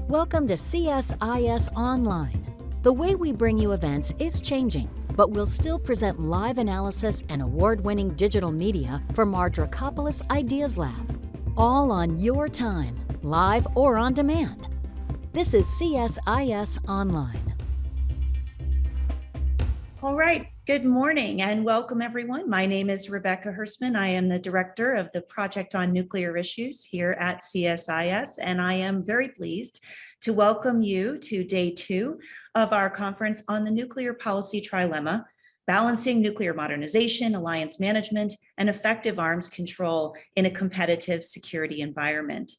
Welcome to CSIS Online. The way we bring you events is changing, but we'll still present live analysis and award-winning digital media from our Dracopolis Ideas Lab. All on your time, live or on demand. This is CSIS Online. All right, good morning and welcome everyone. My name is Rebecca Hersman. I am the director of the Project on Nuclear Issues here at CSIS, and I am very pleased to welcome you to day 2 of our conference on the nuclear policy trilemma, balancing nuclear modernization, alliance management, and effective arms control in a competitive security environment.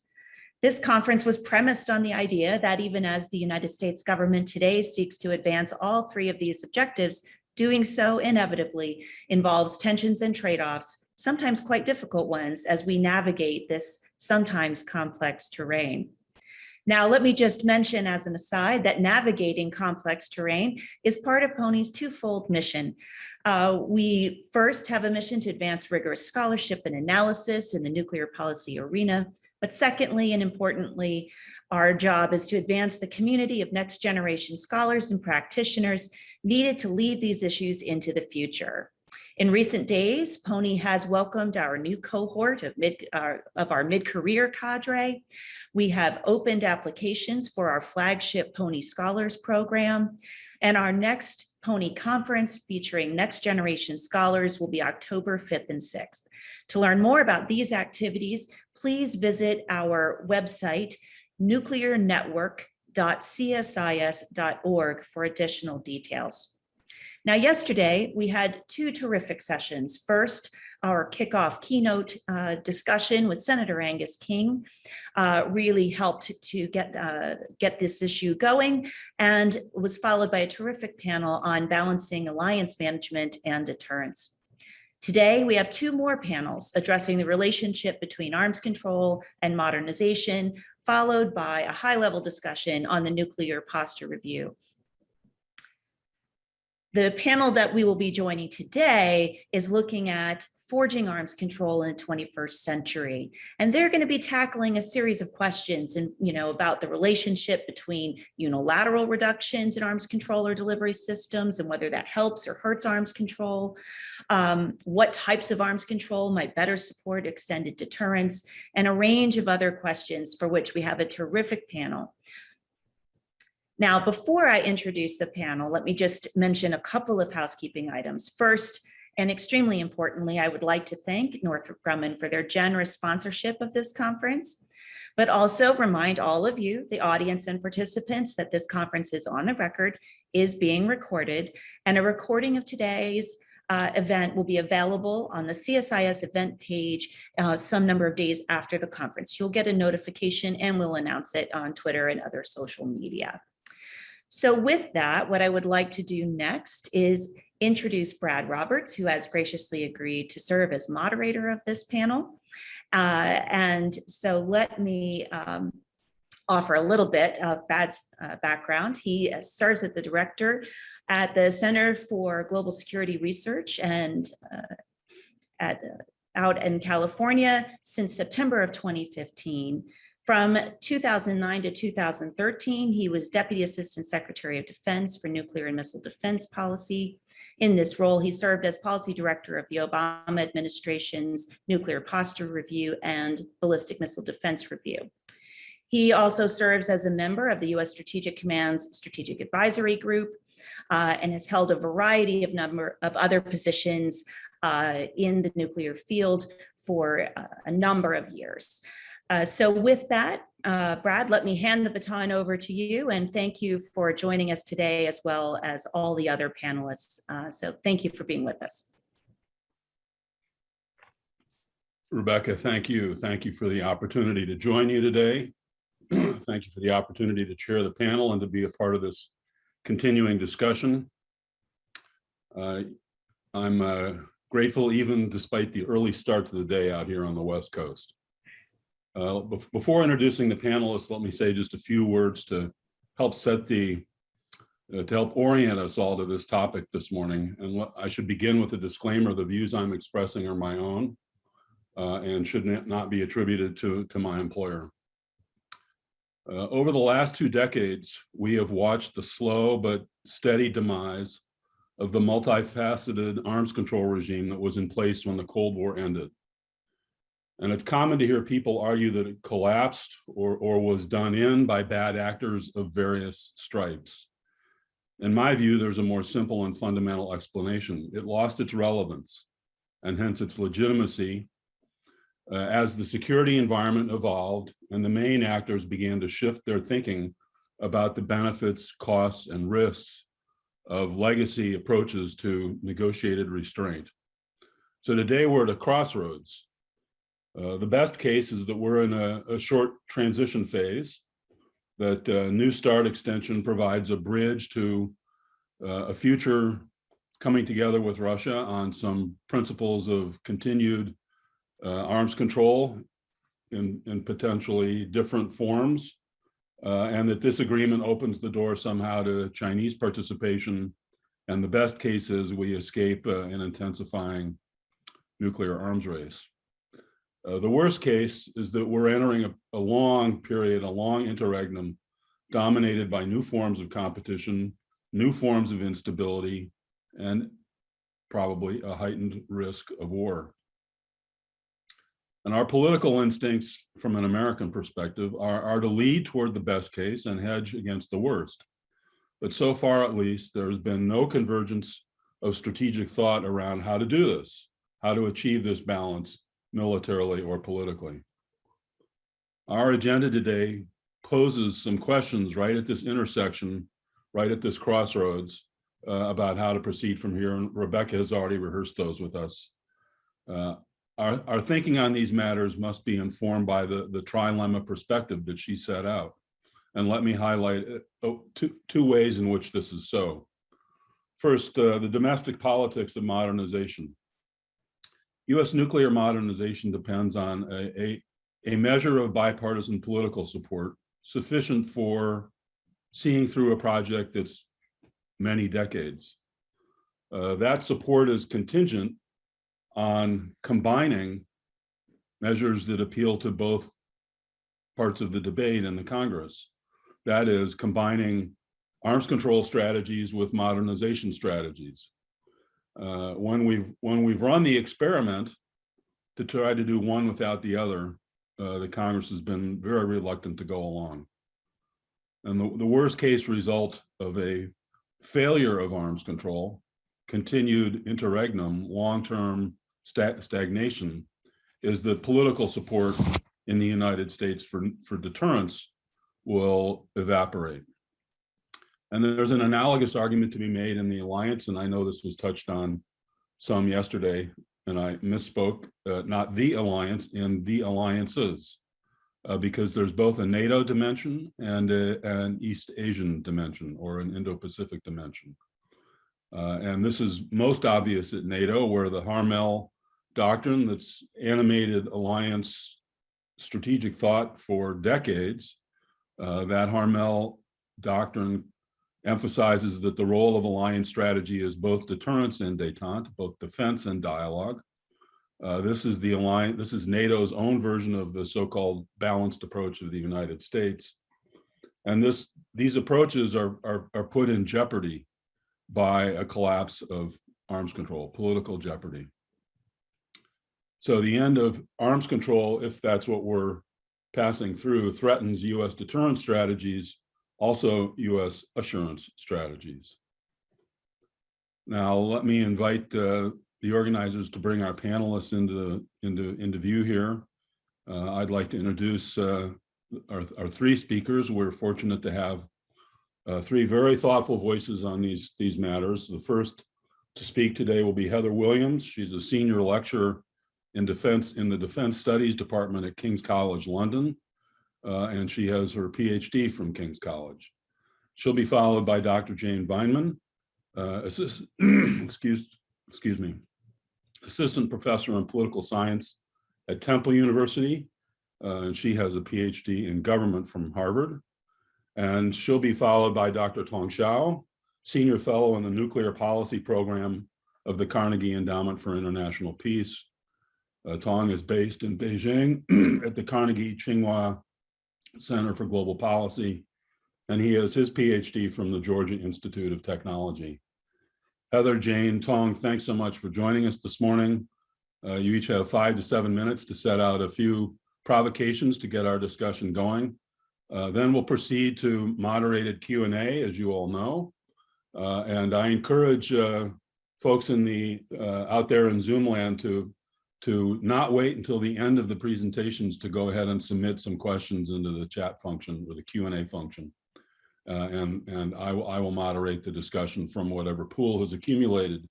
This conference was premised on the idea that even as the United States government today seeks to advance all 3 of these objectives, doing so inevitably involves tensions and trade-offs, sometimes quite difficult ones, as we navigate this sometimes complex terrain. Now, let me just mention as an aside that navigating complex terrain is part of PONI's twofold mission. We first have a mission to advance rigorous scholarship and analysis in the nuclear policy arena. But secondly, and importantly, our job is to advance the community of next generation scholars and practitioners needed to lead these issues into the future. In recent days, PONI has welcomed our new cohort of our mid-career cadre. We have opened applications for our flagship PONI Scholars Program, and our next PONI conference featuring next generation scholars will be October 5th and 6th. To learn more about these activities, please visit our website, nuclearnetwork.csis.org, for additional details. Now, yesterday, we had 2 terrific sessions. First, our kickoff keynote discussion with Senator Angus King really helped to get this issue going, and was followed by a terrific panel on balancing alliance management and deterrence. Today, we have 2 more panels addressing the relationship between arms control and modernization, followed by a high-level discussion on the nuclear posture review. The panel that we will be joining today is looking at forging arms control in the 21st century. And they're going to be tackling a series of questions about the relationship between unilateral reductions in arms control or delivery systems and whether that helps or hurts arms control, what types of arms control might better support extended deterrence, and a range of other questions for which we have a terrific panel. Now, before I introduce the panel, let me just mention a couple of housekeeping items. First, and extremely importantly, I would like to thank Northrop Grumman for their generous sponsorship of this conference, but also remind all of you, the audience and participants, that this conference is on the record, is being recorded, and a recording of today's event will be available on the CSIS event page some number of days after the conference. You'll get a notification and we'll announce it on Twitter and other social media. So with that, what I would like to do next is introduce Brad Roberts, who has graciously agreed to serve as moderator of this panel. And so let me offer a little bit of Brad's background. He serves as the director at the Center for Global Security Research and out in California since September of 2015. From 2009 to 2013, he was Deputy Assistant Secretary of Defense for Nuclear and Missile Defense Policy. In this role, he served as Policy Director of the Obama administration's Nuclear Posture Review and Ballistic Missile Defense Review. He also serves as a member of the U.S. Strategic Command's Strategic Advisory Group and has held a variety of other positions in the nuclear field for a number of years. So with that, Brad, let me hand the baton over to you, and thank you for joining us today, as well as all the other panelists. So thank you for being with us. Rebecca, thank you. Thank you for the opportunity to join you today. Thank you for the opportunity to chair the panel and to be a part of this continuing discussion. I'm grateful even despite the early start to the day out here on the West Coast. Before introducing the panelists, let me say just a few words to help help orient us all to this topic this morning. And I should begin with a disclaimer: the views I'm expressing are my own and should not be attributed to my employer. Over the last 2 decades, we have watched the slow but steady demise of the multifaceted arms control regime that was in place when the Cold War ended. And it's common to hear people argue that it collapsed or was done in by bad actors of various stripes. In my view, there's a more simple and fundamental explanation. It lost its relevance and hence its legitimacy as the security environment evolved and the main actors began to shift their thinking about the benefits, costs, and risks of legacy approaches to negotiated restraint. So today we're at a crossroads. The best case is that we're in a short transition phase, that New START extension provides a bridge to a future coming together with Russia on some principles of continued arms control in potentially different forms, and that this agreement opens the door somehow to Chinese participation. And the best case is we escape an intensifying nuclear arms race. The worst case is that we're entering a long period, a long interregnum dominated by new forms of competition, new forms of instability, and probably a heightened risk of war. And our political instincts from an American perspective are to lead toward the best case and hedge against the worst. But so far, at least, there's been no convergence of strategic thought around how to do this, how to achieve this balance militarily or politically. Our agenda today poses some questions right at this intersection, right at this crossroads, about how to proceed from here. And Rebecca has already rehearsed those with us. Our thinking on these matters must be informed by the trilemma perspective that she set out. And let me highlight two ways in which this is so. First, the domestic politics of modernization. US nuclear modernization depends on a measure of bipartisan political support sufficient for seeing through a project that's many decades. That support is contingent on combining measures that appeal to both parts of the debate in the Congress. That is, combining arms control strategies with modernization strategies. When we've run the experiment to try to do one without the other, the Congress has been very reluctant to go along. And the worst case result of a failure of arms control, continued interregnum, long-term stagnation, is that political support in the United States for deterrence will evaporate. And there's an analogous argument to be made in the alliance, and I know this was touched on some yesterday, and I misspoke, not the alliance, in the alliances, because there's both a NATO dimension and an East Asian dimension, or an Indo-Pacific dimension. And this is most obvious at NATO, where the Harmel doctrine that's animated alliance strategic thought for decades, that Harmel doctrine emphasizes that the role of alliance strategy is both deterrence and détente, both defense and dialogue. This is NATO's own version of the so-called balanced approach of the United States. And these approaches are put in jeopardy by a collapse of arms control, political jeopardy. So the end of arms control, if that's what we're passing through, threatens US deterrence strategies, also US assurance strategies. Now, let me invite the organizers to bring our panelists into view here. I'd like to introduce our three speakers. We're fortunate to have three very thoughtful voices on these matters. The first to speak today will be Heather Williams. She's a senior lecturer in the Defense Studies Department at King's College London, and she has her PhD from King's College. She'll be followed by Dr. Jane Vaynman, assistant professor in political science at Temple University, and she has a PhD in government from Harvard. And she'll be followed by Dr. Tong, senior fellow in the nuclear policy program of the Carnegie Endowment for International Peace. Tong is based in Beijing at the Carnegie-Tsinghua Center for Global Policy, and he has his PhD from the Georgia Institute of Technology. Heather, Jane, Tong, thanks so much for joining us this morning. You each have 5 to 7 minutes to set out a few provocations to get our discussion going. Then we'll proceed to moderated Q&A, as you all know. And I encourage folks in the out there in Zoom land to not wait until the end of the presentations to go ahead and submit some questions into the chat function or the Q&A function. And I will moderate the discussion from whatever pool has accumulated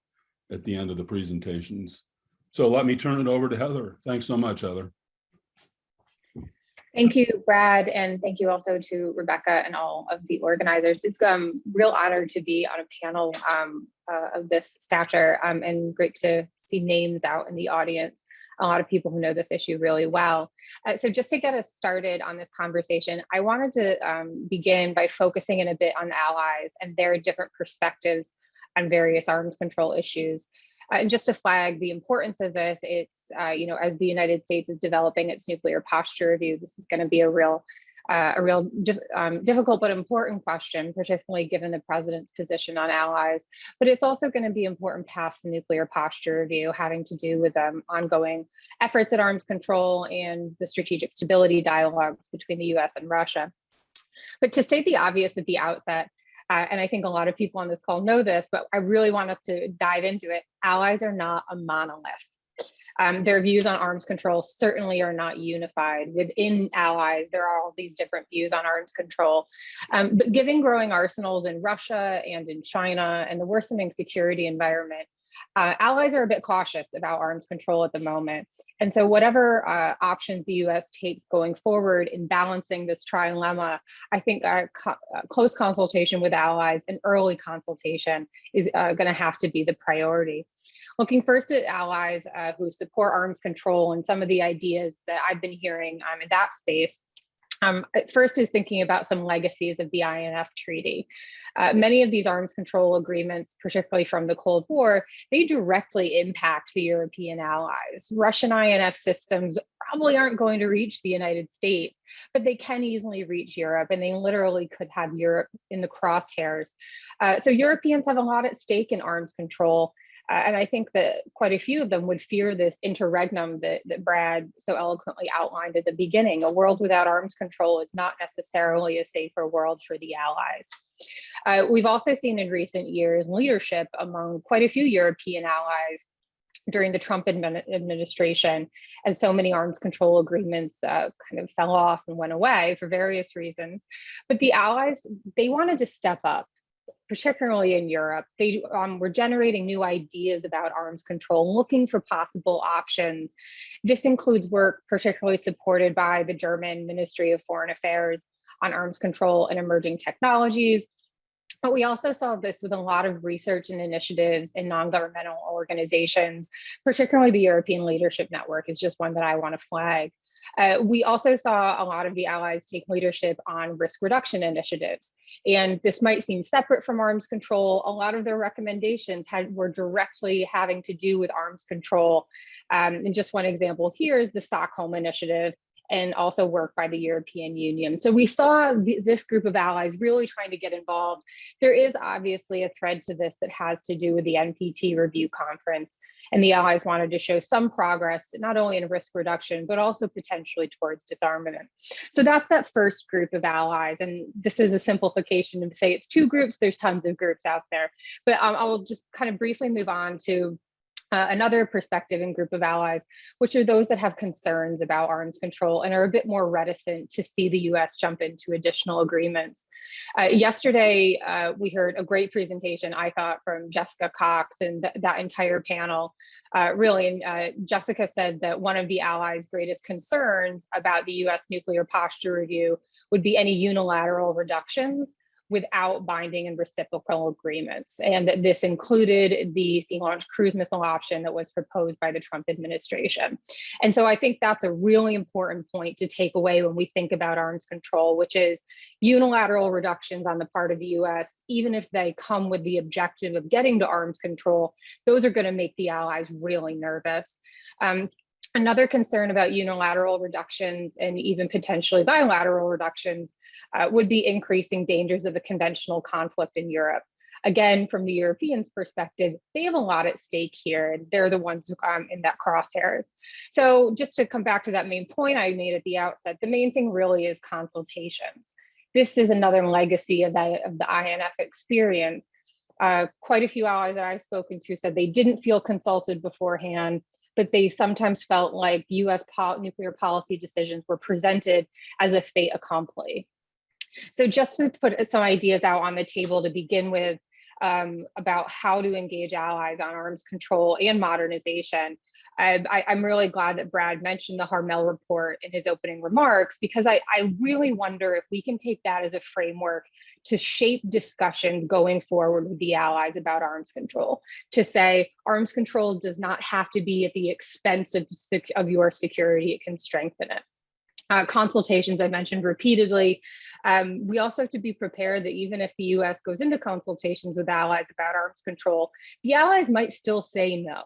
at the end of the presentations. So let me turn it over to Heather. Thanks so much, Heather. Thank you, Brad, and thank you also to Rebecca and all of the organizers. It's a real honor to be on a panel of this stature, and great to see names out in the audience. A lot of people who know this issue really well. So just to get us started on this conversation, I wanted to begin by focusing in a bit on allies and their different perspectives on various arms control issues. And just to flag the importance of this, it's, as the United States is developing its nuclear posture review, this is going to be a real difficult but important question, particularly given the president's position on allies. But it's also going to be important past the nuclear posture review, having to do with ongoing efforts at arms control and the strategic stability dialogues between the US and Russia. But to state the obvious at the outset, and I think a lot of people on this call know this, but I really want us to dive into it. Allies are not a monolith. Their views on arms control certainly are not unified. Within allies, there are all these different views on arms control. But given growing arsenals in Russia and in China and the worsening security environment, allies are a bit cautious about arms control at the moment. And so whatever options the US takes going forward in balancing this trilemma, I think close consultation with allies and early consultation is going to have to be the priority. Looking first at allies who support arms control and some of the ideas that I've been hearing in that space. First is thinking about some legacies of the INF Treaty. Many of these arms control agreements, particularly from the Cold War, they directly impact the European allies. Russian INF systems probably aren't going to reach the United States, but they can easily reach Europe, and they literally could have Europe in the crosshairs. So Europeans have a lot at stake in arms control. And I think that quite a few of them would fear this interregnum that Brad so eloquently outlined at the beginning. A world without arms control is not necessarily a safer world for the allies. We've also seen in recent years leadership among quite a few European allies during the Trump administration, as so many arms control agreements kind of fell off and went away for various reasons. But the allies, they wanted to step up, particularly in Europe. They were generating new ideas about arms control, looking for possible options. This includes work particularly supported by the German Ministry of Foreign Affairs on arms control and emerging technologies. But we also saw this with a lot of research and initiatives in non-governmental organizations, particularly the European Leadership Network is just one that I want to flag. We also saw a lot of the allies take leadership on risk reduction initiatives. And this might seem separate from arms control. A lot of their recommendations were directly having to do with arms control. And just one example here is the Stockholm Initiative, and also work by the European Union. So we saw this group of allies really trying to get involved. There is obviously a thread to this that has to do with the NPT review conference, and the allies wanted to show some progress, not only in risk reduction, but also potentially towards disarmament. So that's that first group of allies. And this is a simplification to say it's two groups, there's tons of groups out there. But I'll just kind of briefly move on to another perspective and group of allies, which are those that have concerns about arms control and are a bit more reticent to see the US jump into additional agreements. Yesterday, we heard a great presentation, I thought, from Jessica Cox and that entire panel. Jessica said that one of the allies' greatest concerns about the US nuclear posture review would be any unilateral reductions without binding and reciprocal agreements. And that this included the sea-launched cruise missile option that was proposed by the Trump administration. And so I think that's a really important point to take away when we think about arms control, which is unilateral reductions on the part of the US, even if they come with the objective of getting to arms control, those are going to make the allies really nervous. Another concern about unilateral reductions and even potentially bilateral reductions would be increasing dangers of a conventional conflict in Europe. Again, from the Europeans' perspective, they have a lot at stake here, and they're the ones in that crosshairs. So just to come back to that main point I made at the outset, the main thing really is consultations. This is another legacy of the INF experience. Quite a few allies that I've spoken to said they didn't feel consulted beforehand, but they sometimes felt like US nuclear policy decisions were presented as a fait accompli. So just to put some ideas out on the table to begin with about how to engage allies on arms control and modernization, I'm really glad that Brad mentioned the Harmel report in his opening remarks, because I really wonder if we can take that as a framework to shape discussions going forward with the allies about arms control, to say arms control does not have to be at the expense of your security, it can strengthen it. Consultations I mentioned repeatedly. We also have to be prepared that even if the US goes into consultations with allies about arms control, the allies might still say no.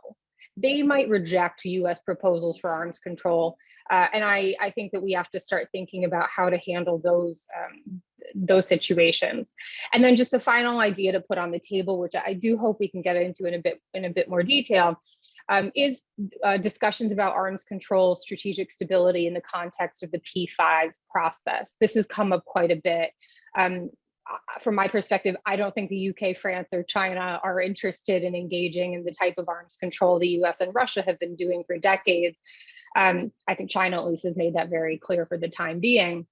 They might reject US proposals for arms control. And I think that we have to start thinking about how to handle those situations. And then just a final idea to put on the table, which I do hope we can get into in a bit more detail, is discussions about arms control, strategic stability in the context of the P5 process. This has come up quite a bit. From my perspective, I don't think the UK, France, or China are interested in engaging in the type of arms control the US and Russia have been doing for decades. I think China at least has made that very clear for the time being.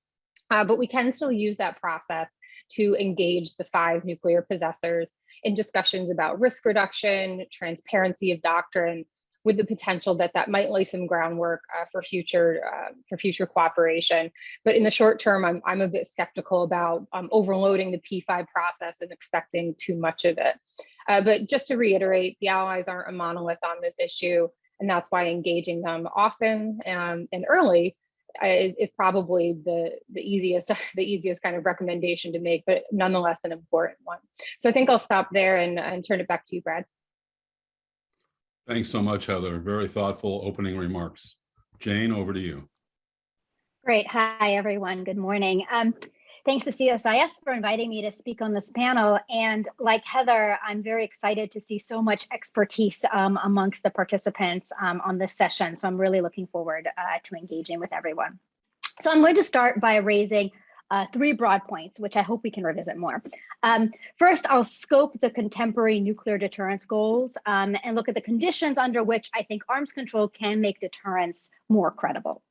But we can still use that process to engage the 5 nuclear possessors in discussions about risk reduction, transparency of doctrine, with the potential that that might lay some groundwork for future cooperation. But in the short term, I'm a bit skeptical about overloading the P5 process and expecting too much of it. But just to reiterate, the allies aren't a monolith on this issue, and that's why engaging them often and early is probably the easiest kind of recommendation to make, but nonetheless an important one. So I think I'll stop there and turn it back to you, Brad. Thanks so much, Heather. Very thoughtful opening remarks. Jane, over to you. Great. Hi, everyone. Good morning. Thanks to CSIS for inviting me to speak on this panel. And like Heather, I'm very excited to see so much expertise amongst the participants on this session. So I'm really looking forward to engaging with everyone. So I'm going to start by raising 3 broad points, which I hope we can revisit more. First, I'll scope the contemporary nuclear deterrence goals and look at the conditions under which I think arms control can make deterrence more credible.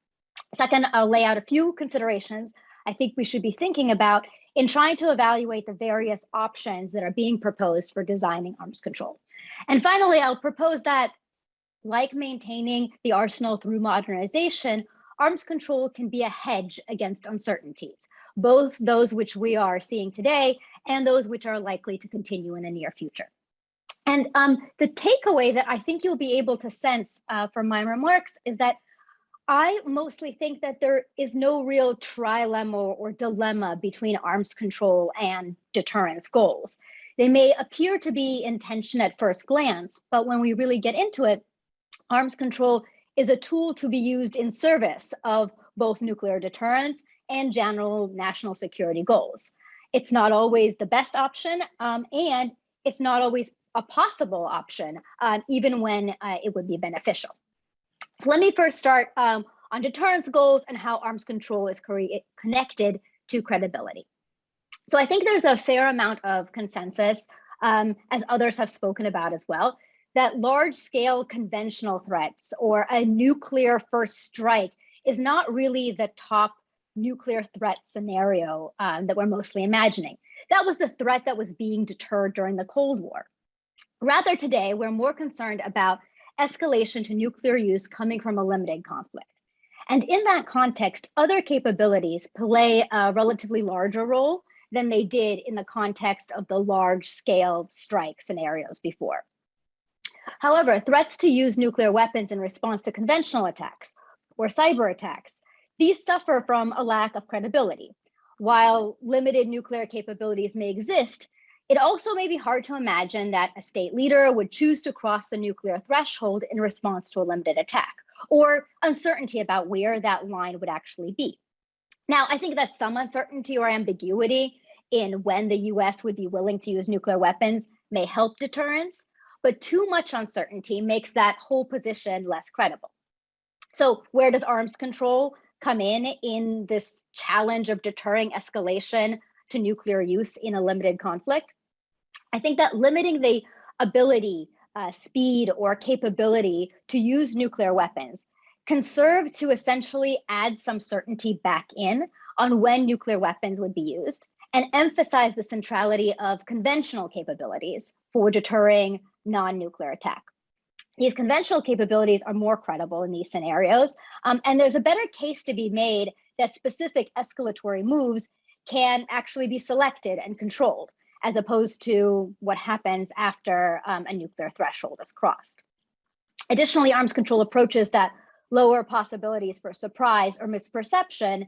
Second, I'll lay out a few considerations I think we should be thinking about in trying to evaluate the various options that are being proposed for designing arms control. And finally, I'll propose that, like maintaining the arsenal through modernization, arms control can be a hedge against uncertainties, both those which we are seeing today and those which are likely to continue in the near future. And the takeaway that I think you'll be able to sense from my remarks is that I mostly think that there is no real trilemma or dilemma between arms control and deterrence goals. They may appear to be in tension at first glance, but when we really get into it, arms control is a tool to be used in service of both nuclear deterrence and general national security goals. It's not always the best option, and it's not always a possible option, even when it would be beneficial. So let me first start on deterrence goals and how arms control is connected to credibility. So I think there's a fair amount of consensus, as others have spoken about as well, that large-scale conventional threats or a nuclear first strike is not really the top nuclear threat scenario that we're mostly imagining. That was the threat that was being deterred during the Cold War. Rather, today, we're more concerned about escalation to nuclear use coming from a limited conflict. And in that context, other capabilities play a relatively larger role than they did in the context of the large-scale strike scenarios before. However, threats to use nuclear weapons in response to conventional attacks or cyber attacks, these suffer from a lack of credibility. While limited nuclear capabilities may exist, it also may be hard to imagine that a state leader would choose to cross the nuclear threshold in response to a limited attack, or uncertainty about where that line would actually be. Now, I think that some uncertainty or ambiguity in when the US would be willing to use nuclear weapons may help deterrence, but too much uncertainty makes that whole position less credible. So where does arms control come in this challenge of deterring escalation to nuclear use in a limited conflict? I think that limiting the ability, speed, or capability to use nuclear weapons can serve to essentially add some certainty back in on when nuclear weapons would be used and emphasize the centrality of conventional capabilities for deterring non-nuclear attack. These conventional capabilities are more credible in these scenarios, and there's a better case to be made that specific escalatory moves can actually be selected and controlled, as opposed to what happens after a nuclear threshold is crossed. Additionally, arms control approaches that lower possibilities for surprise or misperception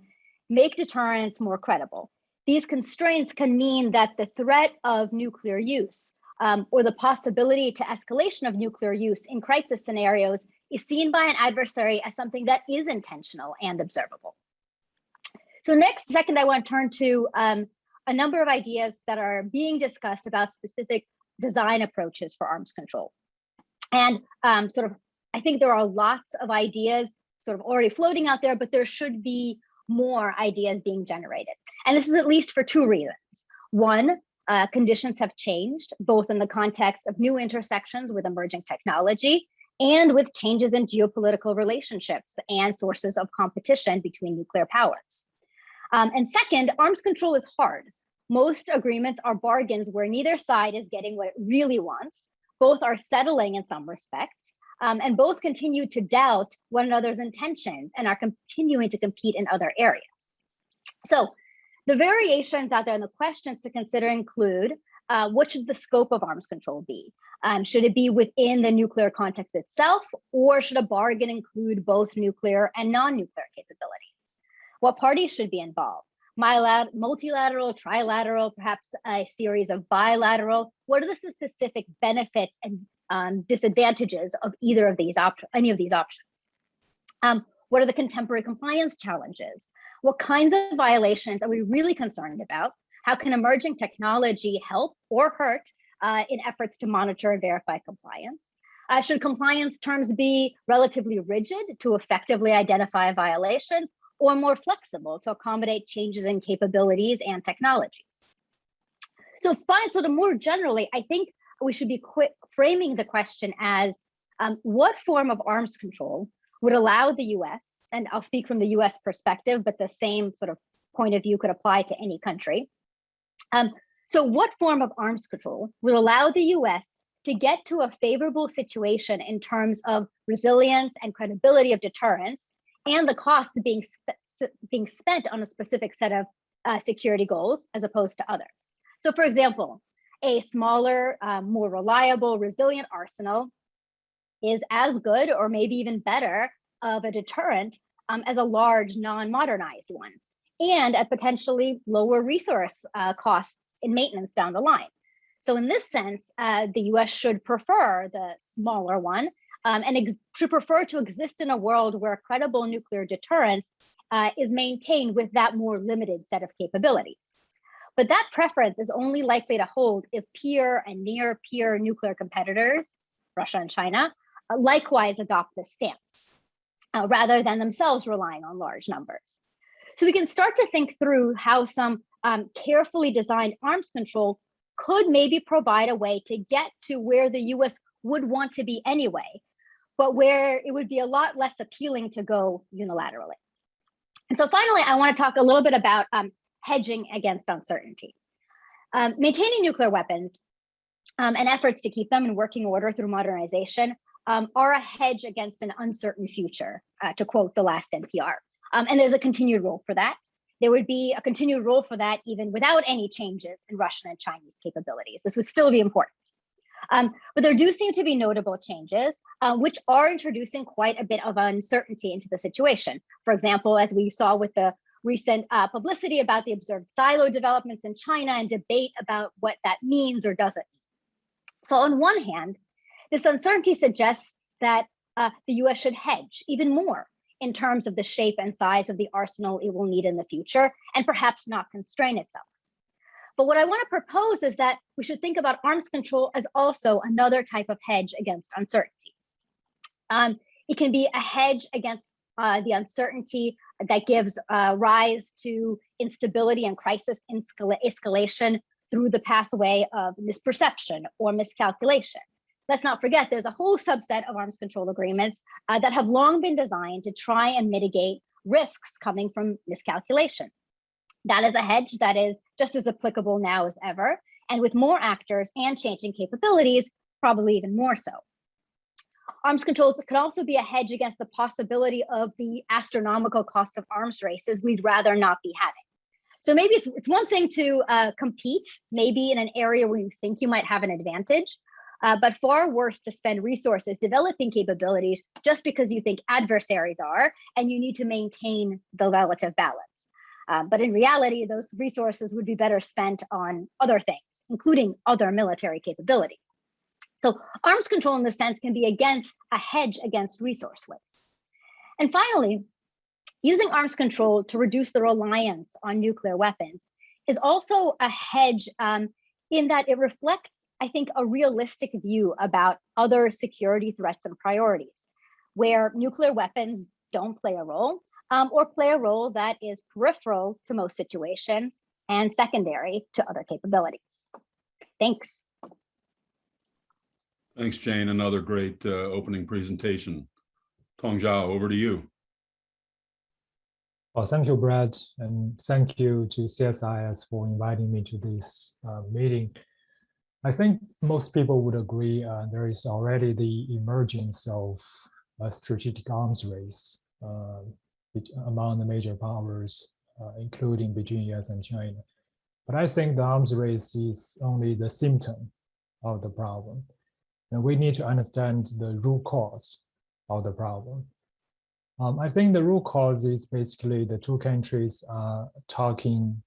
make deterrence more credible. These constraints can mean that the threat of nuclear use or the possibility to escalation of nuclear use in crisis scenarios is seen by an adversary as something that is intentional and observable. So second, I want to turn to a number of ideas that are being discussed about specific design approaches for arms control. And I think there are lots of ideas sort of already floating out there, but there should be more ideas being generated. And this is at least for two reasons. One, conditions have changed, both in the context of new intersections with emerging technology and with changes in geopolitical relationships and sources of competition between nuclear powers. And second, arms control is hard. Most agreements are bargains where neither side is getting what it really wants. Both are settling in some respects, and both continue to doubt one another's intentions and are continuing to compete in other areas. So the variations out there and the questions to consider include, what should the scope of arms control be? Should it be within the nuclear context itself, or should a bargain include both nuclear and non-nuclear capabilities? What parties should be involved? Multilateral, trilateral, perhaps a series of bilateral? What are the specific benefits and disadvantages of any of these options? What are the contemporary compliance challenges? What kinds of violations are we really concerned about? How can emerging technology help or hurt in efforts to monitor and verify compliance? Should compliance terms be relatively rigid to effectively identify violations, or more flexible to accommodate changes in capabilities and technologies? So more generally, I think we should be framing the question as what form of arms control would allow the US, and I'll speak from the US perspective, but the same sort of point of view could apply to any country. So what form of arms control will allow the US to get to a favorable situation in terms of resilience and credibility of deterrence, and the costs being spent on a specific set of security goals as opposed to others? So for example, a smaller, more reliable, resilient arsenal is as good or maybe even better of a deterrent as a large non-modernized one, and at potentially lower resource costs in maintenance down the line. So in this sense, the US should prefer the smaller one, and should prefer to exist in a world where credible nuclear deterrence is maintained with that more limited set of capabilities. But that preference is only likely to hold if peer and near peer nuclear competitors, Russia and China, likewise adopt this stance, rather than themselves relying on large numbers. So we can start to think through how some carefully designed arms control could maybe provide a way to get to where the US would want to be anyway, but where it would be a lot less appealing to go unilaterally. And so finally, I want to talk a little bit about hedging against uncertainty. Maintaining nuclear weapons and efforts to keep them in working order through modernization are a hedge against an uncertain future, to quote the last NPR. And there's a continued role for that. There would be a continued role for that even without any changes in Russian and Chinese capabilities. This would still be important. But there do seem to be notable changes, which are introducing quite a bit of uncertainty into the situation. For example, as we saw with the recent publicity about the observed silo developments in China and debate about what that means or doesn't mean. So on one hand, this uncertainty suggests that the US should hedge even more in terms of the shape and size of the arsenal it will need in the future, and perhaps not constrain itself. But what I want to propose is that we should think about arms control as also another type of hedge against uncertainty. It can be a hedge against the uncertainty that gives rise to instability and crisis escalation through the pathway of misperception or miscalculation. Let's not forget, there's a whole subset of arms control agreements that have long been designed to try and mitigate risks coming from miscalculation. That is a hedge that is just as applicable now as ever, and with more actors and changing capabilities, probably even more so. Arms controls could also be a hedge against the possibility of the astronomical costs of arms races we'd rather not be having. So maybe it's one thing to compete, maybe in an area where you think you might have an advantage, but far worse to spend resources developing capabilities just because you think adversaries are, and you need to maintain the relative balance. But in reality, those resources would be better spent on other things, including other military capabilities. So arms control in this sense can be a hedge against resource waste. And finally, using arms control to reduce the reliance on nuclear weapons is also a hedge in that it reflects, I think, a realistic view about other security threats and priorities, where nuclear weapons don't play a role, or play a role that is peripheral to most situations and secondary to other capabilities. Thanks. Thanks, Jane. Another great opening presentation. Tong, Zhao, over to you. Well, thank you, Brad, and thank you to CSIS for inviting me to this meeting. I think most people would agree there is already the emergence of a strategic arms race among the major powers, including between US and China. But I think the arms race is only the symptom of the problem. And we need to understand the root cause of the problem. I think the root cause is basically the two countries are talking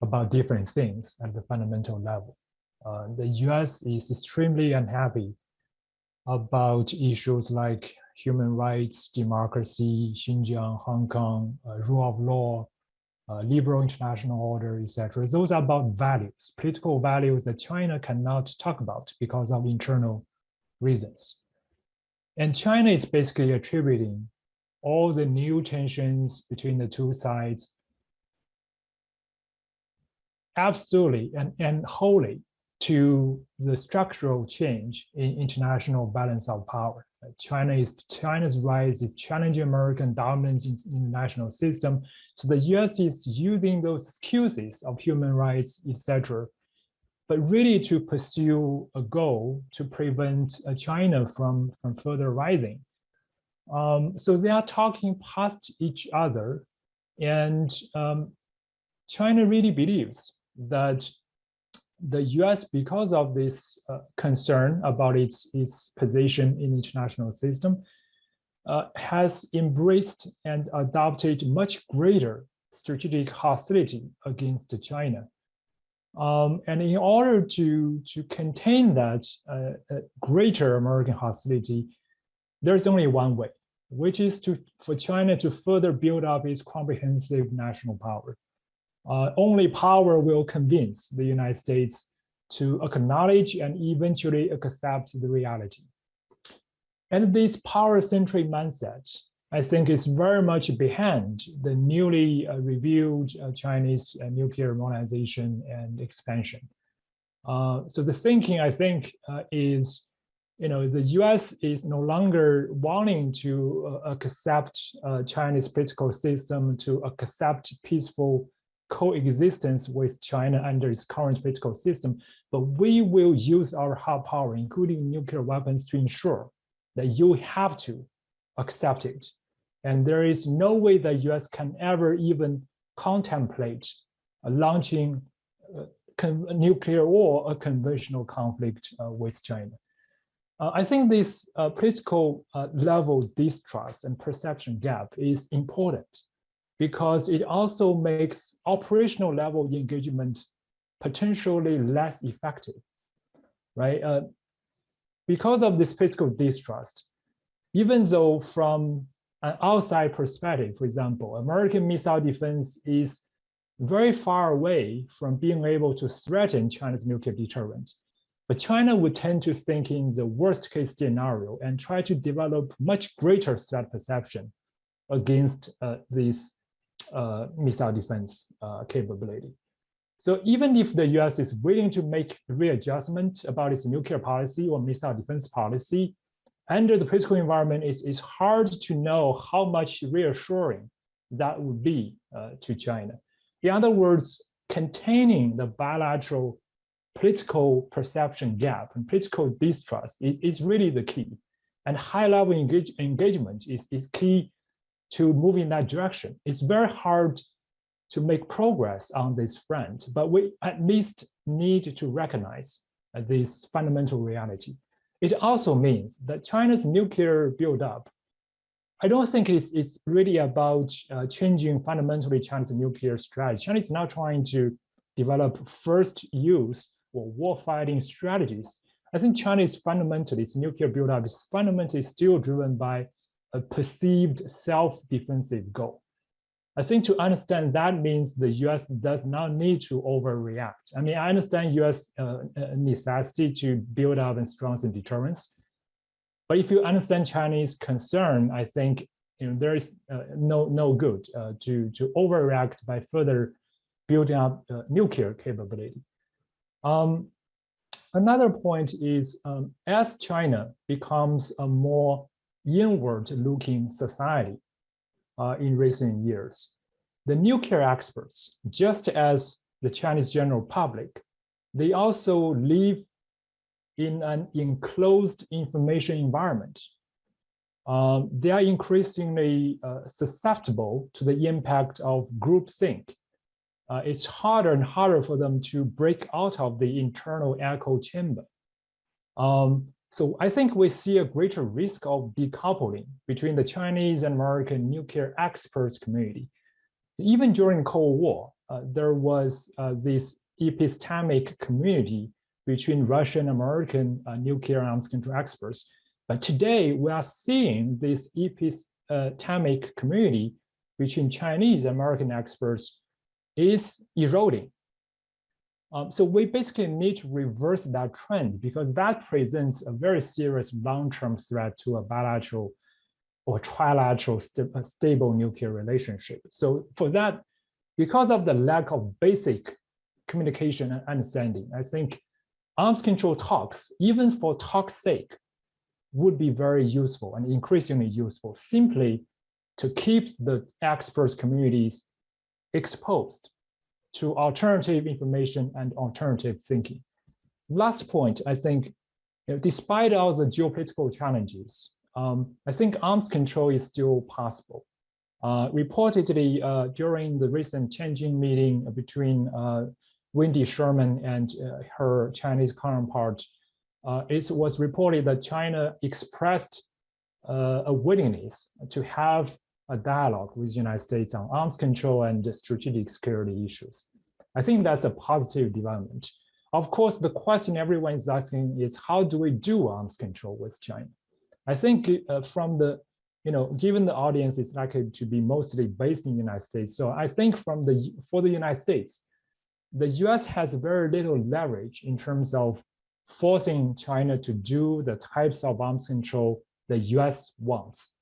about different things at the fundamental level. The US is extremely unhappy about issues like human rights, democracy, Xinjiang, Hong Kong, rule of law, liberal international order, etc. Those are about values, political values that China cannot talk about because of internal reasons. And China is basically attributing all the new tensions between the two sides absolutely and wholly to the structural change in international balance of power. China's rise is challenging American dominance in the international system. So the US is using those excuses of human rights, etc., but really to pursue a goal to prevent China from further rising. So they are talking past each other, and China really believes that the US, because of this concern about its position in the international system, has embraced and adopted much greater strategic hostility against China. And in order to contain that greater American hostility, there's only one way, which is for China to further build up its comprehensive national power. Only power will convince the United States to acknowledge and eventually accept the reality. And this power-centric mindset, I think, is very much behind the newly revealed Chinese nuclear modernization and expansion. So the thinking, I think, is, the US is no longer wanting to accept Chinese political system, to accept peaceful coexistence with China under its current political system, but we will use our hard power, including nuclear weapons, to ensure that you have to accept it. And there is no way the US can ever even contemplate launching a nuclear or a conventional conflict with China. I think this political level distrust and perception gap is important because it also makes operational level engagement potentially less effective, right? Because of this political distrust, even though from an outside perspective, for example, American missile defense is very far away from being able to threaten China's nuclear deterrent. But China would tend to think in the worst case scenario and try to develop much greater threat perception against this missile defense capability. So even if the US is willing to make readjustment about its nuclear policy or missile defense policy, under the political environment, it's hard to know how much reassuring that would be to China. In other words, containing the bilateral political perception gap and political distrust is really the key. And high-level engagement is key to move in that direction. It's very hard to make progress on this front, but we at least need to recognize this fundamental reality. It also means that China's nuclear buildup, I don't think it's really about changing fundamentally China's nuclear strategy. China is now trying to develop first use or warfighting strategies. I think China is fundamentally, its nuclear buildup is fundamentally still driven by a perceived self-defensive goal. I think to understand that means the US does not need to overreact. I mean, I understand US necessity to build up and strengthen deterrence. But if you understand Chinese concern, I think there is no good to overreact by further building up nuclear capability. Another point is as China becomes a more inward-looking society in recent years, the nuclear experts, just as the Chinese general public, they also live in an enclosed information environment. They are increasingly susceptible to the impact of groupthink. It's harder and harder for them to break out of the internal echo chamber. So I think we see a greater risk of decoupling between the Chinese and American nuclear experts community. Even during the Cold War, there was this epistemic community between Russian and American nuclear arms control experts. But today we are seeing this epistemic community between Chinese and American experts is eroding. So we basically need to reverse that trend because that presents a very serious long-term threat to a bilateral or trilateral stable nuclear relationship. So for that, because of the lack of basic communication and understanding, I think arms control talks, even for talk's sake, would be very useful and increasingly useful simply to keep the experts communities exposed to alternative information and alternative thinking. Last point, I think, despite all the geopolitical challenges, I think arms control is still possible. Reportedly, during the recent Tianjin meeting between Wendy Sherman and her Chinese counterpart, it was reported that China expressed a willingness to have a dialogue with the United States on arms control and strategic security issues. I think that's a positive development. Of course, the question everyone is asking is how do we do arms control with China? I think from the, given the audience is likely to be mostly based in the United States. So I think for the United States, the US has very little leverage in terms of forcing China to do the types of arms control the US wants.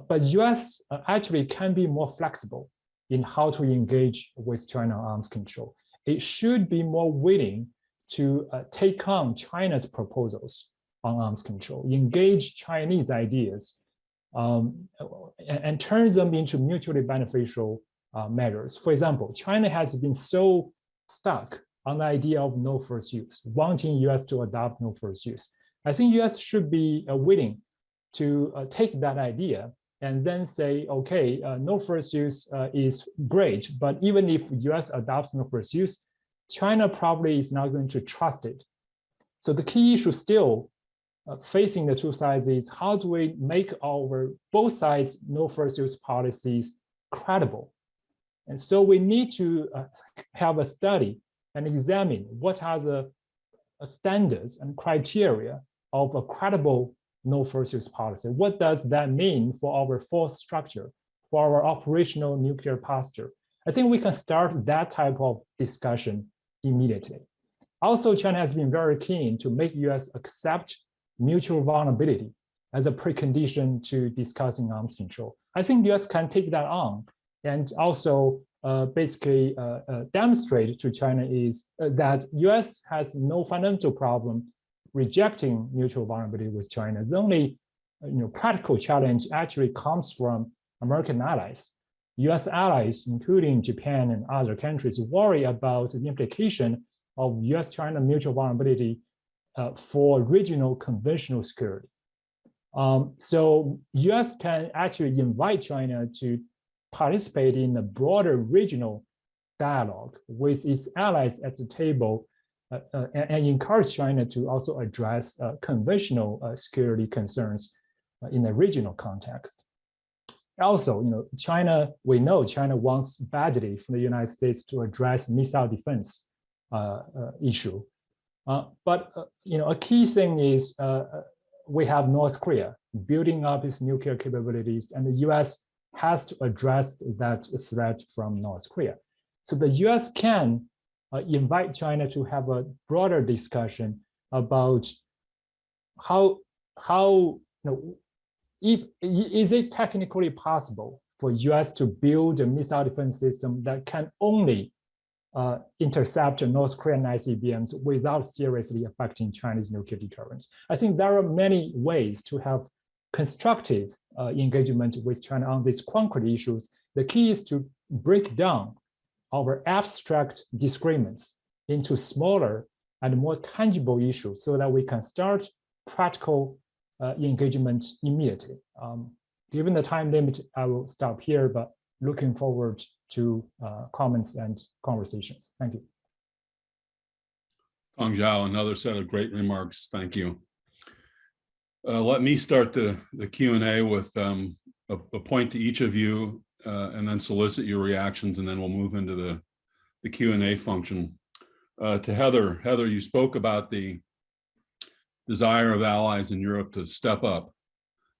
But US actually can be more flexible in how to engage with China arms control. It should be more willing to take on China's proposals on arms control, engage Chinese ideas, and turn them into mutually beneficial measures. For example, China has been so stuck on the idea of no first use, wanting US to adopt no first use. I think US should be willing to take that idea and then say, okay, no first use is great, but even if US adopts no first use, China probably is not going to trust it. So the key issue still facing the two sides is how do we make our both sides no first use policies credible? And so we need to have a study and examine what are the standards and criteria of a credible no first use policy. What does that mean for our force structure, for our operational nuclear posture? I think we can start that type of discussion immediately. Also, China has been very keen to make US accept mutual vulnerability as a precondition to discussing arms control. I think the US can take that on and also basically demonstrate to China is that US has no fundamental problem rejecting mutual vulnerability with China. The only practical challenge actually comes from American allies. US allies, including Japan and other countries, worry about the implication of US-China mutual vulnerability for regional conventional security. So US can actually invite China to participate in a broader regional dialogue with its allies at the table and encourage China to also address conventional security concerns in a regional context. Also, China, we know China wants badly from the United States to address missile defense issue. But a key thing is we have North Korea building up its nuclear capabilities, and the US has to address that threat from North Korea. So the US can invite China to have a broader discussion about how is it technically possible for US to build a missile defense system that can only intercept North Korean ICBMs without seriously affecting Chinese nuclear deterrence? I think there are many ways to have constructive engagement with China on these concrete issues. The key is to break down our abstract disagreements into smaller and more tangible issues so that we can start practical engagement immediately. Given the time limit, I will stop here, but looking forward to comments and conversations. Thank you. Tong Zhao, another set of great remarks. Thank you. Let me start the Q&A with a point to each of you and then solicit your reactions, and then we'll move into the Q&A function. To Heather. Heather, you spoke about the desire of allies in Europe to step up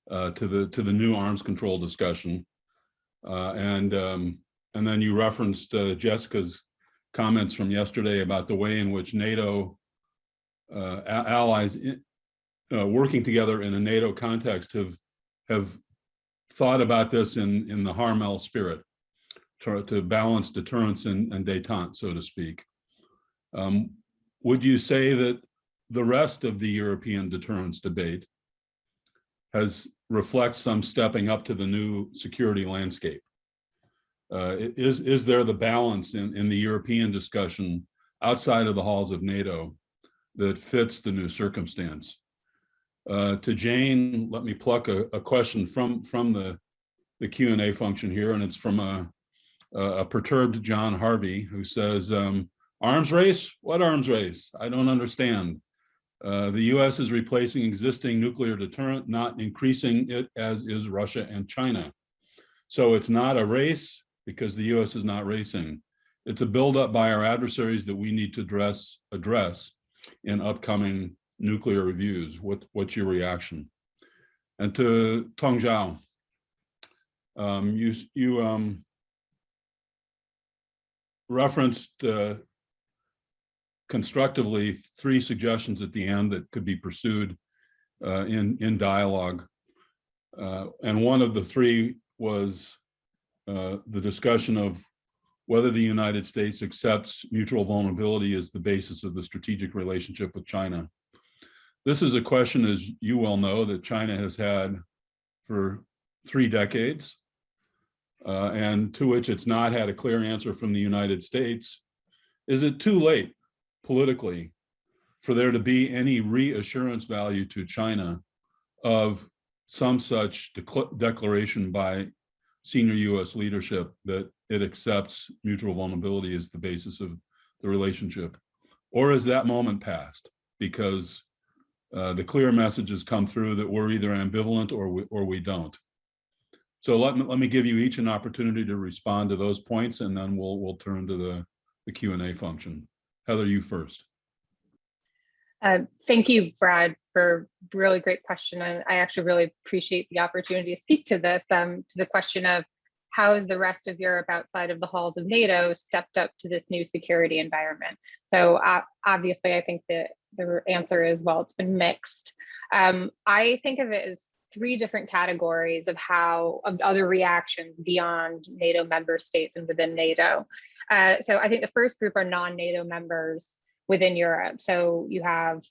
to the new arms control discussion. And then you referenced Jessica's comments from yesterday about the way in which NATO allies working together in a NATO context have thought about this in the Harmel spirit to balance deterrence and détente, so to speak. Would you say that the rest of the European deterrence debate reflects some stepping up to the new security landscape? Is there the balance in the European discussion outside of the halls of NATO that fits the new circumstance? To Jane, let me pluck a question from the Q&A function here, and it's from a perturbed John Harvey, who says, arms race? What arms race? I don't understand. The US is replacing existing nuclear deterrent, not increasing it, as is Russia and China. So it's not a race because the US is not racing. It's a buildup by our adversaries that we need to address in upcoming nuclear reviews. What's your reaction? And to Tong Zhao, you referenced constructively 3 suggestions at the end that could be pursued in dialogue. And one of the 3 was the discussion of whether the United States accepts mutual vulnerability as the basis of the strategic relationship with China. This is a question, as you well know, that China has had for 3 decades, and to which it's not had a clear answer from the United States. Is it too late politically for there to be any reassurance value to China of some such declaration by senior US leadership that it accepts mutual vulnerability as the basis of the relationship? Or is that moment past because the clear messages come through that we're either ambivalent or we don't? So let me give you each an opportunity to respond to those points, and then we'll turn to the Q&A function. Heather, you first. Thank you, Brad, for a really great question. And I actually really appreciate the opportunity to speak to this, to the question of how is the rest of Europe outside of the halls of NATO stepped up to this new security environment? So obviously, I think that the answer is, well, it's been mixed. I think of it as three different categories of other reactions beyond NATO member states and within NATO. So I think the first group are non-NATO members within Europe. So you have,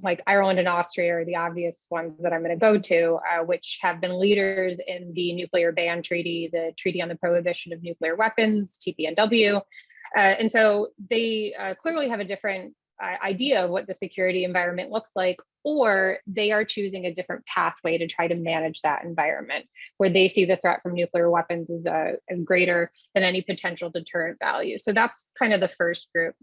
like Ireland and Austria are the obvious ones that I'm going to go to, which have been leaders in the nuclear ban treaty, the Treaty on the Prohibition of Nuclear Weapons, TPNW. And so they clearly have a different idea of what the security environment looks like, or they are choosing a different pathway to try to manage that environment, where they see the threat from nuclear weapons as greater than any potential deterrent value. So that's kind of the first group.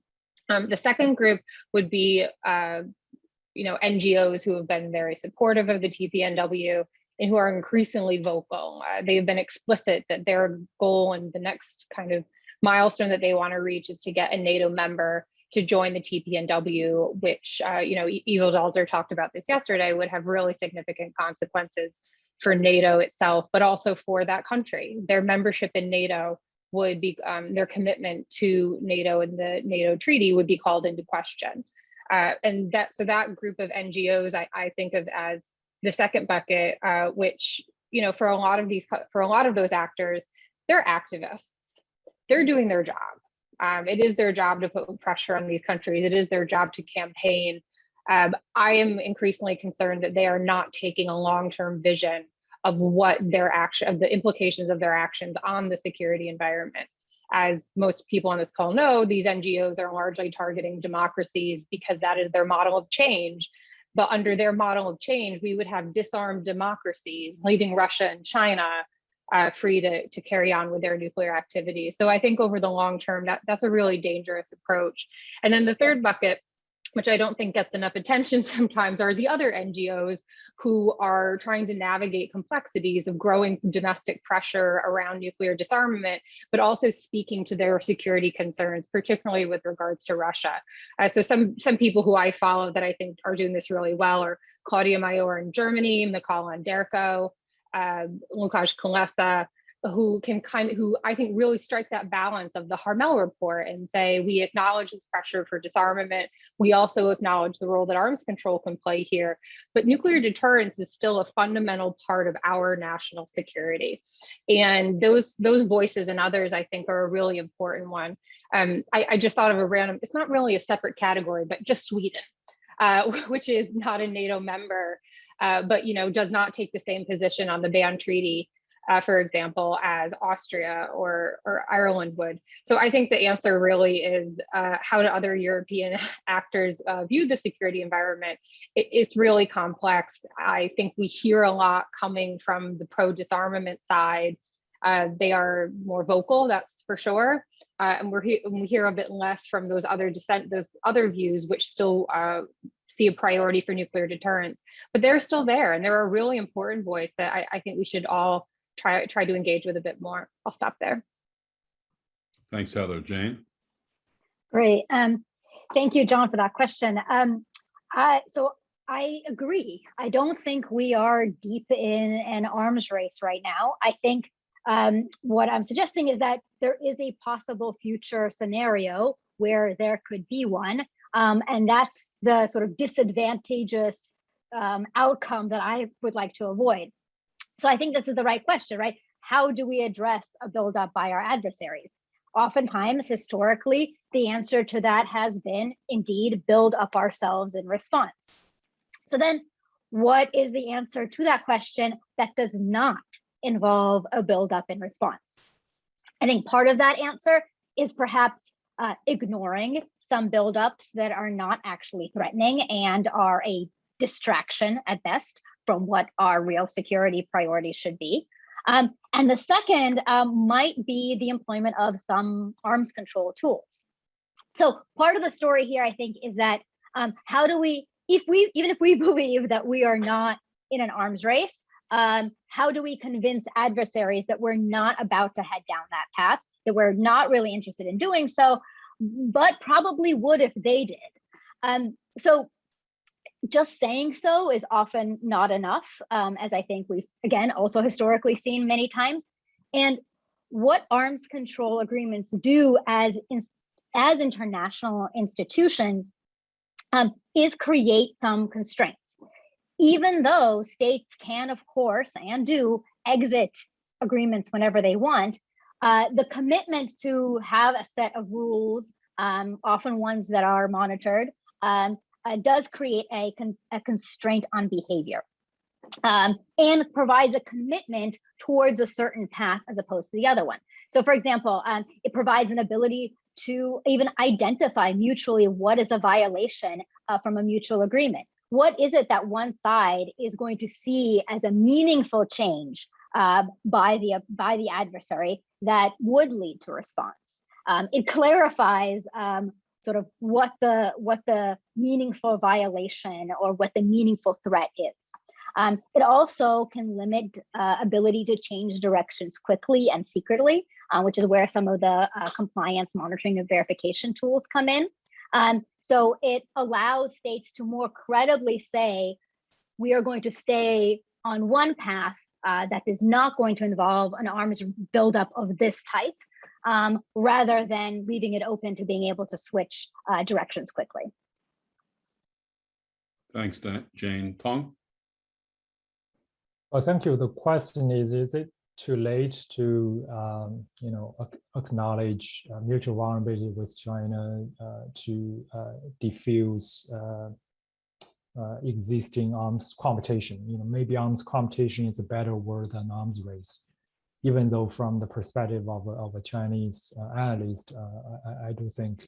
The second group would be, NGOs who have been very supportive of the TPNW and who are increasingly vocal. They've been explicit that their goal and the next kind of milestone that they want to reach is to get a NATO member to join the TPNW, which, Ivo Dalter talked about this yesterday, would have really significant consequences for NATO itself, but also for that country. Their membership in NATO would be, their commitment to NATO and the NATO treaty would be called into question. And so that group of NGOs, I think of as the second bucket, which, for a lot of those actors, they're activists. They're doing their job. It is their job to put pressure on these countries. It is their job to campaign. I am increasingly concerned that they are not taking a long-term vision of what the implications of their actions on the security environment. As most people on this call know, these NGOs are largely targeting democracies because that is their model of change. But under their model of change, we would have disarmed democracies, leaving Russia and China free to carry on with their nuclear activities. So I think over the long term, that's a really dangerous approach. And then the third bucket, which I don't think gets enough attention sometimes, are the other NGOs who are trying to navigate complexities of growing domestic pressure around nuclear disarmament, but also speaking to their security concerns, particularly with regards to Russia. So some people who I follow that I think are doing this really well are Claudia Mayor in Germany, Mikhail Anderko, Lukasz Kulesa, who I think really strike that balance of the Harmel report and say, we acknowledge this pressure for disarmament. We also acknowledge the role that arms control can play here, but nuclear deterrence is still a fundamental part of our national security. And those voices and others, I think, are a really important one. I just thought of a random, it's not really a separate category, but just Sweden, which is not a NATO member, but does not take the same position on the ban treaty, for example, as Austria or Ireland would. So I think the answer really is how do other European actors view the security environment? It's really complex. I think we hear a lot coming from the pro-disarmament side. They are more vocal, that's for sure. And we hear a bit less from those other views, which still see a priority for nuclear deterrence. But they're still there, and they're a really important voice that I think we should all try to engage with a bit more. I'll stop there. Thanks, Heather. Jane? Great. Thank you, John, for that question. So I agree. I don't think we are deep in an arms race right now. I think what I'm suggesting is that there is a possible future scenario where there could be one. And that's the sort of disadvantageous outcome that I would like to avoid. So I think this is the right question, right? How do we address a buildup by our adversaries? Oftentimes, historically, the answer to that has been, indeed, build up ourselves in response. So then what is the answer to that question that does not involve a buildup in response? I think part of that answer is perhaps ignoring some buildups that are not actually threatening and are a distraction at best from what our real security priorities should be. And the second might be the employment of some arms control tools. So part of the story here, I think, is that how do we, even if we believe that we are not in an arms race, how do we convince adversaries that we're not about to head down that path, that we're not really interested in doing so, but probably would if they did? So just saying so is often not enough, as I think we've, again, also historically seen many times. And what arms control agreements do as international institutions is create some constraints. Even though states can, of course, and do exit agreements whenever they want, the commitment to have a set of rules, often ones that are monitored, does create a constraint on behavior, and provides a commitment towards a certain path as opposed to the other one. So for example, it provides an ability to even identify mutually what is a violation from a mutual agreement. What is it that one side is going to see as a meaningful change by the adversary that would lead to response? It clarifies sort of what the meaningful violation or what the meaningful threat is. It also can limit ability to change directions quickly and secretly, which is where some of the compliance monitoring and verification tools come in. So it allows states to more credibly say, we are going to stay on one path that is not going to involve an arms buildup of this type, rather than leaving it open to being able to switch directions quickly. Thanks, Jane. Tong? Well, thank you. The question is it too late to acknowledge mutual vulnerability with China to diffuse existing arms competition? Maybe arms competition is a better word than arms race, even though from the perspective of a Chinese analyst, I do think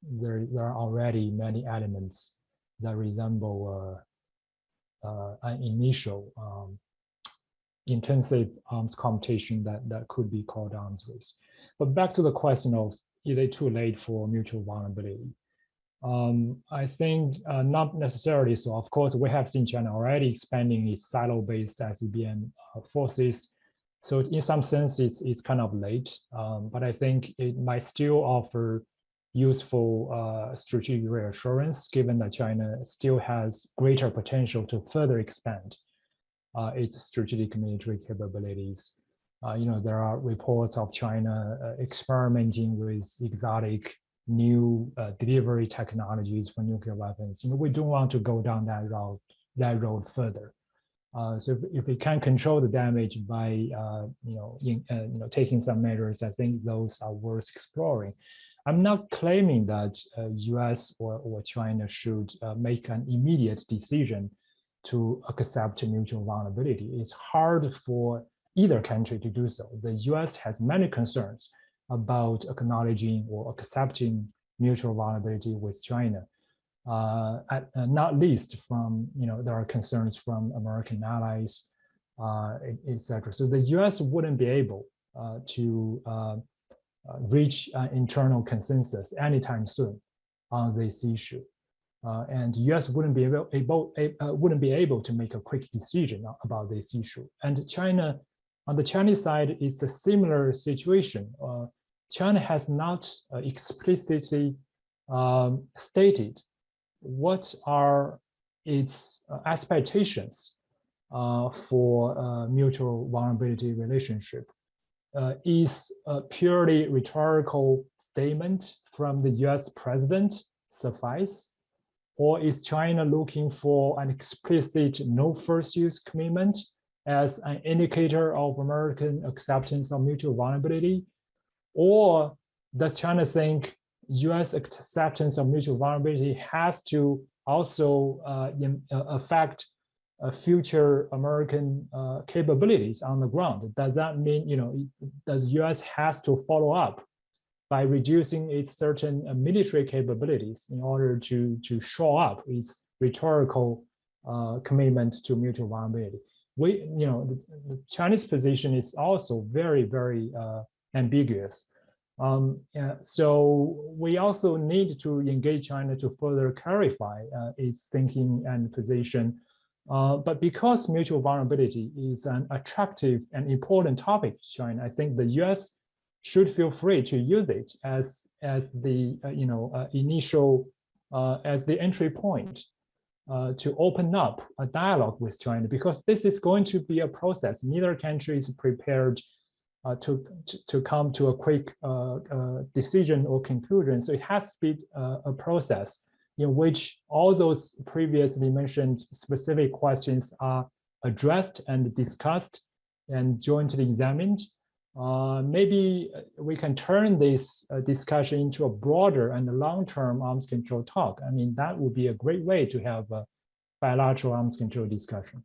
there are already many elements that resemble an initial intensive arms competition that could be called arms race. But back to the question of, is it too late for mutual vulnerability? I think not necessarily so. Of course, we have seen China already expanding its silo-based ICBM forces. So in some sense, it's kind of late, but I think it might still offer useful strategic reassurance, given that China still has greater potential to further expand its strategic military capabilities. There are reports of China experimenting with exotic new delivery technologies for nuclear weapons. We don't want to go down that road further. So if we can control the damage by taking some measures, I think those are worth exploring. I'm not claiming that US or China should make an immediate decision to accept mutual vulnerability. It's hard for either country to do so. The US has many concerns about acknowledging or accepting mutual vulnerability with China. Not least from, there are concerns from American allies, etc. So the US wouldn't be able to reach an internal consensus anytime soon on this issue. And US wouldn't be able to make a quick decision about this issue. And China, on the Chinese side, it's a similar situation. China has not explicitly stated what are its expectations for mutual vulnerability relationship. Is a purely rhetorical statement from the US president suffice? Or is China looking for an explicit no first use commitment as an indicator of American acceptance of mutual vulnerability? Or does China think US acceptance of mutual vulnerability has to also affect future American capabilities on the ground? Does that mean, does US has to follow up by reducing its certain military capabilities in order to shore up its rhetorical commitment to mutual vulnerability? The Chinese position is also very, very ambiguous. So we also need to engage China to further clarify its thinking and position. But because mutual vulnerability is an attractive and important topic to China, I think the US should feel free to use it as the initial as the entry point to open up a dialogue with China, because this is going to be a process. Neither country is prepared to come to a quick decision or conclusion. So it has to be a process in which all those previously mentioned specific questions are addressed and discussed and jointly examined. Maybe we can turn this discussion into a broader and long-term arms control talk. I mean, that would be a great way to have a bilateral arms control discussion.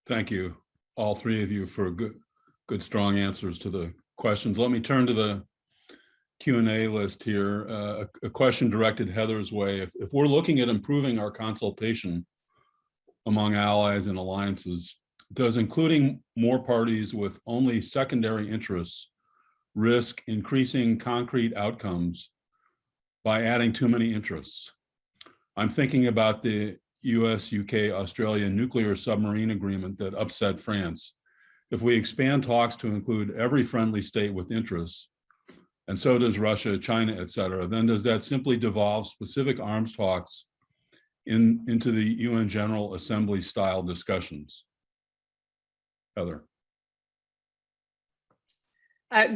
Thank you, all three of you, for good, strong answers to the questions. Let me turn to the Q&A list here. A question directed Heather's way. If we're looking at improving our consultation among allies and alliances, does including more parties with only secondary interests risk increasing concrete outcomes by adding too many interests? I'm thinking about the US, UK, Australia nuclear submarine agreement that upset France. If we expand talks to include every friendly state with interests, and so does Russia, China, et cetera, then does that simply devolve specific arms talks into the UN General Assembly style discussions? Heather.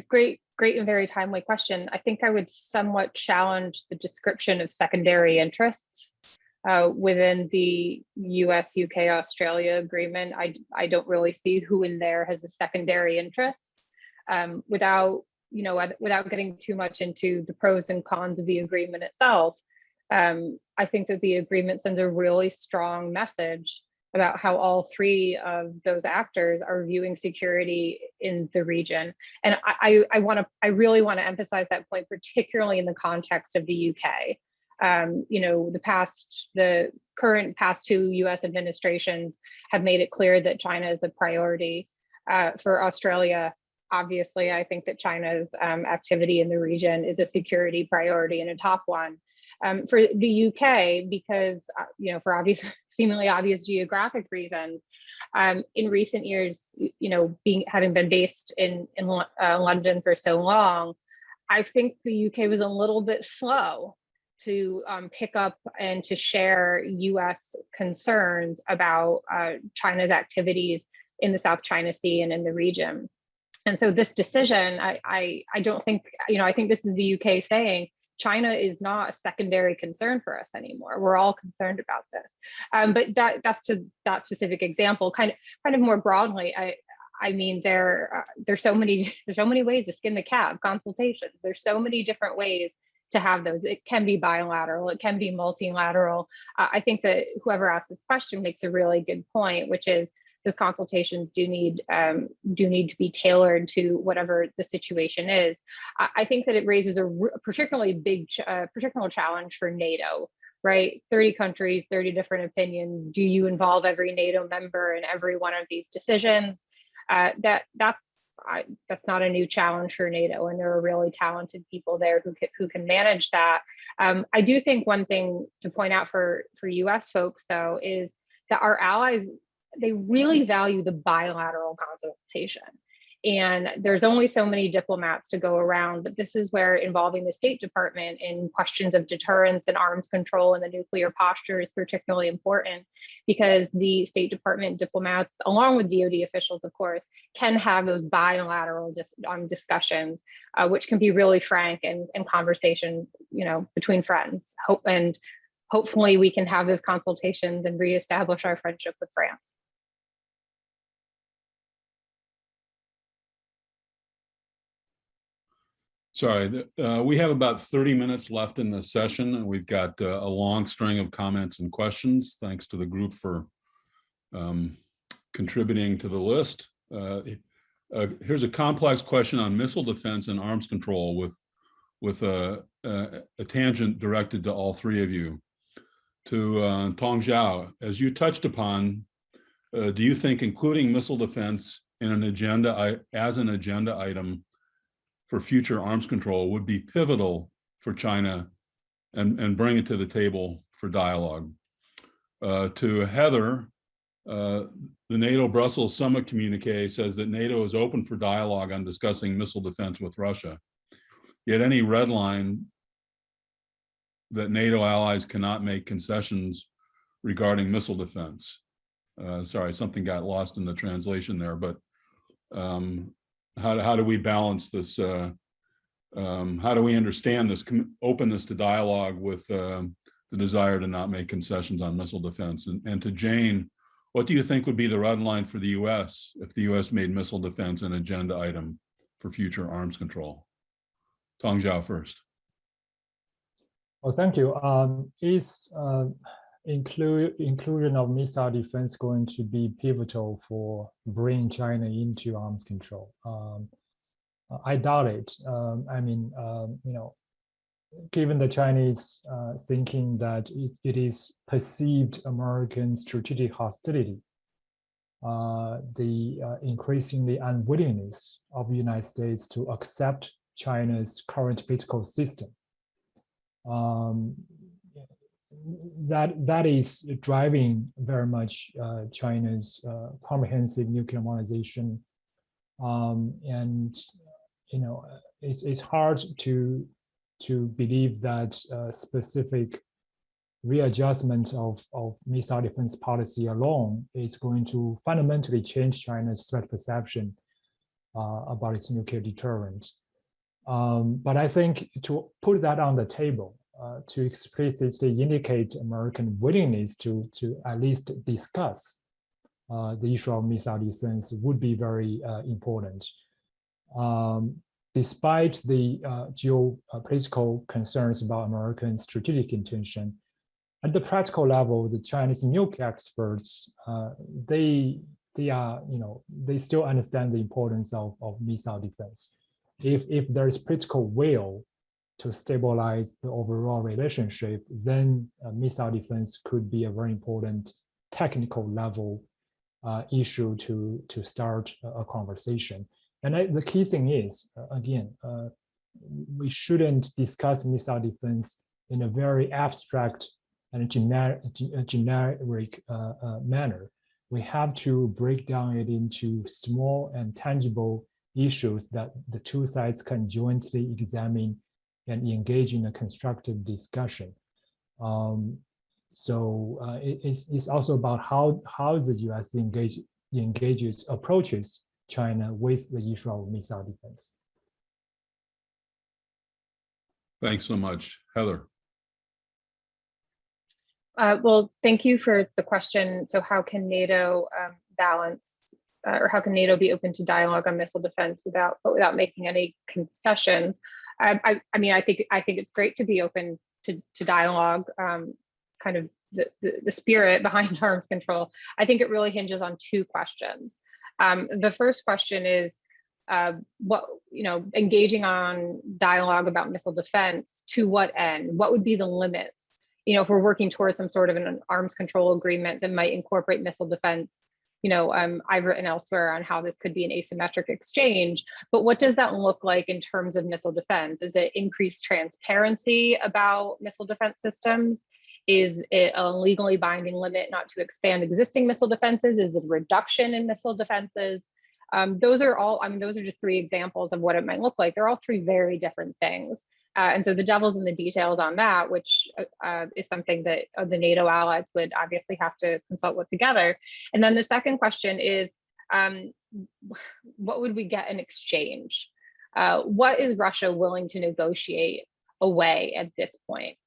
Great and very timely question. I think I would somewhat challenge the description of secondary interests within the US, UK, Australia agreement. I don't really see who in there has a secondary interest. Without getting too much into the pros and cons of the agreement itself, I think that the agreement sends a really strong message about how all three of those actors are viewing security in the region. And I really want to emphasize that point, particularly in the context of the UK. The current past two US administrations have made it clear that China is the priority. For Australia, obviously, I think that China's activity in the region is a security priority and a top one. For the UK, because for seemingly obvious geographic reasons, in recent years, having been based in London for so long, I think the UK was a little bit slow to pick up and to share US concerns about China's activities in the South China Sea and in the region. And so this decision, I don't think, I think this is the UK saying, China is not a secondary concern for us anymore. We're all concerned about this. But that's to that specific example. Kind of more broadly, I mean, there's so many ways to skin the cat, consultations. There's so many different ways to have those. It can be bilateral, it can be multilateral. I think that whoever asked this question makes a really good point, which is those consultations do need to be tailored to whatever the situation is. I think that it raises a particularly big, particular challenge for NATO, right? 30 countries, 30 different opinions. Do you involve every NATO member in every one of these decisions? That's not a new challenge for NATO, and there are really talented people there who can manage that. I do think one thing to point out for US folks, though, is that our allies, they really value the bilateral consultation. And there's only so many diplomats to go around, but this is where involving the State Department in questions of deterrence and arms control and the nuclear posture is particularly important, because the State Department diplomats, along with DoD officials, of course, can have those bilateral discussions, which can be really frank and conversation, between friends. Hopefully we can have those consultations and reestablish our friendship with France. Sorry, we have about 30 minutes left in this session, and we've got a long string of comments and questions. Thanks to the group for contributing to the list. Here's a complex question on missile defense and arms control with a tangent directed to all three of you. To Tong Zhao, as you touched upon, do you think including missile defense in an agenda as an agenda item for future arms control would be pivotal for China and bring it to the table for dialogue? To Heather, the NATO Brussels summit communique says that NATO is open for dialogue on discussing missile defense with Russia. Yet any red line that NATO allies cannot make concessions regarding missile defense. Sorry, something got lost in the translation there, but how do we balance this? How do we understand this openness to dialogue with the desire to not make concessions on missile defense? And to Jane, what do you think would be the red line for the US if the US made missile defense an agenda item for future arms control? Tong Zhao first. Well, thank you. Is inclusion of missile defense going to be pivotal for bringing China into arms control? I doubt it. I mean, you know, given the Chinese thinking that it is perceived American strategic hostility, the increasingly unwillingness of the United States to accept China's current political system, that is driving very much China's comprehensive nuclear modernization, and you know, it's hard to believe that specific readjustment of missile defense policy alone is going to fundamentally change China's threat perception about its nuclear deterrent. But I think to put that on the table, to explicitly indicate American willingness to at least discuss the issue of missile defense would be very important. Despite the geopolitical concerns about American strategic intention, at the practical level, the Chinese nuclear experts, they are, you know, they still understand the importance of missile defense. If there is political will to stabilize the overall relationship, then missile defense could be a very important technical level issue to start a conversation. And the key thing is, again, we shouldn't discuss missile defense in a very abstract and generic manner. We have to break down it into small and tangible issues that the two sides can jointly examine and engage in a constructive discussion. It's also about how the US approaches China with the issue of missile defense. Thanks so much. Heather. Well, thank you for the question. So how can NATO balance, or how can NATO be open to dialogue on missile defense without making any concessions? I mean, I think it's great to be open to dialogue, kind of the spirit behind arms control. I think it really hinges on two questions. The first question is, engaging on dialogue about missile defense, to what end? What would be the limits? You know, if we're working towards some sort of an arms control agreement that might incorporate missile defense, I've written elsewhere on how this could be an asymmetric exchange, but what does that look like in terms of missile defense? Is it increased transparency about missile defense systems? Is it a legally binding limit not to expand existing missile defenses? Is it a reduction in missile defenses? Those are just three examples of what it might look like. They're all three very different things. And so the devil's in the details on that, which is something that the NATO allies would obviously have to consult with together. And then the second question is, what would we get in exchange? What is Russia willing to negotiate away at this point?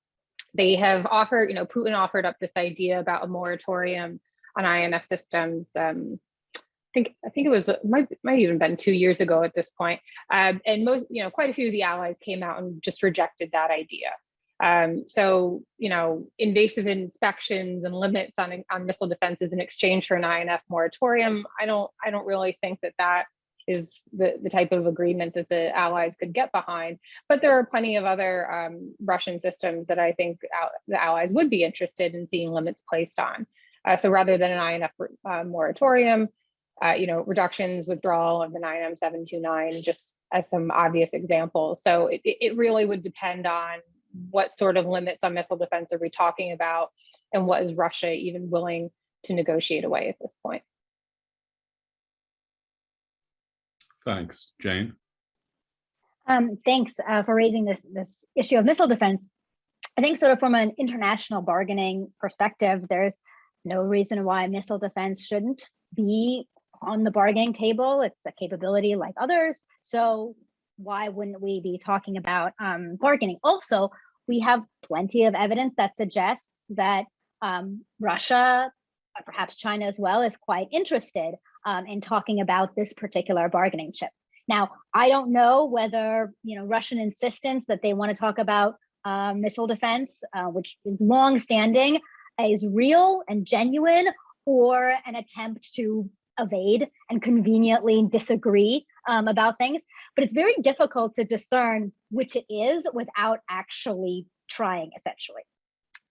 They have offered, Putin offered up this idea about a moratorium on INF systems. I think it was might even been 2 years ago at this point, and most, quite a few of the allies came out and just rejected that idea. So invasive inspections and limits on missile defenses in exchange for an INF moratorium, I don't really think that is the type of agreement that the allies could get behind. But there are plenty of other Russian systems that I think the allies would be interested in seeing limits placed on. So rather than an INF moratorium, reductions, withdrawal of the 9M729, just as some obvious examples. So it really would depend on what sort of limits on missile defense are we talking about, and what is Russia even willing to negotiate away at this point. Thanks. Jane? Thanks for raising this issue of missile defense. I think sort of from an international bargaining perspective, there's no reason why missile defense shouldn't be on the bargaining table. It's a capability like others. So why wouldn't we be talking about bargaining? Also, we have plenty of evidence that suggests that Russia, perhaps China as well, is quite interested in talking about this particular bargaining chip. Now, I don't know whether Russian insistence that they want to talk about missile defense, which is longstanding, is real and genuine, or an attempt to evade and conveniently disagree about things. But it's very difficult to discern which it is without actually trying, essentially.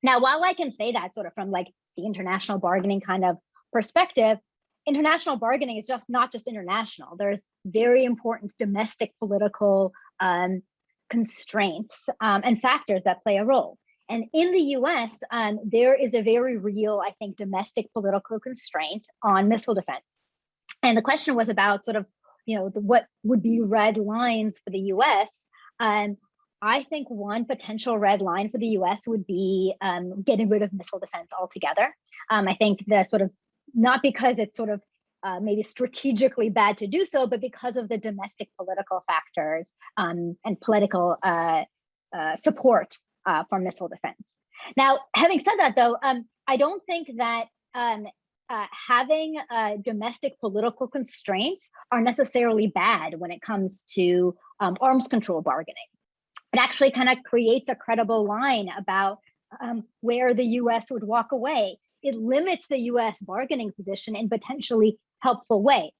Now, while I can say that sort of from like the international bargaining kind of perspective, international bargaining is just not just international. There's very important domestic political constraints and factors that play a role. And in the US, there is a very real, I think, domestic political constraint on missile defense. And the question was about sort of, what would be red lines for the US. I think one potential red line for the US would be getting rid of missile defense altogether. I think that sort of, not because it's sort of maybe strategically bad to do so, but because of the domestic political factors and political support for missile defense. Now, having said that, though, I don't think that having domestic political constraints are necessarily bad when it comes to arms control bargaining. It actually kind of creates a credible line about where the US would walk away. It limits the US bargaining position in potentially helpful ways.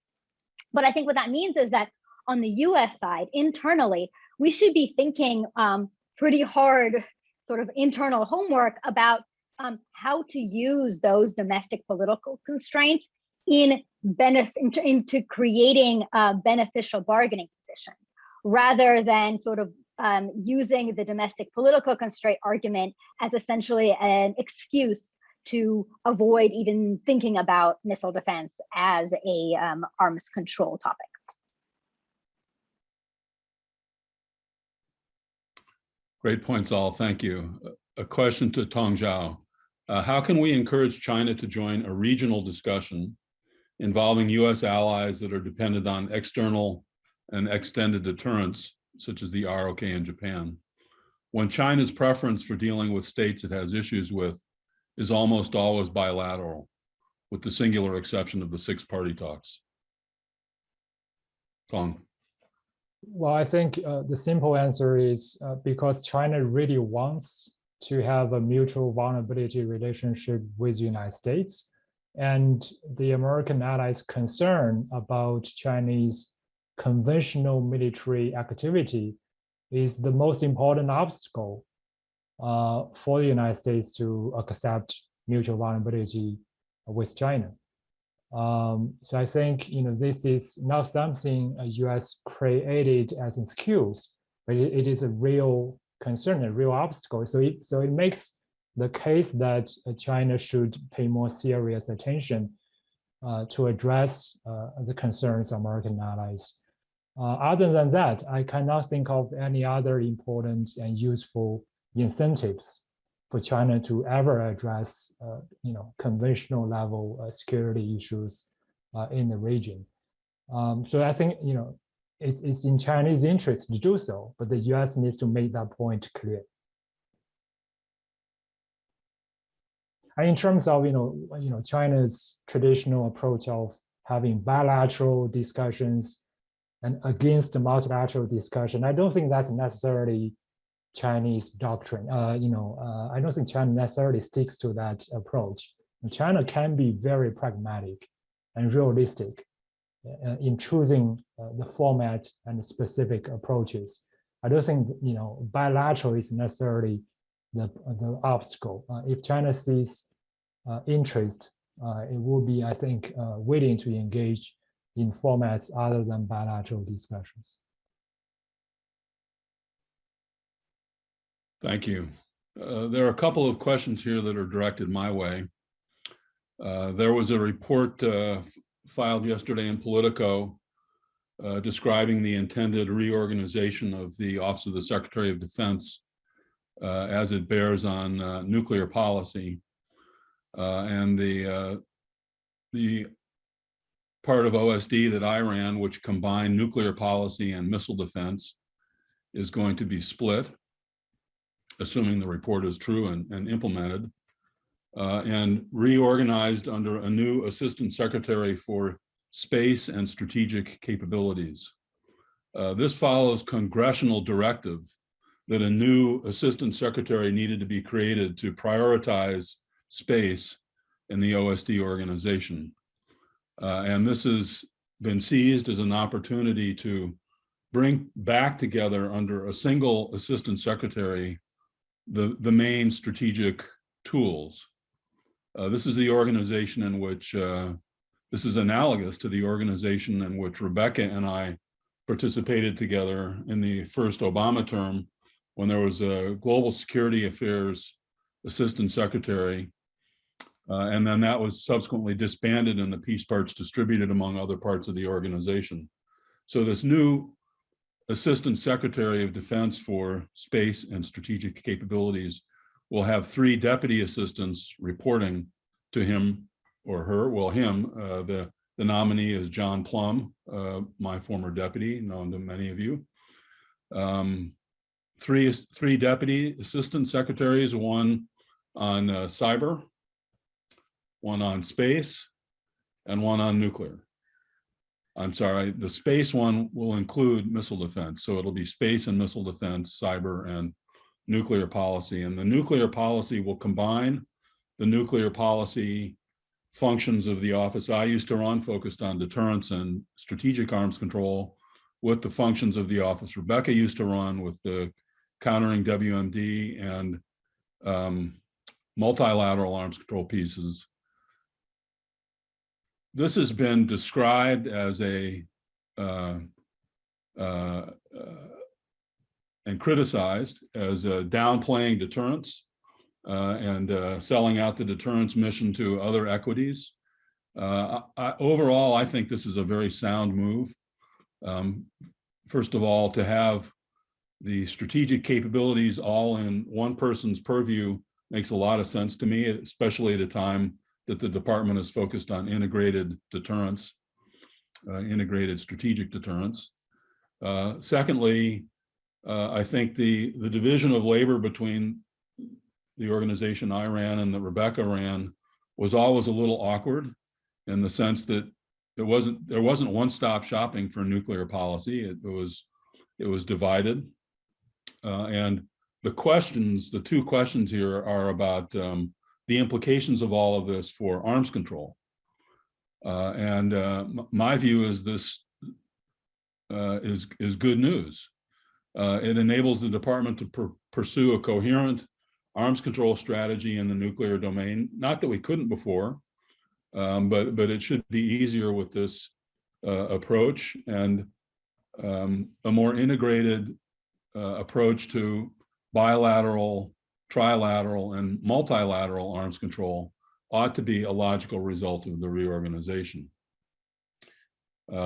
But I think what that means is that on the US side, internally, we should be thinking pretty hard sort of internal homework about how to use those domestic political constraints into creating beneficial bargaining positions, rather than sort of using the domestic political constraint argument as essentially an excuse to avoid even thinking about missile defense as a arms control topic. Great points, all. Thank you. A question to Tong Zhao. How can we encourage China to join a regional discussion involving US allies that are dependent on external and extended deterrence, such as the ROK in Japan, when China's preference for dealing with states it has issues with is almost always bilateral, with the singular exception of the six-party talks? Tong. Well, I think the simple answer is because China really wants to have a mutual vulnerability relationship with the United States, and the American allies' concern about Chinese conventional military activity is the most important obstacle for the United States to accept mutual vulnerability with China. So I think this is not something the US created as an excuse, but it is a real concern, a real obstacle. So it makes the case that China should pay more serious attention to address the concerns of American allies. Other than that, I cannot think of any other important and useful incentives for China to ever address, conventional level security issues in the region. So I think, it's in Chinese interest to do so, but the US needs to make that point clear. And in terms of, China's traditional approach of having bilateral discussions and against the multilateral discussion, I don't think that's necessarily Chinese doctrine. I don't think China necessarily sticks to that approach. China can be very pragmatic and realistic in choosing the format and specific approaches. I don't think bilateral is necessarily the obstacle. If China sees interest, it will be, I think, willing to engage in formats other than bilateral discussions. Thank you. There are a couple of questions here that are directed my way. There was a report filed yesterday in Politico describing the intended reorganization of the Office of the Secretary of Defense as it bears on nuclear policy. And the part of OSD that I ran, which combined nuclear policy and missile defense, is going to be split, assuming the report is true and implemented, and reorganized under a new Assistant Secretary for Space and Strategic Capabilities. This follows congressional directive that a new Assistant Secretary needed to be created to prioritize space in the OSD organization. And this has been seized as an opportunity to bring back together under a single Assistant Secretary the main strategic tools. This is the organization in which, this is analogous to the organization in which Rebecca and I participated together in the first Obama term, when there was a Global Security Affairs Assistant Secretary, and then that was subsequently disbanded and the piece parts distributed among other parts of the organization. So this new Assistant Secretary of Defense for Space and Strategic Capabilities will have 3 deputy assistants reporting to him or her. Well, him, the nominee is John Plum, my former deputy, known to many of you. 3 deputy assistant secretaries, one on cyber, one on space, and one on nuclear. I'm sorry, the space one will include missile defense. So it'll be space and missile defense, cyber, and nuclear policy. And the nuclear policy will combine the nuclear policy functions of the office I used to run, focused on deterrence and strategic arms control, with the functions of the office Rebecca used to run, with the countering WMD and multilateral arms control pieces. This has been described as a, and criticized as downplaying deterrence and selling out the deterrence mission to other equities. Overall, I think this is a very sound move. First of all, to have the strategic capabilities all in one person's purview makes a lot of sense to me, especially at a time that the department is focused on integrated deterrence, integrated strategic deterrence. Secondly, I think the division of labor between the organization I ran and that Rebecca ran was always a little awkward, in the sense that there wasn't one-stop shopping for nuclear policy. It was divided, and the 2 questions here are about the implications of all of this for arms control. My view is this is good news. It enables the department to pursue a coherent arms control strategy in the nuclear domain. Not that we couldn't before, but it should be easier with this approach, and a more integrated approach to bilateral, trilateral, and multilateral arms control ought to be a logical result of the reorganization.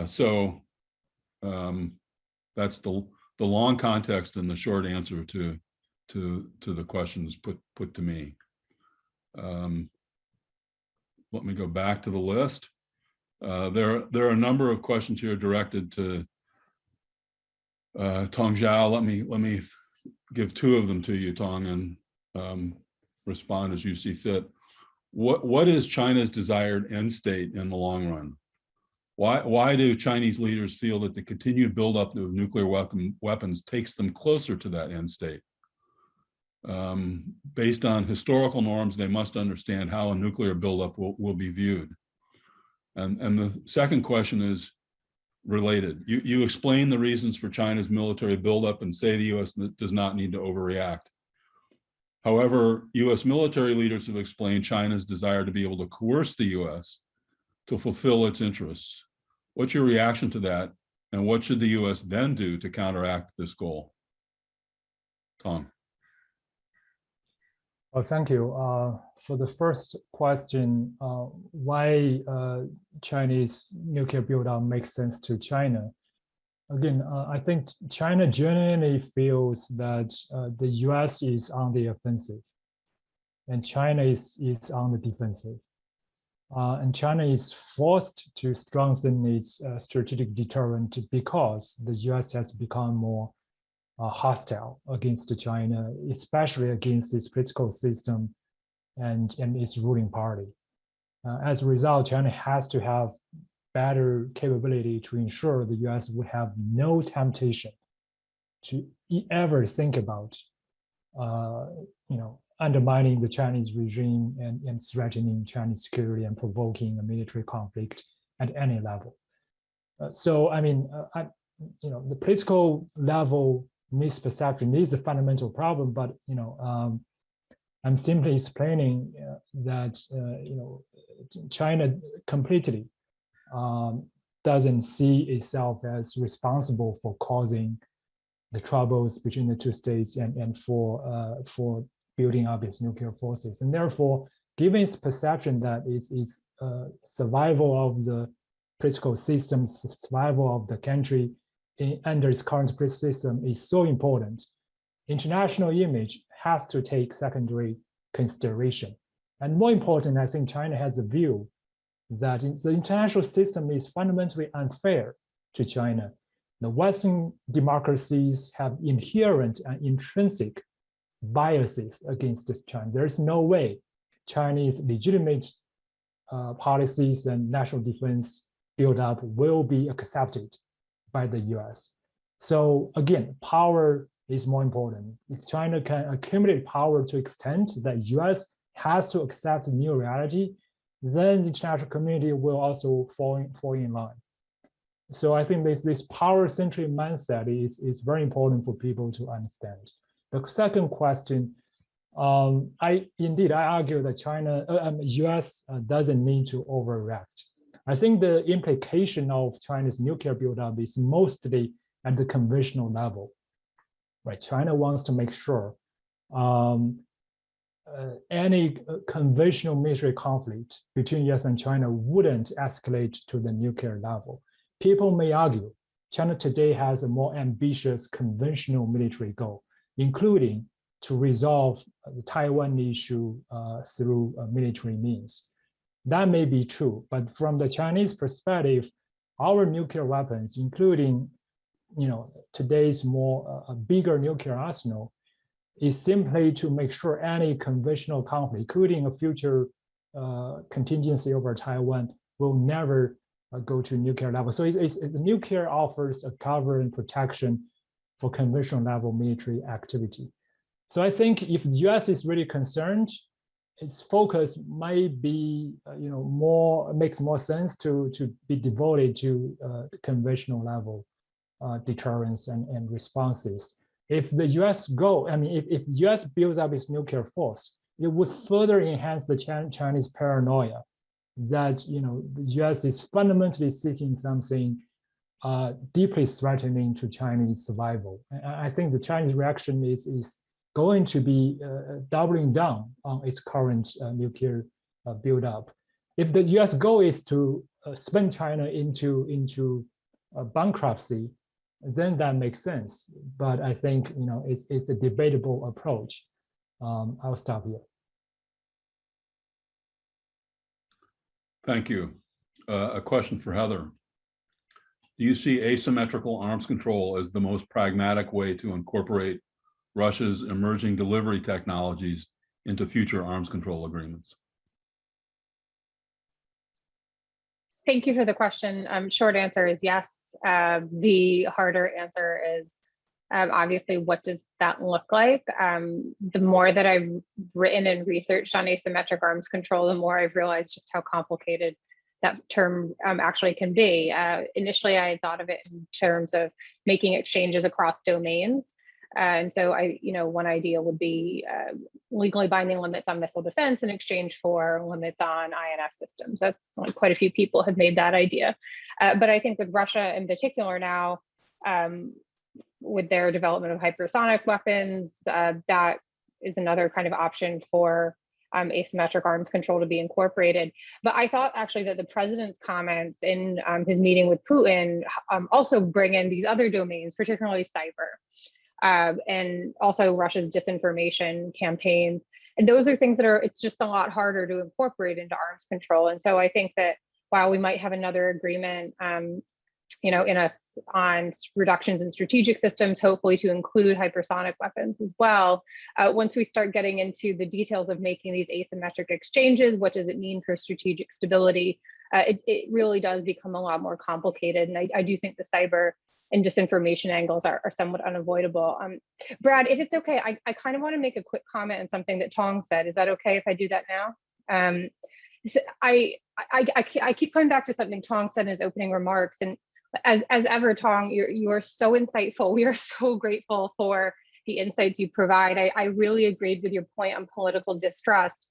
So that's the long context and the short answer to the questions put to me. Let me go back to the list. There are a number of questions here directed to Tong Zhao. Let me give 2 of them to you, Tong, and respond as you see fit. What is China's desired end state in the long run? Why do Chinese leaders feel that the continued buildup of nuclear weapons takes them closer to that end state? Based on historical norms, they must understand how a nuclear buildup will be viewed. And the second question is related. You explain the reasons for China's military buildup and say the US does not need to overreact. However, US military leaders have explained China's desire to be able to coerce the US to fulfill its interests. What's your reaction to that? And what should the US then do to counteract this goal? Tom. Well, thank you. For the first question, why Chinese nuclear build-up makes sense to China? Again, I think China genuinely feels that the US is on the offensive and China is on the defensive. And China is forced to strengthen its strategic deterrent because the US has become more hostile against China, especially against its political system and its ruling party. As a result, China has to have better capability to ensure the US would have no temptation to ever think about, undermining the Chinese regime and threatening Chinese security and provoking a military conflict at any level. The political level misperception is a fundamental problem, but I'm simply explaining that China completely doesn't see itself as responsible for causing the troubles between the two states and for building up its nuclear forces. And therefore, given its perception that its survival of the political system, survival of the country under its current political system is so important, international image has to take secondary consideration. And more important, I think China has a view that the international system is fundamentally unfair to China. The Western democracies have inherent and intrinsic biases against China. There's no way Chinese legitimate policies and national defense build-up will be accepted by the US. So again, power is more important. If China can accumulate power to extent that US has to accept new reality, then the international community will also fall in line. So I think this power-centric mindset is very important for people to understand. The second question, I argue that US doesn't need to overreact. I think the implication of China's nuclear buildup is mostly at the conventional level, right? China wants to make sure any conventional military conflict between US and China wouldn't escalate to the nuclear level. People may argue China today has a more ambitious conventional military goal, including to resolve the Taiwan issue through military means. That may be true, but from the Chinese perspective, our nuclear weapons, including today's more bigger nuclear arsenal, is simply to make sure any conventional conflict, including a future contingency over Taiwan, will never go to nuclear level. So nuclear offers a cover and protection for conventional level military activity. So I think if the US is really concerned, its focus might be, makes more sense to be devoted to conventional level deterrence and responses. If the US if the US builds up its nuclear force, it would further enhance the Chinese paranoia that the US is fundamentally seeking something deeply threatening to Chinese survival. And I think the Chinese reaction is going to be doubling down on its current nuclear buildup. If the US goal is to spin China into bankruptcy, then that makes sense. But I think it's a debatable approach. I'll stop here. Thank you. A question for Heather. Do you see asymmetrical arms control as the most pragmatic way to incorporate Russia's emerging delivery technologies into future arms control agreements? Thank you for the question. Short answer is yes. The harder answer is obviously, what does that look like? The more that I've written and researched on asymmetric arms control, the more I've realized just how complicated that term actually can be. Initially, I thought of it in terms of making exchanges across domains. And so one idea would be legally binding limits on missile defense in exchange for limits on INF systems. That's quite a few people have made that idea. But I think with Russia in particular now, with their development of hypersonic weapons, that is another kind of option for asymmetric arms control to be incorporated. But I thought actually that the president's comments in his meeting with Putin also bring in these other domains, particularly cyber, and also Russia's disinformation campaigns. And those are things that it's just a lot harder to incorporate into arms control. And so I think that while we might have another agreement, on reductions in strategic systems, hopefully to include hypersonic weapons as well. Once we start getting into the details of making these asymmetric exchanges, what does it mean for strategic stability? It really does become a lot more complicated. And I do think the cyber and disinformation angles are somewhat unavoidable. Brad, if it's okay, I kind of want to make a quick comment on something that Tong said. Is that okay if I do that now? So I keep coming back to something Tong said in his opening remarks, and as ever, Tong, you are so insightful. We are so grateful for the insights you provide. I really agreed with your point on political distrust.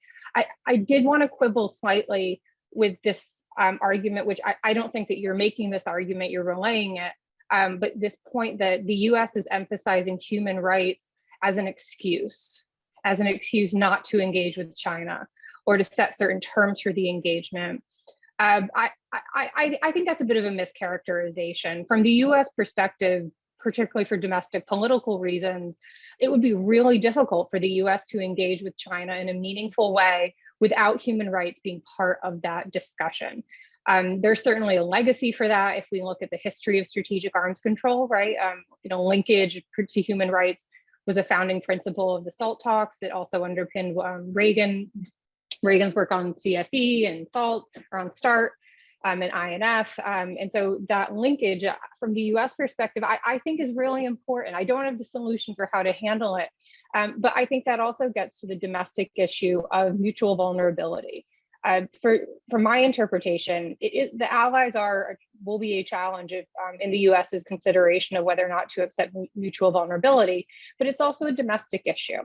I did want to quibble slightly with this argument, which I don't think that you're making this argument, you're relaying it, but this point that the US is emphasizing human rights as an excuse not to engage with China or to set certain terms for the engagement. I think that's a bit of a mischaracterization. From the US perspective, particularly for domestic political reasons, it would be really difficult for the US to engage with China in a meaningful way without human rights being part of that discussion. There's certainly a legacy for that if we look at the history of strategic arms control, right? Linkage to human rights was a founding principle of the SALT talks. It also underpinned Reagan's work on CFE and SALT, or on START and INF. And so that linkage from the US perspective, I think is really important. I don't have the solution for how to handle it, but I think that also gets to the domestic issue of mutual vulnerability. For my interpretation, the allies will be a challenge in the US's consideration of whether or not to accept mutual vulnerability, but it's also a domestic issue,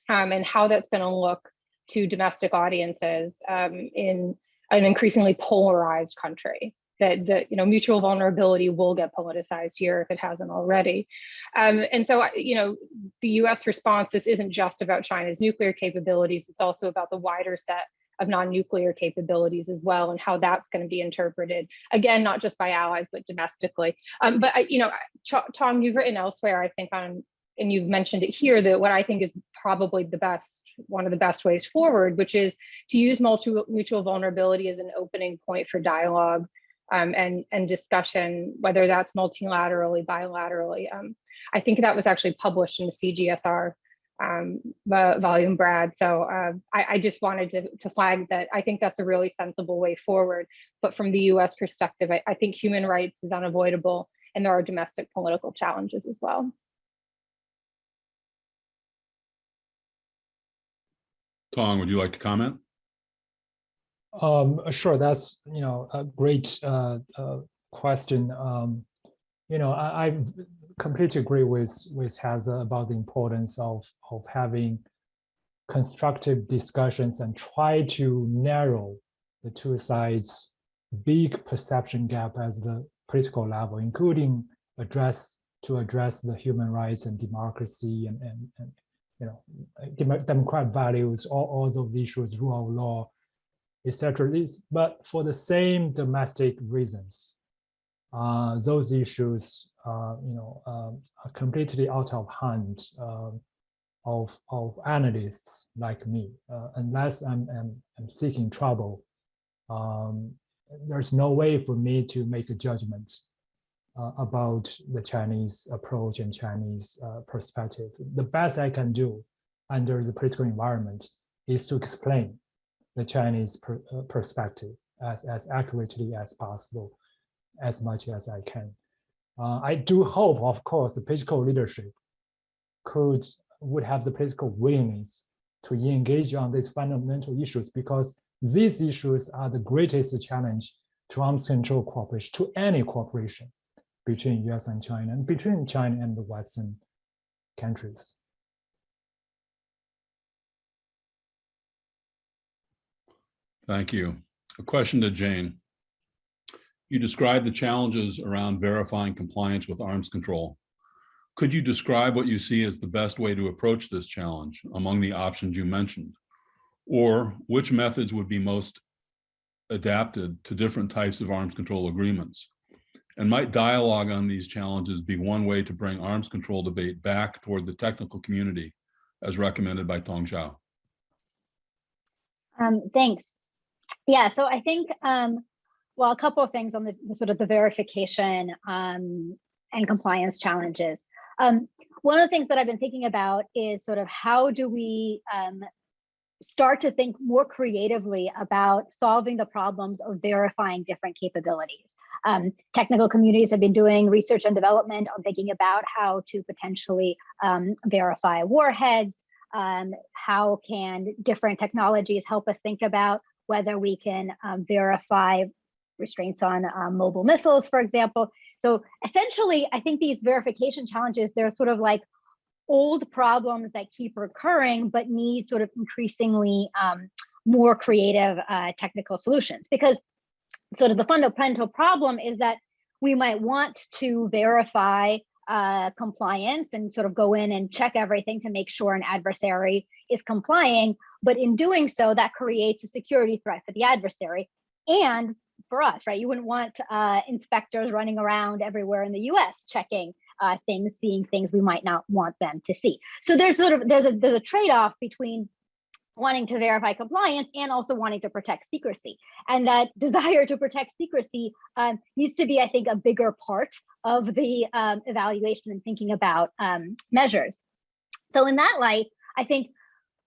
and how that's going to look to domestic audiences in an increasingly polarized country. That mutual vulnerability will get politicized here if it hasn't already. And so the US response, this isn't just about China's nuclear capabilities, it's also about the wider set of non-nuclear capabilities as well, and how that's going to be interpreted, again, not just by allies, but domestically. But Tong, you've written elsewhere, I think, and you've mentioned it here, that what I think is probably one of the best ways forward, which is to use mutual vulnerability as an opening point for dialogue and discussion, whether that's multilaterally, bilaterally. I think that was actually published in the CGSR volume, Brad. So I just wanted to flag that. I think that's a really sensible way forward. But from the US perspective, I think human rights is unavoidable, and there are domestic political challenges as well. Tong, would you like to comment? Sure. That's a great question. I completely agree with Heather about the importance of having constructive discussions and try to narrow the two sides' big perception gap at the political level, including address the human rights and democracy and democratic values, all those issues, rule of law, etc. But for the same domestic reasons, those issues are completely out of hand of analysts like me. Unless I'm seeking trouble, there's no way for me to make a judgment about the Chinese approach and Chinese perspective. The best I can do under the political environment is to explain the Chinese perspective as accurately as possible, as much as I can. I do hope, of course, the political leadership would have the political willingness to engage on these fundamental issues, because these issues are the greatest challenge to arms control cooperation, to any cooperation between US and China, and between China and the Western countries. Thank you. A question to Jane. You described the challenges around verifying compliance with arms control. Could you describe what you see as the best way to approach this challenge among the options you mentioned? Or which methods would be most adapted to different types of arms control agreements? And might dialogue on these challenges be one way to bring arms control debate back toward the technical community, as recommended by Tong Zhao? Thanks. Yeah, so I think, well, a couple of things on the sort of the verification and compliance challenges. One of the things that I've been thinking about is sort of how do we start to think more creatively about solving the problems of verifying different capabilities. Technical communities have been doing research and development on thinking about how to potentially verify warheads. How can different technologies help us think about whether we can verify restraints on mobile missiles, for example. So essentially, I think these verification challenges, they're sort of like old problems that keep recurring, but need sort of increasingly more creative technical solutions. Because sort of the fundamental problem is that we might want to verify compliance and sort of go in and check everything to make sure an adversary is complying. But in doing so, that creates a security threat for the adversary and for us, right? You wouldn't want inspectors running around everywhere in the US checking things, seeing things we might not want them to see. So there's a trade-off between wanting to verify compliance and also wanting to protect secrecy. And that desire to protect secrecy needs to be, I think, a bigger part of the evaluation and thinking about measures. So in that light, I think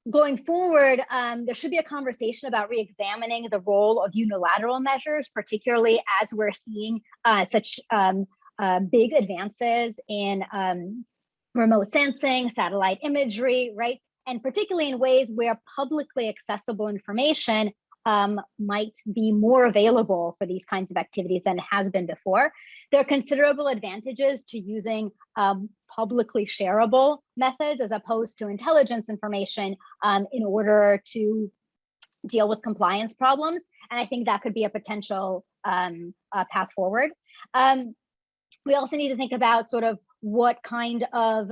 going forward, there should be a conversation about re-examining the role of unilateral measures, particularly as we're seeing such big advances in remote sensing, satellite imagery, right? And particularly in ways where publicly accessible information might be more available for these kinds of activities than it has been before. There are considerable advantages to using publicly shareable methods as opposed to intelligence information in order to deal with compliance problems. And I think that could be a potential path forward. We also need to think about sort of what kind of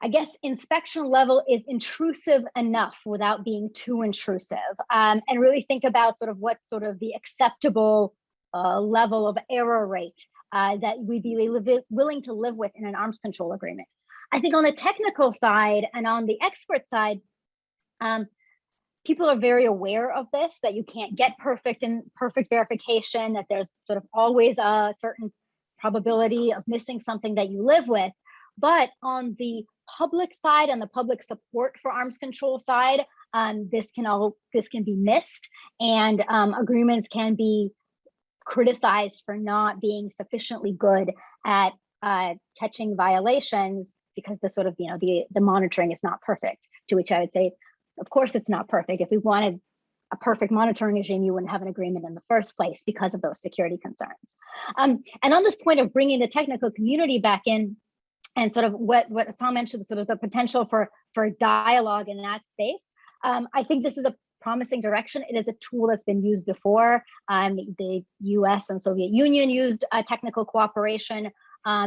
I guess inspection level is intrusive enough without being too intrusive, and really think about sort of what sort of the acceptable level of error rate that we'd be willing to live with in an arms control agreement. I think on the technical side and on the expert side, people are very aware of this, that you can't get perfect verification, that there's sort of always a certain probability of missing something that you live with. But on the public side and the public support for arms control side, this can be missed, and agreements can be criticized for not being sufficiently good at catching violations because the sort of the monitoring is not perfect. To which I would say, of course it's not perfect. If we wanted a perfect monitoring regime, you wouldn't have an agreement in the first place because of those security concerns. And on this point of bringing the technical community back in, and sort of what Tom mentioned, sort of the potential for dialogue in that space. I think this is a promising direction. It is a tool that's been used before. The US and Soviet Union used technical cooperation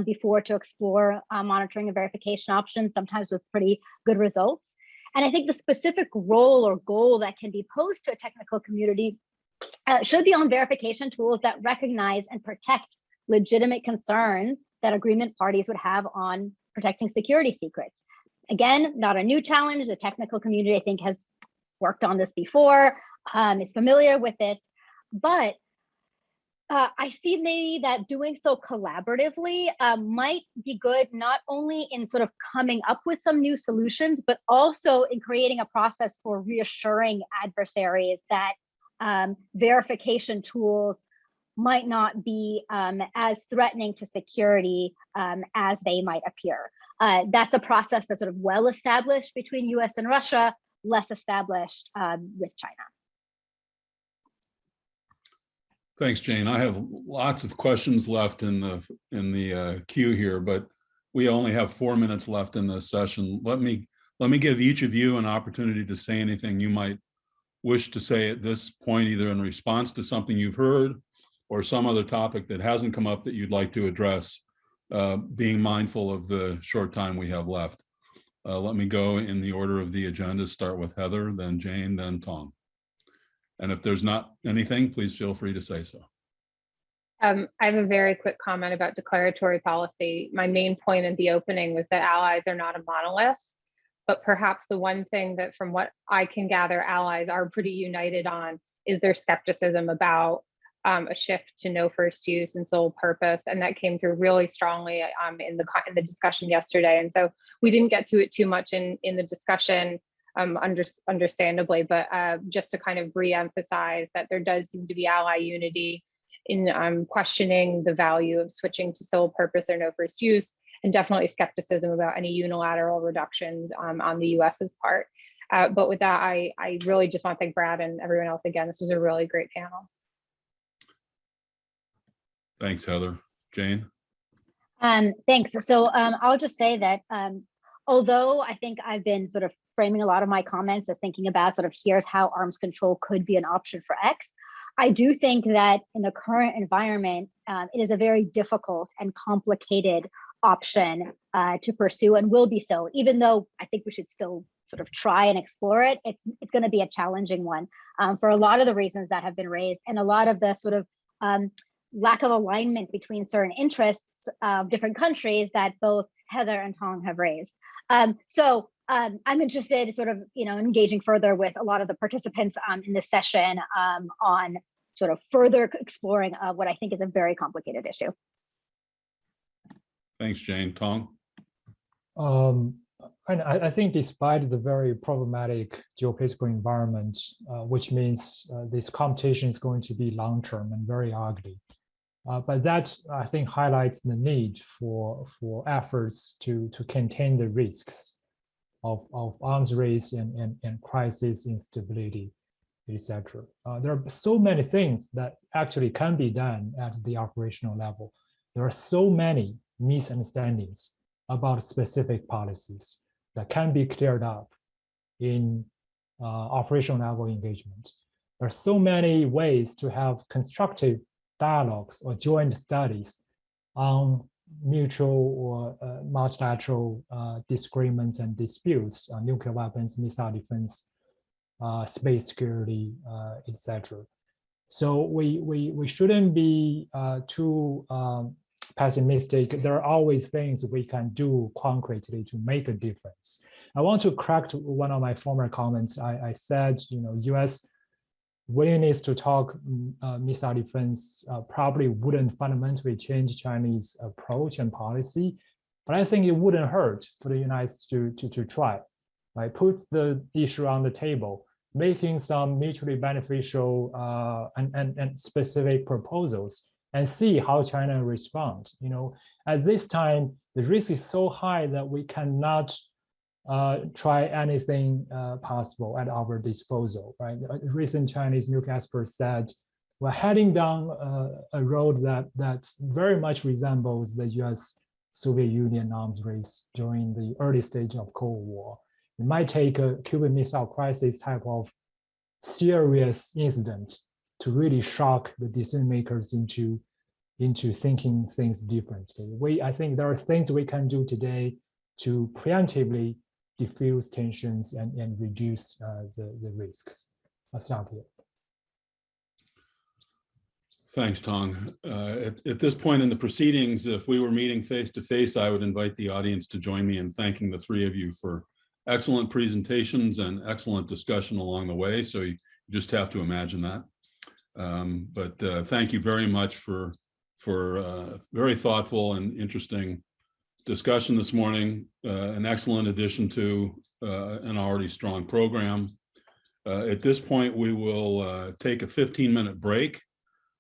before to explore monitoring and verification options, sometimes with pretty good results. And I think the specific role or goal that can be posed to a technical community should be on verification tools that recognize and protect legitimate concerns that agreement parties would have on protecting security secrets. Again, not a new challenge. The technical community, I think, has worked on this before, is familiar with this, but I see maybe that doing so collaboratively might be good, not only in sort of coming up with some new solutions, but also in creating a process for reassuring adversaries that verification tools might not be as threatening to security as they might appear. That's a process that's sort of well established between US and Russia, less established with China. Thanks, Jane. I have lots of questions left in the queue here, but we only have 4 minutes left in this session. Let me give each of you an opportunity to say anything you might wish to say at this point, either in response to something you've heard or some other topic that hasn't come up that you'd like to address, being mindful of the short time we have left. Let me go in the order of the agenda, start with Heather, then Jane, then Tong. And if there's not anything, please feel free to say so. I have a very quick comment about declaratory policy. My main point in the opening was that allies are not a monolith, but perhaps the one thing that from what I can gather, allies are pretty united on is their skepticism about a shift to no first use and sole purpose. And that came through really strongly in the discussion yesterday. And so we didn't get to it too much in the discussion, understandably, but just to kind of re-emphasize that there does seem to be ally unity in questioning the value of switching to sole purpose or no first use, and definitely skepticism about any unilateral reductions on the US's part. But with that, I really just want to thank Brad and everyone else again. This was a really great panel. Thanks, Heather. Jane? Thanks. So I'll just say that although I think I've been sort of framing a lot of my comments as thinking about sort of here's how arms control could be an option for X, I do think that in the current environment, it is a very difficult and complicated option to pursue, and will be so. Even though I think we should still sort of try and explore it, it's going to be a challenging one for a lot of the reasons that have been raised, and a lot of the sort of lack of alignment between certain interests of different countries that both Heather and Tong have raised. So I'm interested sort of, engaging further with a lot of the participants in this session on sort of further exploring what I think is a very complicated issue. Thanks, Jane. Tong? I think despite the very problematic geopolitical environment, which means this competition is going to be long-term and very ugly. But that, I think, highlights the need for efforts to contain the risks of arms race and crisis, instability, etc. There are so many things that actually can be done at the operational level. There are so many misunderstandings about specific policies that can be cleared up in operational level engagement. There are so many ways to have constructive dialogues or joint studies on mutual or multilateral disagreements and disputes on nuclear weapons, missile defense, space security, etc. So we shouldn't be too pessimistic. There are always things we can do concretely to make a difference. I want to correct one of my former comments. I said, U.S. willingness to talk missile defense probably wouldn't fundamentally change Chinese approach and policy, but I think it wouldn't hurt for the United States to try, right? Put the issue on the table, making some mutually beneficial and specific proposals, and see how China responds. At this time, the risk is so high that we cannot try anything possible at our disposal, right? A recent Chinese nuclear expert said, we're heading down a road that very much resembles the US-Soviet Union arms race during the early stage of Cold War. It might take a Cuban Missile Crisis type of serious incident to really shock the decision makers into thinking things differently. I think there are things we can do today to preemptively diffuse tensions and reduce the risks. I'll stop here. Thanks, Tong. At this point in the proceedings, if we were meeting face-to-face, I would invite the audience to join me in thanking the three of you for excellent presentations and excellent discussion along the way. So you just have to imagine that. But thank you very much for very thoughtful and interesting discussion this morning, an excellent addition to an already strong program. At this point, we will take a 15-minute break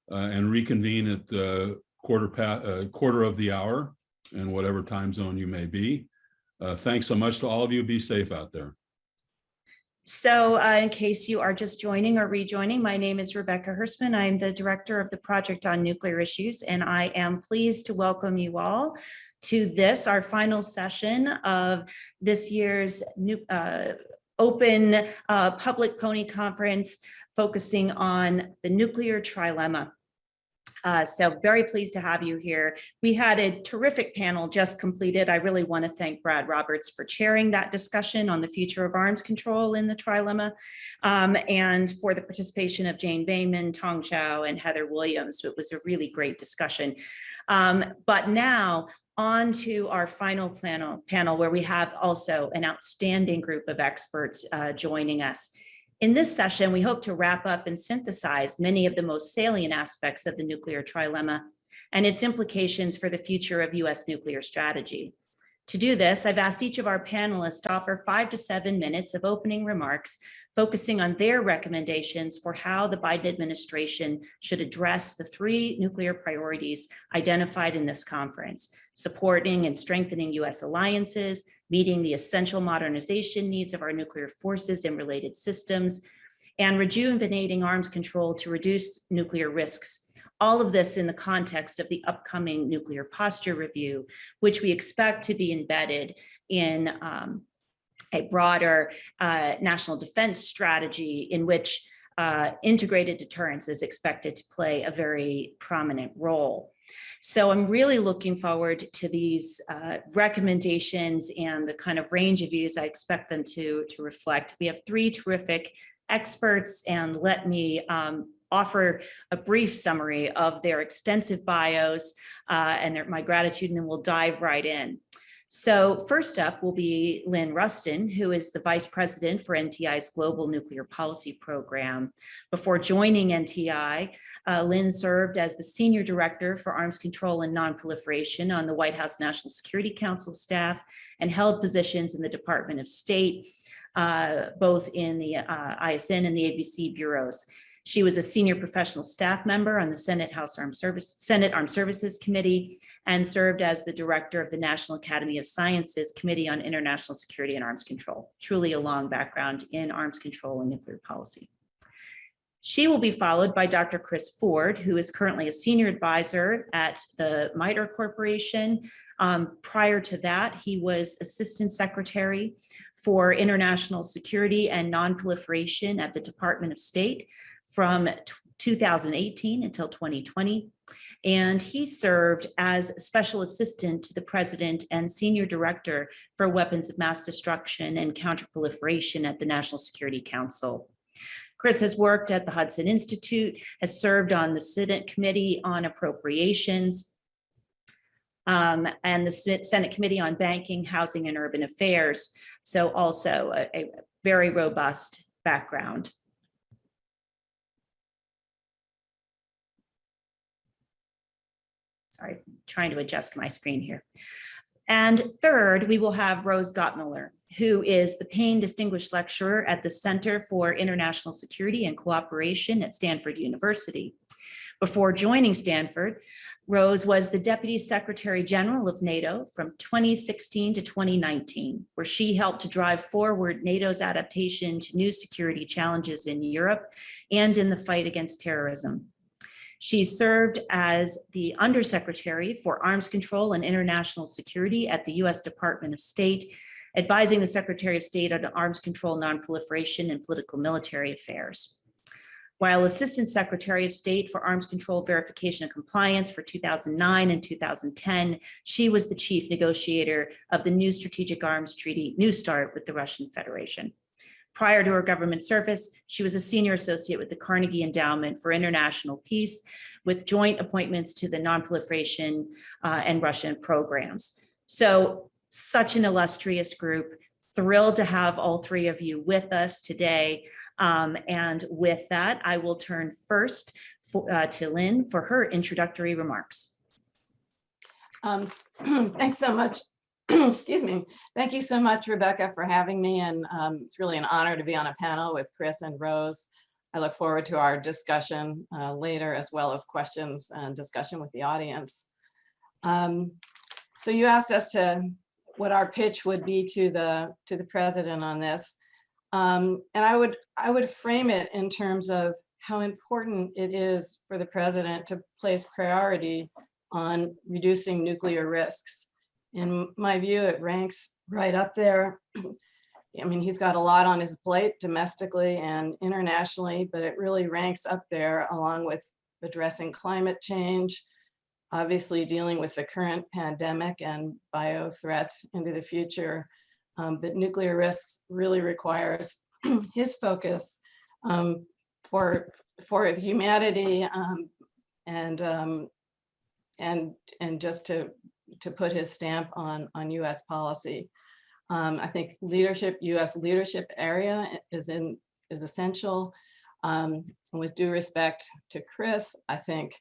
and reconvene at the quarter of the hour in whatever time zone you may be. Thanks so much to all of you. Be safe out there. So in case you are just joining or rejoining, my name is Rebecca Hersman. I'm the director of the Project on Nuclear Issues, and I am pleased to welcome you all to this, our final session of this year's open public PONI conference focusing on the nuclear trilemma. So very pleased to have you here. We had a terrific panel just completed. I really want to thank Brad Roberts for chairing that discussion on the future of arms control in the Trilemma, and for the participation of Jane Vaynman, Tong, Zhao, and Heather Williams. So it was a really great discussion. But now on to our final panel where we have also an outstanding group of experts joining us. In this session, we hope to wrap up and synthesize many of the most salient aspects of the nuclear trilemma and its implications for the future of U.S. nuclear strategy. To do this, I've asked each of our panelists to offer 5 to 7 minutes of opening remarks, focusing on their recommendations for how the Biden administration should address the 3 nuclear priorities identified in this conference: supporting and strengthening U.S. alliances, meeting the essential modernization needs of our nuclear forces and related systems, and rejuvenating arms control to reduce nuclear risks. All of this in the context of the upcoming nuclear posture review, which we expect to be embedded in a broader national defense strategy in which integrated deterrence is expected to play a very prominent role. So I'm really looking forward to these recommendations and the kind of range of views I expect them to reflect. We have 3 terrific experts, and let me offer a brief summary of their extensive bios and my gratitude, and then we'll dive right in. So first up will be Lynn Rusten, who is the Vice President for NTI's Global Nuclear Policy Program. Before joining NTI, Lynn served as the Senior Director for Arms Control and Nonproliferation on the White House National Security Council staff and held positions in the Department of State, both in the ISN and the ABC bureaus. She was a senior professional staff member on the Senate Armed Services Committee and served as the director of the National Academy of Sciences Committee on International Security and Arms Control. Truly a long background in arms control and nuclear policy. She will be followed by Dr. Chris Ford, who is currently a senior advisor at the MITRE Corporation. Prior to that, he was Assistant Secretary for International Security and Nonproliferation at the Department of State from 2018 until 2020. And he served as Special Assistant to the President and Senior Director for Weapons of Mass Destruction and Counterproliferation at the National Security Council. Chris has worked at the Hudson Institute, has served on the Senate Committee on Appropriations, and the Senate Committee on Banking, Housing, and Urban Affairs. So also a very robust background. Sorry, trying to adjust my screen here. And third, we will have Rose Gottemoeller, who is the Payne Distinguished Lecturer at the Center for International Security and Cooperation at Stanford University. Before joining Stanford, Rose was the Deputy Secretary General of NATO from 2016 to 2019, where she helped to drive forward NATO's adaptation to new security challenges in Europe and in the fight against terrorism. She served as the Undersecretary for Arms Control and International Security at the U.S. Department of State, advising the Secretary of State on arms control, nonproliferation, and political military affairs. While Assistant Secretary of State for Arms Control, Verification, and Compliance for 2009 and 2010, she was the chief negotiator of the new Strategic Arms Treaty, New START, with the Russian Federation. Prior to her government service, she was a senior associate with the Carnegie Endowment for International Peace, with joint appointments to the nonproliferation and Russian programs. So such an illustrious group. Thrilled to have all 3 of you with us today. And with that, I will turn first to Lynn for her introductory remarks. Thanks so much. Excuse me. Thank you so much, Rebecca, for having me. And it's really an honor to be on a panel with Chris and Rose. I look forward to our discussion later, as well as questions and discussion with the audience. So you asked us what our pitch would be to the president on this. And I would frame it in terms of how important it is for the president to place priority on reducing nuclear risks. In my view, it ranks right up there. I mean, he's got a lot on his plate domestically and internationally, but it really ranks up there along with addressing climate change, obviously dealing with the current pandemic and bio threats into the future. But nuclear risks really requires his focus for humanity and just to put his stamp on U.S. policy. I think U.S. leadership area is essential. With due respect to Chris, I think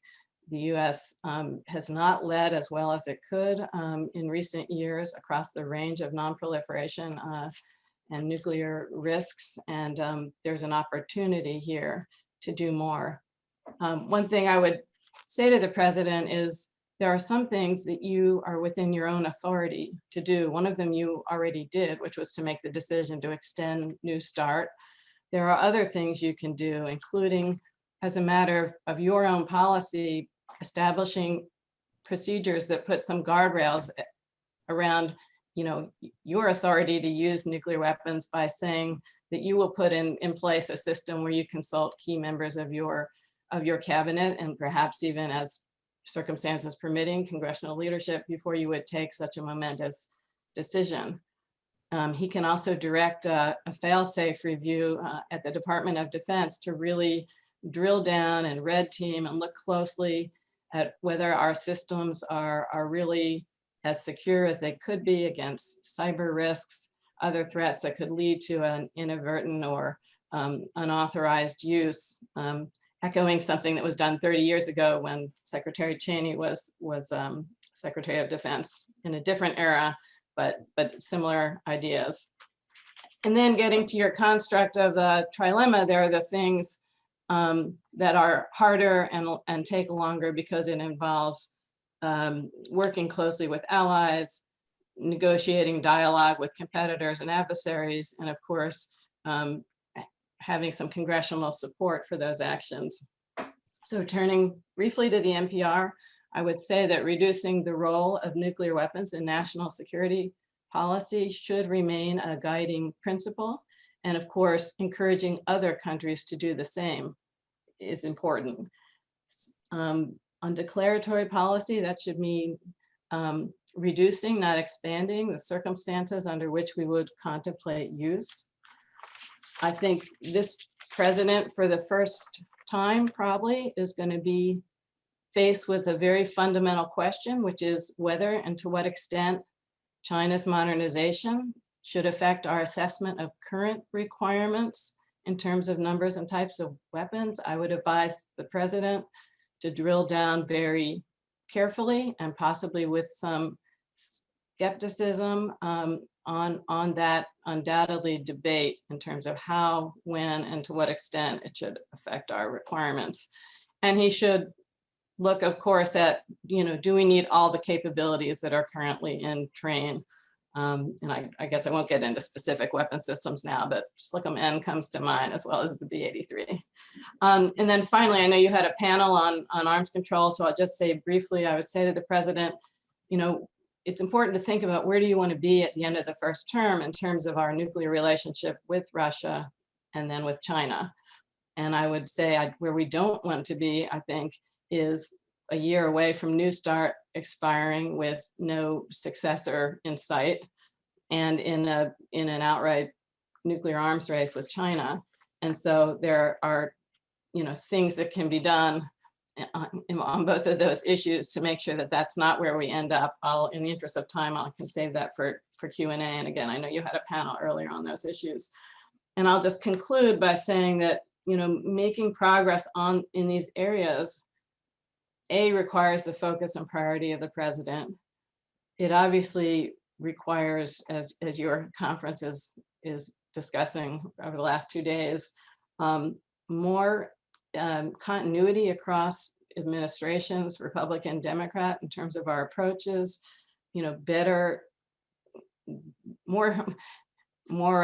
the U.S. Has not led as well as it could in recent years across the range of nonproliferation and nuclear risks, and there's an opportunity here to do more. One thing I would say to the president is there are some things that you are within your own authority to do. One of them you already did, which was to make the decision to extend New START. There are other things you can do, including as a matter of your own policy, establishing procedures that put some guardrails around your authority to use nuclear weapons by saying that you will put in place a system where you consult key members of your cabinet and perhaps even, as circumstances permitting, congressional leadership before you would take such a momentous decision. He can also direct a fail-safe review at the Department of Defense to really drill down and red team and look closely at whether our systems are really as secure as they could be against cyber risks, other threats that could lead to an inadvertent or unauthorized use, echoing something that was done 30 years ago when Secretary Cheney was Secretary of Defense in a different era, but similar ideas. And then getting to your construct of the trilemma, there are the things that are harder and take longer because it involves working closely with allies, negotiating dialogue with competitors and adversaries, and of course, having some congressional support for those actions. So turning briefly to the NPR, I would say that reducing the role of nuclear weapons in national security policy should remain a guiding principle. And of course, encouraging other countries to do the same is important. On declaratory policy, that should mean reducing, not expanding, the circumstances under which we would contemplate use. I think this president, for the first time probably, is going to be faced with a very fundamental question, which is whether and to what extent China's modernization should affect our assessment of current requirements in terms of numbers and types of weapons. I would advise the president to drill down very carefully and possibly with some skepticism on that undoubtedly debate in terms of how, when, and to what extent it should affect our requirements. And he should look, of course, at, do we need all the capabilities that are currently in train? And I guess I won't get into specific weapon systems now, but SLCM-N comes to mind, as well as the B-83. And then finally, I know you had a panel on arms control, so I'll just say briefly, I would say to the president, it's important to think about where do you want to be at the end of the first term in terms of our nuclear relationship with Russia and then with China. And I would say where we don't want to be, I think, is a year away from New START expiring with no successor in sight, and in an outright nuclear arms race with China. And so there are, things that can be done on both of those issues to make sure that that's not where we end up. In the interest of time, I can save that for Q&A. And again, I know you had a panel earlier on those issues. And I'll just conclude by saying that, making progress in these areas, requires the focus and priority of the president. It obviously requires, as your conference is discussing over the last 2 days, more continuity across administrations, Republican, Democrat, in terms of our approaches, better, more,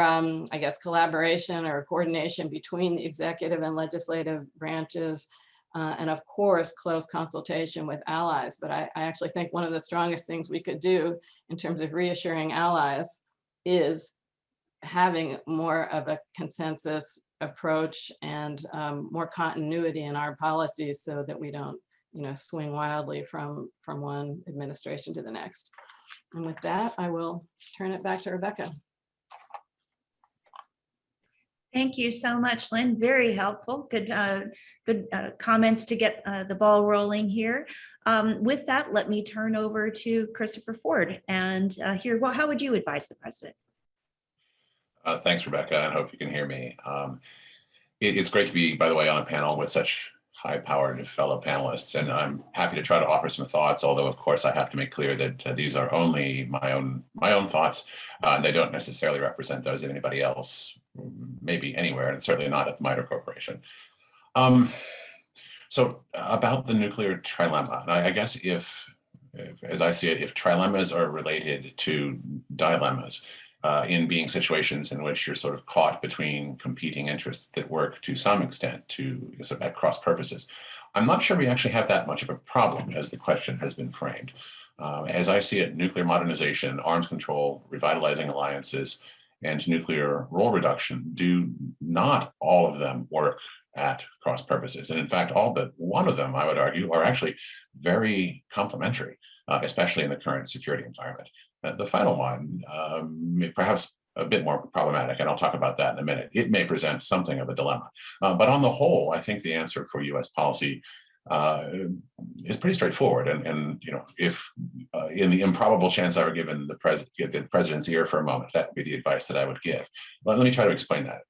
I guess, collaboration or coordination between the executive and legislative branches, and of course, close consultation with allies. But I actually think one of the strongest things we could do in terms of reassuring allies is having more of a consensus approach and more continuity in our policies so that we don't, swing wildly from one administration to the next. And with that, I will turn it back to Rebecca. Thank you so much, Lynn. Very helpful. Good comments to get the ball rolling here. With that, let me turn over to Christopher Ford and hear, how would you advise the president? Thanks, Rebecca. I hope you can hear me. It's great to be, by the way, on a panel with such high-powered fellow panelists, and I'm happy to try to offer some thoughts, although of course I have to make clear that these are only my own thoughts. They don't necessarily represent those of anybody else, maybe anywhere, and certainly not at the MITRE Corporation. So about the nuclear trilemma, and I guess as I see it, if trilemmas are related to dilemmas, in being situations in which you're sort of caught between competing interests that work to some extent to sort of at cross purposes, I'm not sure we actually have that much of a problem as the question has been framed. As I see it, nuclear modernization, arms control, revitalizing alliances, and nuclear role reduction do not all of them work at cross purposes. And in fact, all but one of them, I would argue, are actually very complementary, especially in the current security environment. The final one, perhaps a bit more problematic, and I'll talk about that in a minute. It may present something of a dilemma. But on the whole, I think the answer for US policy is pretty straightforward. And if in the improbable chance I were given the president's ear for a moment, that would be the advice that I would give. But let me try to explain that.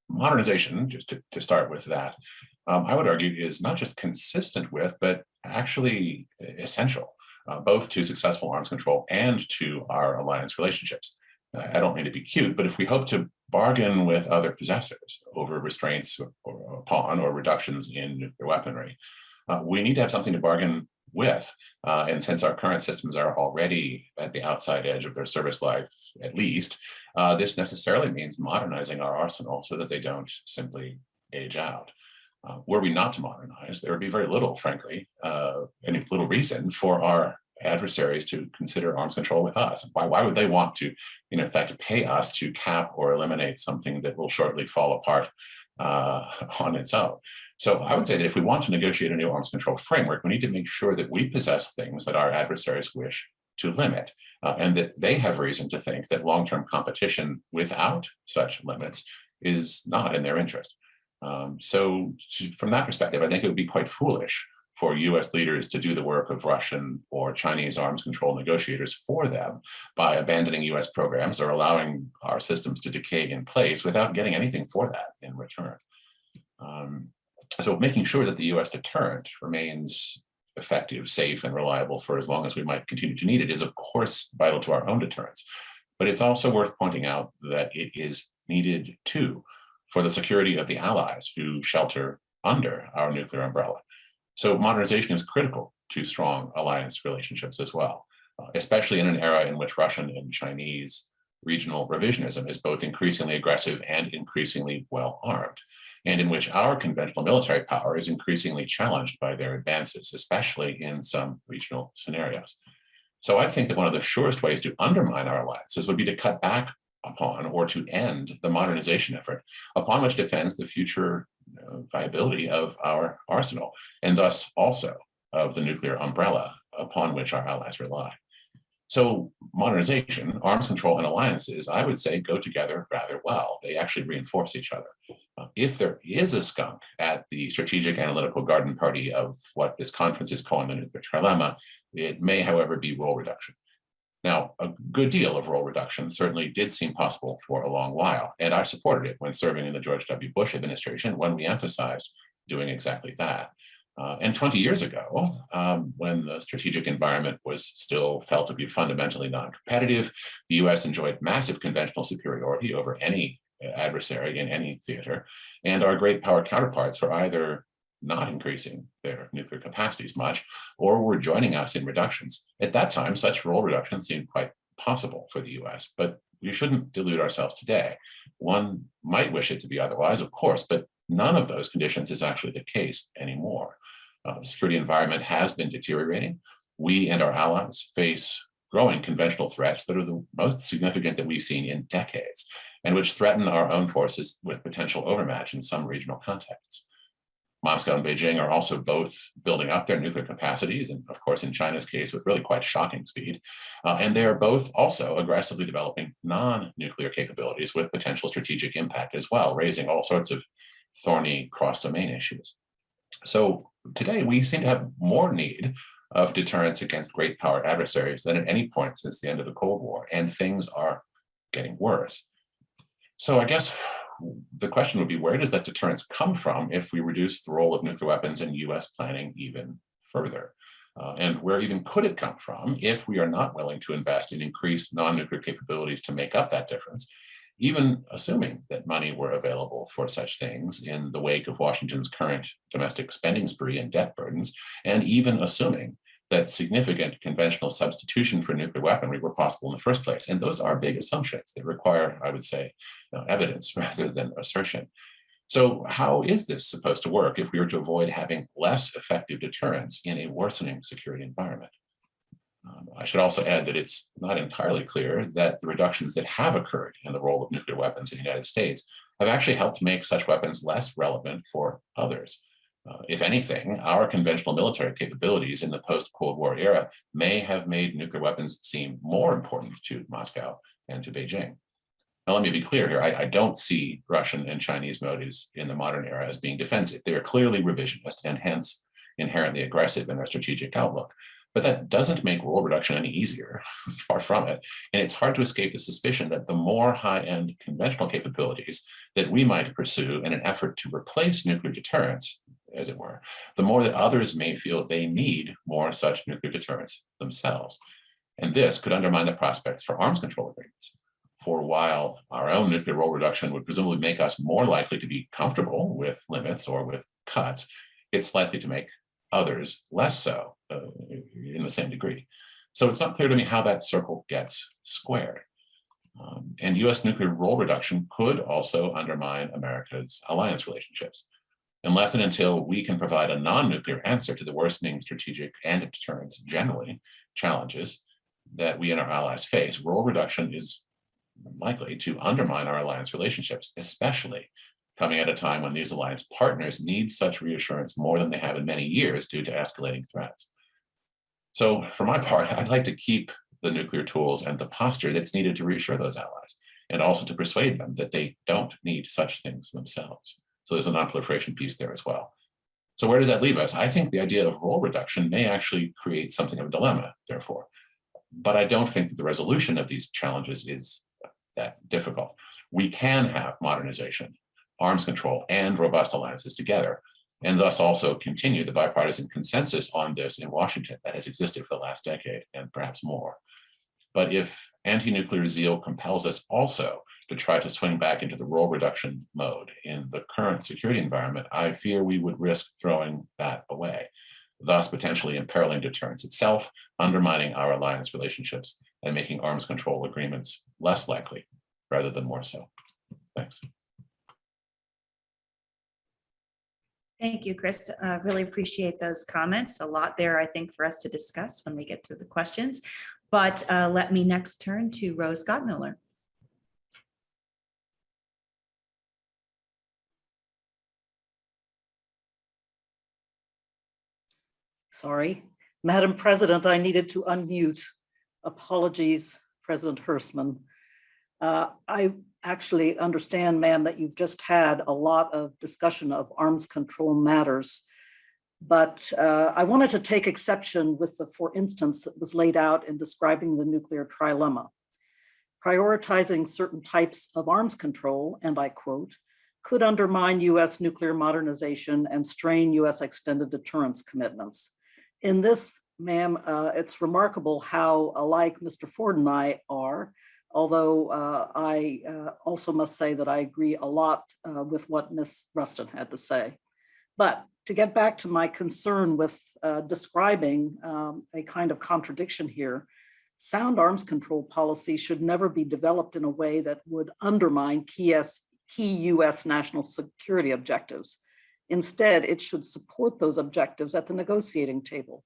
Modernization, just to start with that, I would argue is not just consistent with, but actually essential. Both to successful arms control and to our alliance relationships. I don't mean to be cute, but if we hope to bargain with other possessors over restraints upon or reductions in nuclear weaponry, we need to have something to bargain with. And since our current systems are already at the outside edge of their service life, at least, this necessarily means modernizing our arsenal so that they don't simply age out. Were we not to modernize, there would be very little, frankly, any little reason for our adversaries to consider arms control with us. Why would they want to, in fact, pay us to cap or eliminate something that will shortly fall apart on its own? So I would say that if we want to negotiate a new arms control framework, we need to make sure that we possess things that our adversaries wish to limit, and that they have reason to think that long-term competition without such limits is not in their interest. From that perspective, I think it would be quite foolish for US leaders to do the work of Russian or Chinese arms control negotiators for them by abandoning US programs or allowing our systems to decay in place without getting anything for that in return. So making sure that the US deterrent remains effective, safe, and reliable for as long as we might continue to need it is, of course, vital to our own deterrence. But it's also worth pointing out that it is needed too for the security of the allies who shelter under our nuclear umbrella. So modernization is critical to strong alliance relationships as well, especially in an era in which Russian and Chinese regional revisionism is both increasingly aggressive and increasingly well armed, and in which our conventional military power is increasingly challenged by their advances, especially in some regional scenarios. So I think that one of the surest ways to undermine our alliances would be to cut back upon or to end the modernization effort upon which depends the future viability of our arsenal, and thus also of the nuclear umbrella upon which our allies rely. So modernization, arms control, and alliances, I would say, go together rather well. They actually reinforce each other. If there is a skunk at the strategic analytical garden party of what this conference is calling the nuclear trilemma, it may, however, be role reduction. Now, a good deal of role reduction certainly did seem possible for a long while, and I supported it when serving in the George W. Bush administration when we emphasized doing exactly that. And 20 years ago, when the strategic environment was still felt to be fundamentally non-competitive, the US enjoyed massive conventional superiority over any adversary in any theater, and our great power counterparts were either not increasing their nuclear capacities much, or were joining us in reductions. At that time, such role reductions seemed quite possible for the US, but we shouldn't delude ourselves today. One might wish it to be otherwise, of course, but none of those conditions is actually the case anymore. The security environment has been deteriorating. We and our allies face growing conventional threats that are the most significant that we've seen in decades. and which threaten our own forces with potential overmatch in some regional contexts. Moscow and Beijing are also both building up their nuclear capacities, and of course, in China's case, with really quite shocking speed. And they are both also aggressively developing non-nuclear capabilities with potential strategic impact as well, raising all sorts of thorny cross-domain issues. So today, we seem to have more need of deterrence against great power adversaries than at any point since the end of the Cold War, and things are getting worse. So I guess the question would be, where does that deterrence come from if we reduce the role of nuclear weapons in US planning even further? And where even could it come from if we are not willing to invest in increased non-nuclear capabilities to make up that difference, even assuming that money were available for such things in the wake of Washington's current domestic spending spree and debt burdens, and even assuming that significant conventional substitution for nuclear weaponry were possible in the first place. And those are big assumptions that require, I would say, evidence rather than assertion. So how is this supposed to work if we were to avoid having less effective deterrence in a worsening security environment? I should also add that it's not entirely clear that the reductions that have occurred in the role of nuclear weapons in the United States have actually helped make such weapons less relevant for others. If anything, our conventional military capabilities in the post-Cold War era may have made nuclear weapons seem more important to Moscow and to Beijing. Now, let me be clear here. I don't see Russian and Chinese motives in the modern era as being defensive. They are clearly revisionist and hence inherently aggressive in their strategic outlook. But that doesn't make role reduction any easier, far from it. And it's hard to escape the suspicion that the more high-end conventional capabilities that we might pursue in an effort to replace nuclear deterrence, as it were, the more that others may feel they need more such nuclear deterrence themselves. And this could undermine the prospects for arms control agreements. For while our own nuclear role reduction would presumably make us more likely to be comfortable with limits or with cuts, it's likely to make others less so in the same degree. So it's not clear to me how that circle gets squared. And US nuclear role reduction could also undermine America's alliance relationships. Unless and until we can provide a non-nuclear answer to the worsening strategic and deterrence generally challenges that we and our allies face, role reduction is likely to undermine our alliance relationships, especially coming at a time when these alliance partners need such reassurance more than they have in many years due to escalating threats. So for my part, I'd like to keep the nuclear tools and the posture that's needed to reassure those allies, and also to persuade them that they don't need such things themselves. So there's a non-proliferation piece there as well. So where does that leave us? I think the idea of role reduction may actually create something of a dilemma, therefore. But I don't think that the resolution of these challenges is that difficult. We can have modernization, arms control, and robust alliances together, and thus also continue the bipartisan consensus on this in Washington that has existed for the last decade and perhaps more. But if anti-nuclear zeal compels us also to try to swing back into the role reduction mode in the current security environment, I fear we would risk throwing that away, thus potentially imperiling deterrence itself, undermining our alliance relationships, and making arms control agreements less likely rather than more so. Thanks. Thank you, Chris. Really appreciate those comments. A lot there, I think, for us to discuss when we get to the questions. But let me next turn to Rose Gottemoeller. Sorry. Madam President, I needed to unmute. Apologies, President Hersman. I actually understand, ma'am, that you've just had a lot of discussion of arms control matters, but I wanted to take exception with the for instance that was laid out in describing the nuclear trilemma. Prioritizing certain types of arms control, and I quote, could undermine US nuclear modernization and strain US extended deterrence commitments. In this, ma'am, it's remarkable how alike Mr. Ford and I are, although I also must say that I agree a lot with what Ms. Rusten had to say. But to get back to my concern with describing a kind of contradiction here, sound arms control policy should never be developed in a way that would undermine key US national security objectives. Instead, it should support those objectives at the negotiating table.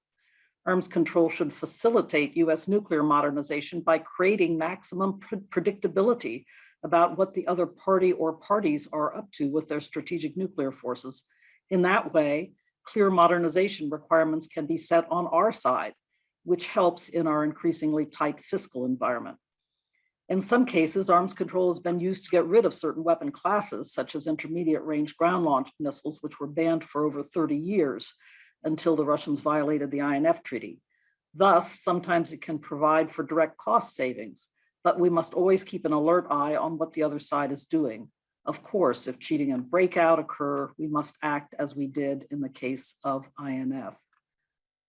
Arms control should facilitate US nuclear modernization by creating maximum predictability about what the other party or parties are up to with their strategic nuclear forces. In that way, clear modernization requirements can be set on our side, which helps in our increasingly tight fiscal environment. In some cases, arms control has been used to get rid of certain weapon classes, such as intermediate range ground launched missiles, which were banned for over 30 years until the Russians violated the INF Treaty. Thus, sometimes it can provide for direct cost savings, but we must always keep an alert eye on what the other side is doing. Of course, if cheating and breakout occur, we must act as we did in the case of INF.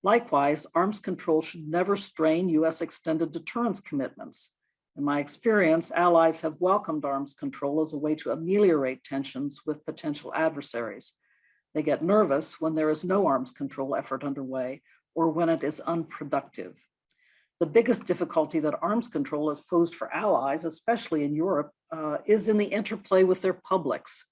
Likewise, arms control should never strain US extended deterrence commitments. In my experience, allies have welcomed arms control as a way to ameliorate tensions with potential adversaries. They get nervous when there is no arms control effort underway or when it is unproductive. The biggest difficulty that arms control has posed for allies, especially in Europe, is in the interplay with their publics.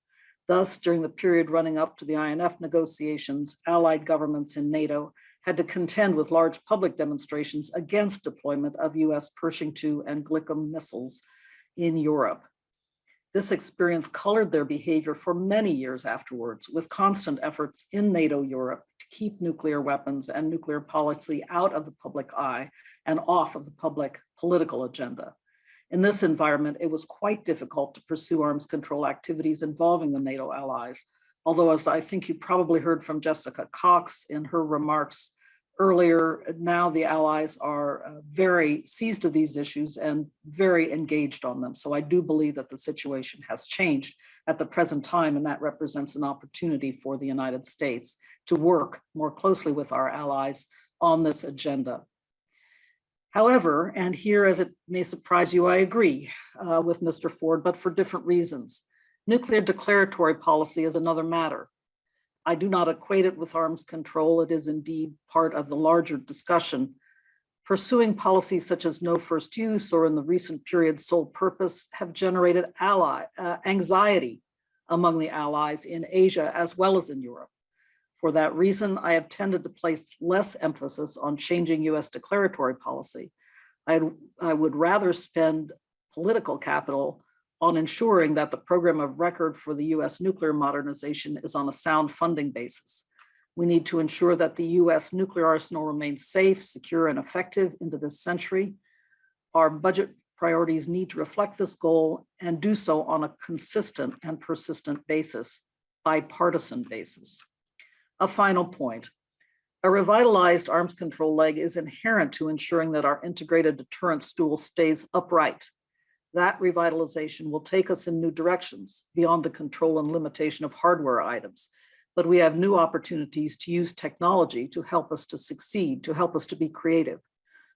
Thus, during the period running up to the INF negotiations, allied governments in NATO had to contend with large public demonstrations against deployment of US Pershing II and Glickam missiles in Europe. This experience colored their behavior for many years afterwards, with constant efforts in NATO Europe to keep nuclear weapons and nuclear policy out of the public eye and off of the public political agenda. In this environment, it was quite difficult to pursue arms control activities involving the NATO allies, although, as I think you probably heard from Jessica Cox in her remarks earlier, now the allies are very seized of these issues and very engaged on them. So I do believe that the situation has changed at the present time, and that represents an opportunity for the United States to work more closely with our allies on this agenda. However, and here, as it may surprise you, I agree with Mr. Ford, but for different reasons. Nuclear declaratory policy is another matter. I do not equate it with arms control. It is indeed part of the larger discussion. Pursuing policies such as no first use or in the recent period sole purpose have generated anxiety among the allies in Asia as well as in Europe. For that reason, I have tended to place less emphasis on changing US declaratory policy. I would rather spend political capital on ensuring that the program of record for the US nuclear modernization is on a sound funding basis. We need to ensure that the US nuclear arsenal remains safe, secure, and effective into this century. Our budget priorities need to reflect this goal and do so on a consistent and persistent basis, bipartisan basis. A final point. A revitalized arms control leg is inherent to ensuring that our integrated deterrence stool stays upright. That revitalization will take us in new directions beyond the control and limitation of hardware items. But we have new opportunities to use technology to help us to succeed, to help us to be creative.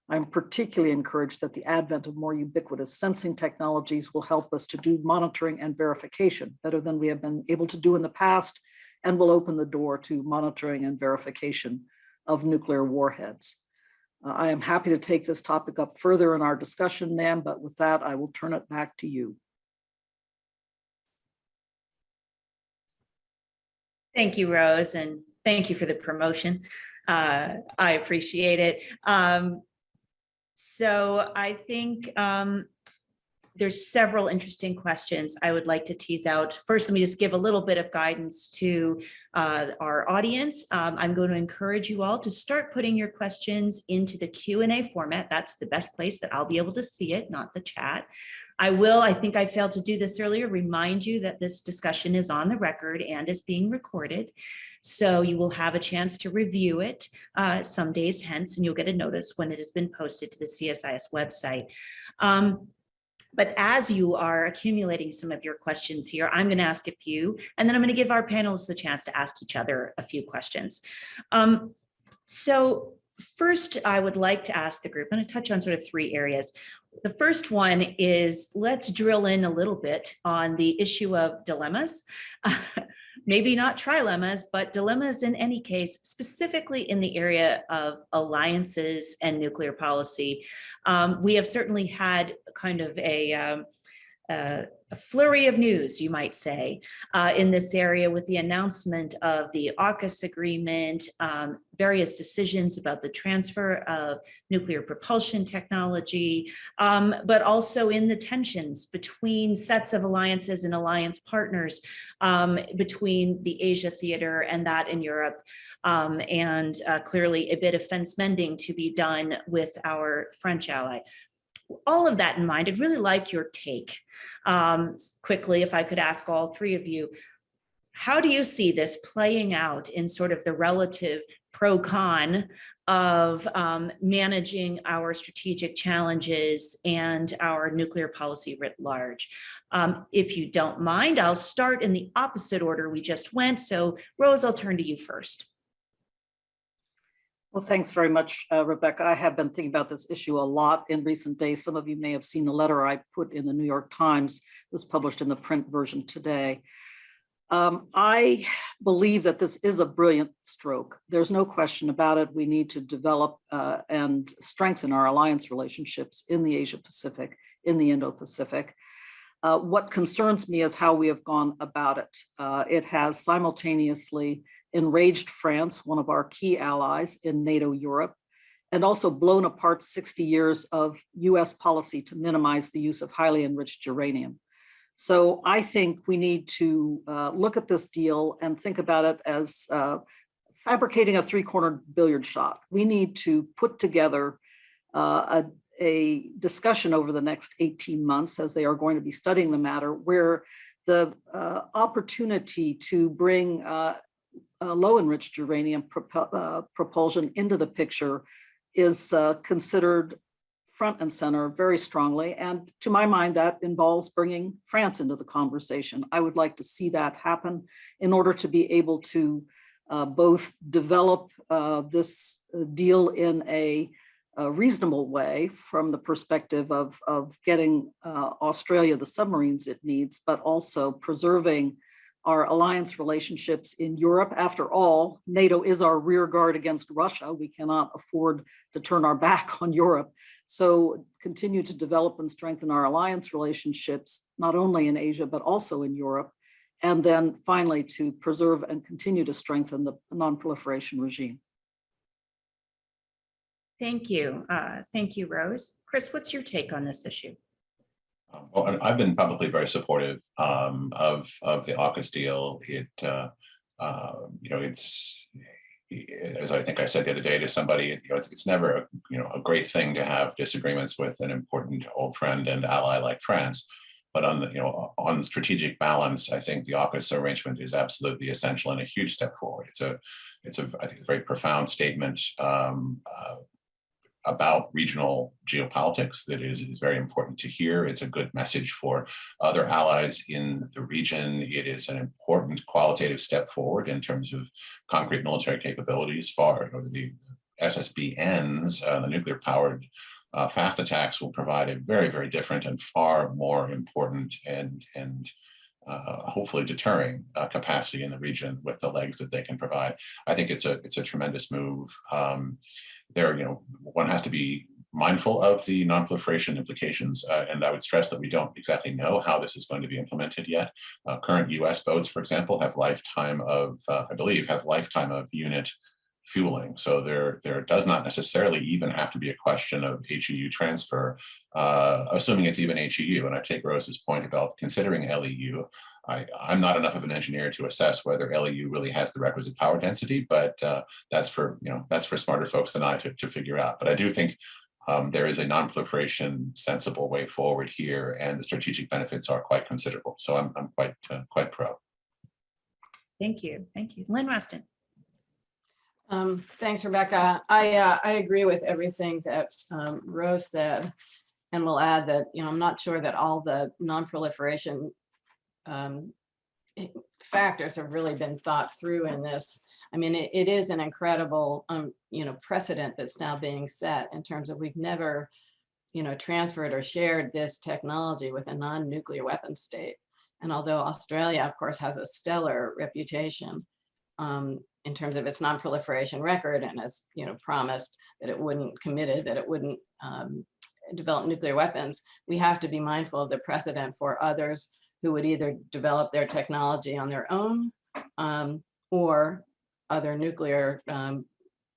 I'm particularly encouraged that the advent of more ubiquitous sensing technologies will help us to do monitoring and verification better than we have been able to do in the past, and will open the door to monitoring and verification of nuclear warheads. I am happy to take this topic up further in our discussion, ma'am, but with that, I will turn it back to you. Thank you, Rose, and thank you for the promotion. I appreciate it. So I think there's several interesting questions I would like to tease out. First, let me just give a little bit of guidance to our audience. I'm going to encourage you all to start putting your questions into the Q&A format. That's the best place that I'll be able to see it, not the chat. I think I failed to do this earlier, remind you that this discussion is on the record and is being recorded. So you will have a chance to review it some days hence, and you'll get a notice when it has been posted to the CSIS website. But as you are accumulating some of your questions here, I'm going to ask a few, and then I'm going to give our panelists a chance to ask each other a few questions. So first, I would like to ask the group, I'm going to touch on sort of three areas. The first one is, let's drill in a little bit on the issue of dilemmas. Maybe not trilemmas, but dilemmas in any case, specifically in the area of alliances and nuclear policy. We have certainly had kind of a a flurry of news, you might say, in this area with the announcement of the AUKUS agreement, various decisions about the transfer of nuclear propulsion technology, but also in the tensions between sets of alliances and alliance partners, between the Asia theater and that in Europe, and clearly a bit of fence mending to be done with our French ally. All of that in mind, I'd really like your take. Quickly, if I could ask all three of you, how do you see this playing out in sort of the relative pro-con of managing our strategic challenges and our nuclear policy writ large? If you don't mind, I'll start in the opposite order we just went. So Rose, I'll turn to you first. Well, thanks very much, Rebecca. I have been thinking about this issue a lot in recent days. Some of you may have seen the letter I put in the New York Times. It was published in the print version today. I believe that this is a brilliant stroke. There's no question about it. We need to develop and strengthen our alliance relationships in the Asia Pacific, in the Indo-Pacific. What concerns me is how we have gone about it. It has simultaneously enraged France, one of our key allies in NATO Europe, and also blown apart 60 years of US policy to minimize the use of highly enriched uranium. So I think we need to look at this deal and think about it as fabricating a three-cornered billiard shot. We need to put together a discussion over the next 18 months, as they are going to be studying the matter, where the opportunity to bring low enriched uranium propulsion into the picture is considered front and center very strongly. And to my mind, that involves bringing France into the conversation. I would like to see that happen in order to be able to both develop this deal in a reasonable way from the perspective of getting Australia the submarines it needs, but also preserving our alliance relationships in Europe. After all, NATO is our rear guard against Russia. We cannot afford to turn our back on Europe. So continue to develop and strengthen our alliance relationships, not only in Asia, but also in Europe. And then finally, to preserve and continue to strengthen the non-proliferation regime. Thank you. Thank you, Rose. Chris, what's your take on this issue? Well, I've been publicly very supportive of the AUKUS deal. It, it's, as I think I said the other day to somebody, it's never a great thing to have disagreements with an important old friend and ally like France. But on the on strategic balance, I think the AUKUS arrangement is absolutely essential and a huge step forward. It's a I think a very profound statement about regional geopolitics that is very important to hear. It's a good message for other allies in the region. It is an important qualitative step forward in terms of concrete military capabilities. For the SSBNs, the nuclear-powered fast attacks will provide a very, very different and far more important and hopefully deterring capacity in the region with the legs that they can provide. I think it's a tremendous move. One has to be mindful of the non-proliferation implications, and I would stress that we don't exactly know how this is going to be implemented yet. Current U.S. boats, for example, have lifetime of, I believe, have lifetime of unit fueling. So there does not necessarily even have to be a question of HEU transfer, assuming it's even HEU. And I take Rose's point about considering LEU. I'm not enough of an engineer to assess whether LEU really has the requisite power density, but that's for smarter folks than I to figure out. But I do think there is a non-proliferation sensible way forward here, and the strategic benefits are quite considerable. So I'm quite pro. Thank you, Lynn, Rusten. Thanks, Rebecca. I agree with everything that Rose said, and will add that I'm not sure that all the non-proliferation factors have really been thought through in this. I mean, it is an incredible precedent that's now being set in terms of we've never transferred or shared this technology with a non-nuclear weapon state. And although Australia, of course, has a stellar reputation in terms of its non-proliferation record, and has promised that it wouldn't develop nuclear weapons, we have to be mindful of the precedent for others who would either develop their technology on their own or other nuclear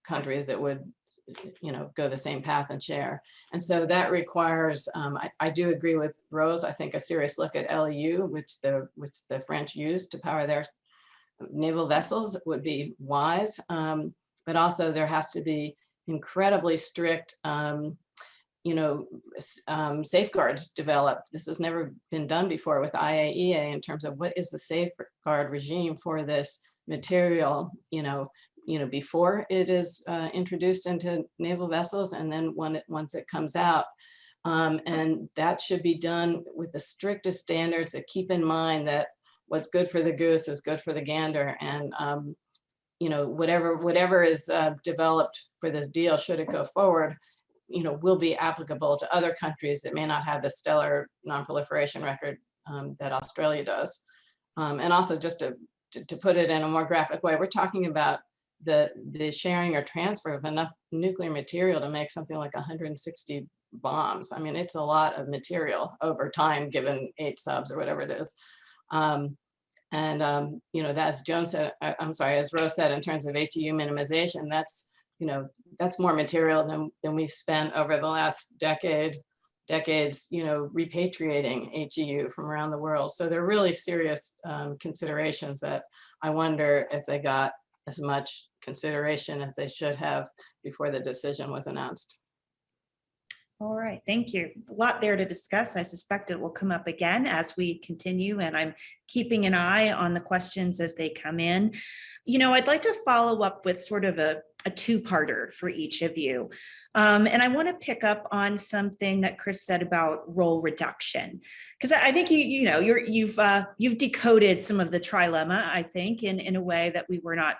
countries that would, go the same path and share. And so that requires, I do agree with Rose, I think a serious look at LEU, which the French used to power their naval vessels, would be wise. But also there has to be incredibly strict safeguards developed. This has never been done before with IAEA in terms of what is the safeguard regime for this material, before it is introduced into naval vessels, and then once it comes out. And that should be done with the strictest standards that keep in mind that what's good for the goose is good for the gander. And whatever is developed for this deal, should it go forward, will be applicable to other countries that may not have the stellar non-proliferation record that Australia does. And also, just to put it in a more graphic way, we're talking about the sharing or transfer of enough nuclear material to make something like 160 bombs. I mean, it's a lot of material over time, given 8 subs or whatever it is. As Joan said, as Rose said, in terms of HEU minimization, that's more material than we've spent over the last decades, repatriating HEU from around the world. So they're really serious considerations that I wonder if they got as much consideration as they should have before the decision was announced. All right, thank you. A lot there to discuss. I suspect it will come up again as we continue, and I'm keeping an eye on the questions as they come in. I'd like to follow up with sort of a two-parter for each of you. And I want to pick up on something that Chris said about role reduction, because I think you've decoded some of the trilemma, I think, in a way that we were not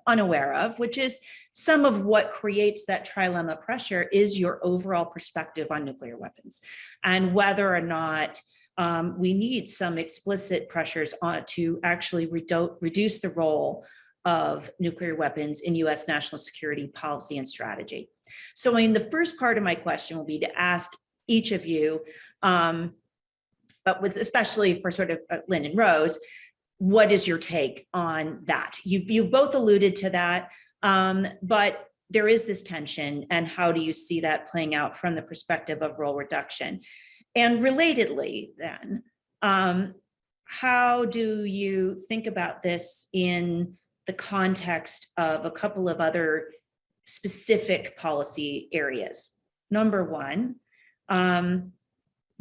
unaware of, which is some of what creates that trilemma pressure is your overall perspective on nuclear weapons and whether or not we need some explicit pressures to actually reduce the role of nuclear weapons in U.S. national security policy and strategy. So the first part of my question will be to ask each of you, but with especially for sort of Lynn and Rose, what is your take on that? You've both alluded to that, but there is this tension, and how do you see that playing out from the perspective of role reduction? And relatedly then, how do you think about this in the context of a couple of other specific policy areas? Number one,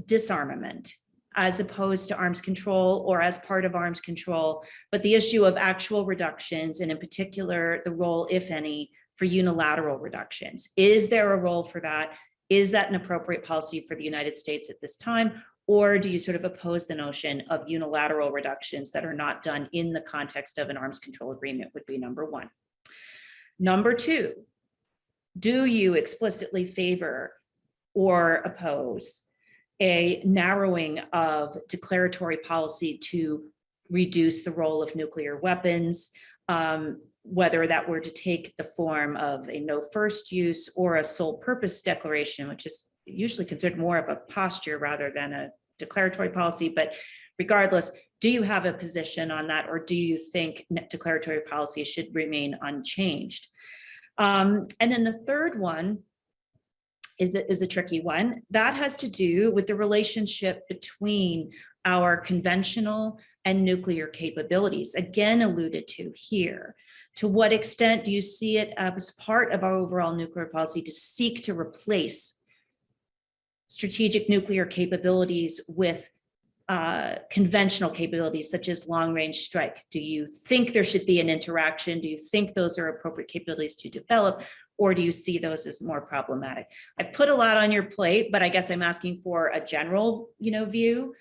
disarmament, as opposed to arms control or as part of arms control, but the issue of actual reductions, and in particular, the role, if any, for unilateral reductions. Is there a role for that? Is that an appropriate policy for the United States at this time? Or do you sort of oppose the notion of unilateral reductions that are not done in the context of an arms control agreement? Would be number one. Number two, do you explicitly favor or oppose a narrowing of declaratory policy to reduce the role of nuclear weapons, whether that were to take the form of a no first use or a sole purpose declaration, which is usually considered more of a posture rather than a declaratory policy? But regardless, do you have a position on that, or do you think declaratory policy should remain unchanged? And then the third one is a tricky one. That has to do with the relationship between our conventional and nuclear capabilities, again alluded to here. To what extent do you see it as part of our overall nuclear policy to seek to replace strategic nuclear capabilities with conventional capabilities such as long-range strike? Do you think there should be an interaction? Do you think those are appropriate capabilities to develop, or do you see those as more problematic? I've put a lot on your plate, but I guess I'm asking for a general, view,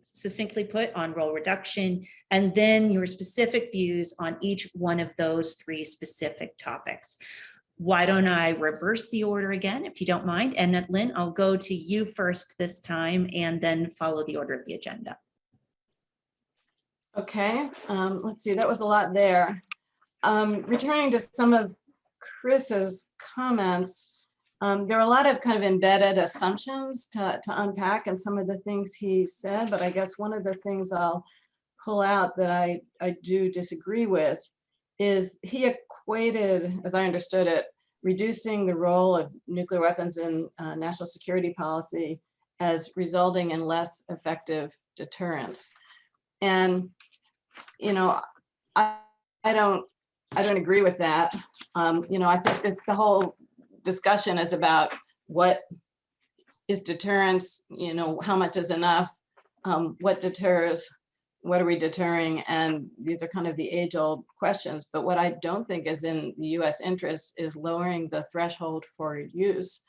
succinctly put, on role reduction, and then your specific views on each one of those three specific topics. Why don't I reverse the order again, if you don't mind? And Lynn, I'll go to you first this time and then follow the order of the agenda. Okay, let's see, that was a lot there. Returning to some of Chris's comments, There are a lot of kind of embedded assumptions to unpack in some of the things he said, but I guess one of the things I'll pull out that I do disagree with is he equated, as I understood it, reducing the role of nuclear weapons in national security policy as resulting in less effective deterrence. And, you know, I don't agree with that. You know, I think that the whole discussion is about what is deterrence, you know, how much is enough, what deters, what are we deterring? And these are kind of the age-old questions. But what I don't think is in the US interest is lowering the threshold for use,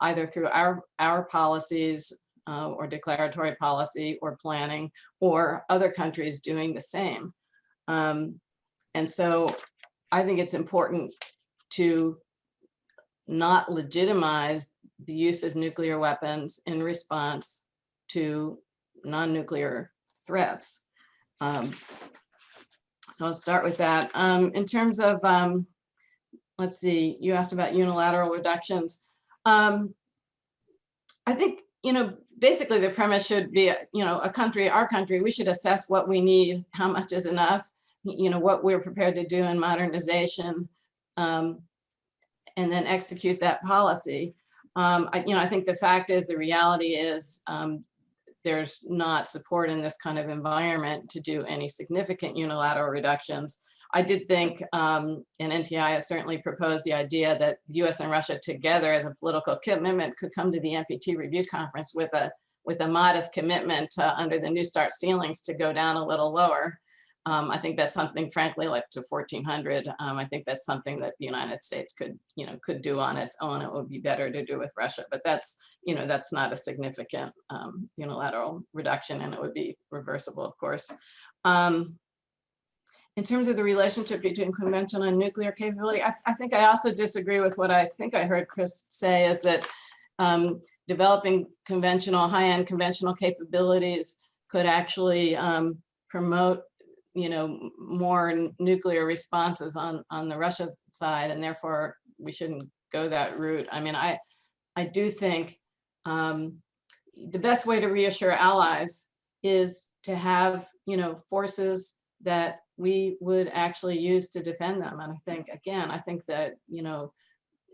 either through our policies or declaratory policy or planning, or other countries doing the same. And so I think it's important to not legitimize the use of nuclear weapons in response to non-nuclear threats. So I'll start with that. In terms of, let's see, you asked about unilateral reductions. I think, you know, basically the premise should be, you know, our country, we should assess what we need, how much is enough, you know, what we're prepared to do in modernization, and then execute that policy. I think the fact is, the reality is, there's not support in this kind of environment to do any significant unilateral reductions. I did think, and NTI has certainly proposed the idea that the US and Russia together as a political commitment could come to the NPT review conference with a modest commitment under the New START ceilings to go down a little lower. I think that's something, frankly, like to 1400. I think that's something that the United States could do on its own. It would be better to do with Russia, but that's not a significant unilateral reduction, and it would be reversible, of course. In terms of the relationship between conventional and nuclear capability, I think I also disagree with what I think I heard Chris say, is that developing high-end conventional capabilities could actually promote more nuclear responses on the Russia side, and therefore we shouldn't go that route. I mean, I do think the best way to reassure allies is to have forces that we would actually use to defend them. And I think that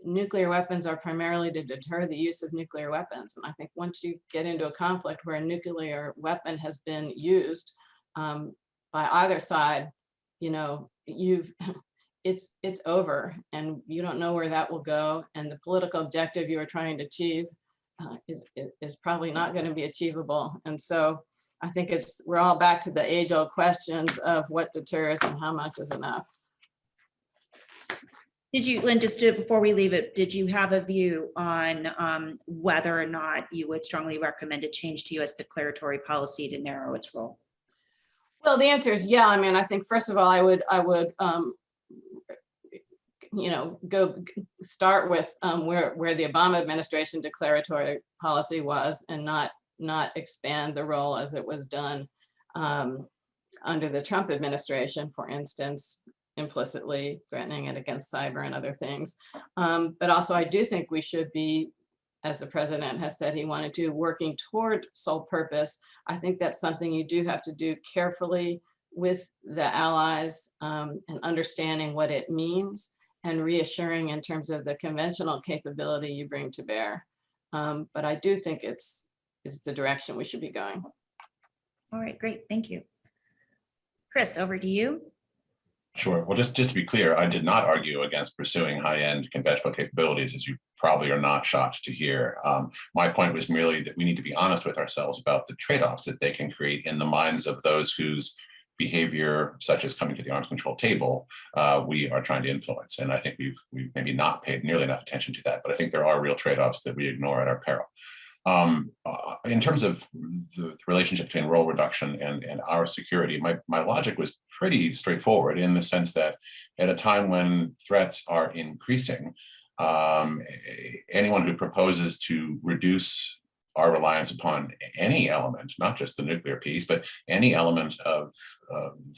nuclear weapons are primarily to deter the use of nuclear weapons. And I think once you get into a conflict where a nuclear weapon has been used by either side, it's over, and you don't know where that will go. And the political objective you are trying to achieve is probably not going to be achievable. And so I think we're all back to the age-old questions of what deters and how much is enough. Did you, Lynn, before we leave it, did you have a view on whether or not you would strongly recommend a change to U.S. declaratory policy to narrow its role? Well, the answer is yeah. I mean, I think first of all, I would go start with where the Obama administration declaratory policy was, and not expand the role as it was done under the Trump administration, for instance, implicitly threatening it against cyber and other things. But also, I do think we should be, as the president has said he wanted to, working toward sole purpose. I think that's something you do have to do carefully with the allies, and understanding what it means and reassuring in terms of the conventional capability you bring to bear. But I do think it's the direction we should be going. All right, great, thank you. Chris, over to you. Sure. Well, just to be clear, I did not argue against pursuing high-end conventional capabilities, as you probably are not shocked to hear. My point was merely that we need to be honest with ourselves about the trade-offs that they can create in the minds of those whose behavior, such as coming to the arms control table, we are trying to influence. And I think we've maybe not paid nearly enough attention to that, but I think there are real trade-offs that we ignore at our peril. In terms of the relationship between role reduction and our security, my logic was pretty straightforward, in the sense that at a time when threats are increasing, anyone who proposes to reduce our reliance upon any element, not just the nuclear piece, but any element of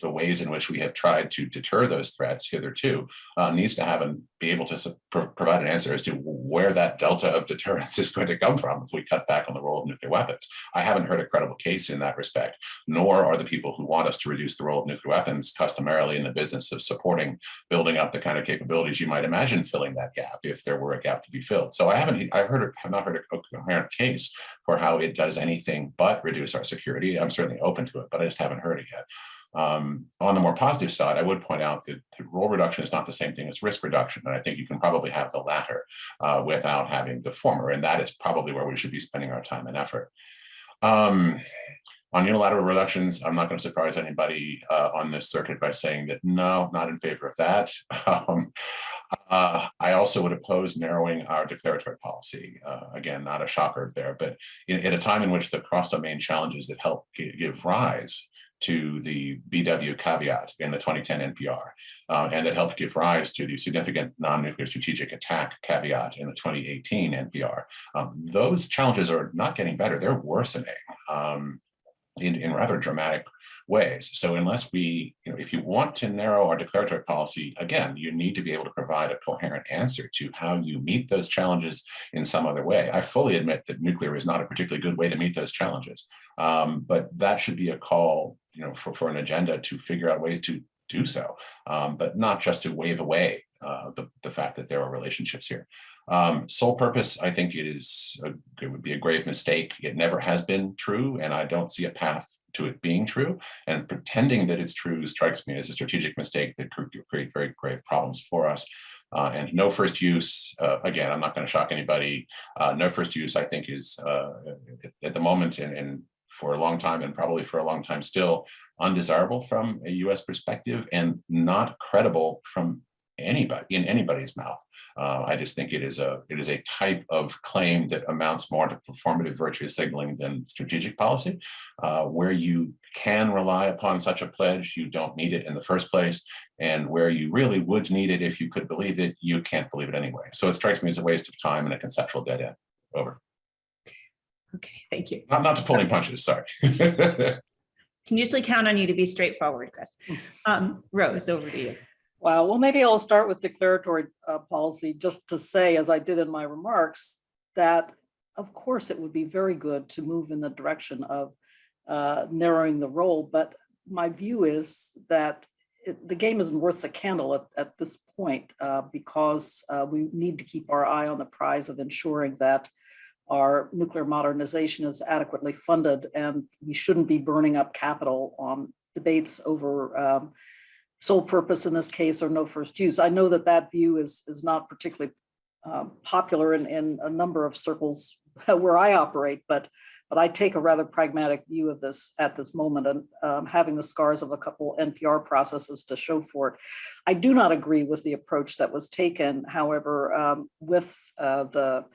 the ways in which we have tried to deter those threats hitherto needs to be able to provide an answer as to where that delta of deterrence is going to come from if we cut back on the role of nuclear weapons. I haven't heard a credible case in that respect, nor are the people who want us to reduce the role of nuclear weapons customarily in the business of supporting building up the kind of capabilities you might imagine filling that gap if there were a gap to be filled. So I have not heard a coherent case for how it does anything but reduce our security. I'm certainly open to it, but I just haven't heard it yet. On the more positive side, I would point out that role reduction is not the same thing as risk reduction. And I think you can probably have the latter without having the former. And that is probably where we should be spending our time and effort. On unilateral reductions, I'm not going to surprise anybody on this circuit by saying that no, not in favor of that. I also would oppose narrowing our declaratory policy. Again, not a shocker there, but in a time in which the cross-domain challenges that help give rise to the BW caveat in the 2010 NPR, and that helped give rise to the significant non-nuclear strategic attack caveat in the 2018 NPR. Those challenges are not getting better, they're worsening in rather dramatic ways. So unless if you want to narrow our declaratory policy, again, you need to be able to provide a coherent answer to how you meet those challenges in some other way. I fully admit that nuclear is not a particularly good way to meet those challenges, but that should be a call, for an agenda to figure out ways to do so, but not just to wave away the fact that there are relationships here. Sole purpose, I think it would be a grave mistake. It never has been true, and I don't see a path to it being true. And pretending that it's true strikes me as a strategic mistake that could create very grave problems for us. And no first use, again, I'm not going to shock anybody. No first use, I think, is at the moment and for a long time, and probably for a long time still, undesirable from a US perspective and not credible from anybody in anybody's mouth. I just think it is a type of claim that amounts more to performative virtuous signaling than strategic policy. Where you can rely upon such a pledge, you don't need it in the first place. And where you really would need it if you could believe it, you can't believe it anyway. So it strikes me as a waste of time and a conceptual dead end. Over. Okay, thank you. Not to pull any punches, sorry. Can usually count on you to be straightforward, Chris. Rose, over to you. Wow, well, maybe I'll start with declaratory policy, just to say, as I did in my remarks, that of course it would be very good to move in the direction of narrowing the role, but my view is that the game isn't worth the candle at this point, because we need to keep our eye on the prize of ensuring that our nuclear modernization is adequately funded, and we shouldn't be burning up capital on debates over sole purpose in this case or no first use. I know that view is not particularly popular in a number of circles where I operate, but I take a rather pragmatic view of this at this moment, and having the scars of a couple NPR processes to show for it. I do not agree with the approach that was taken, however, with the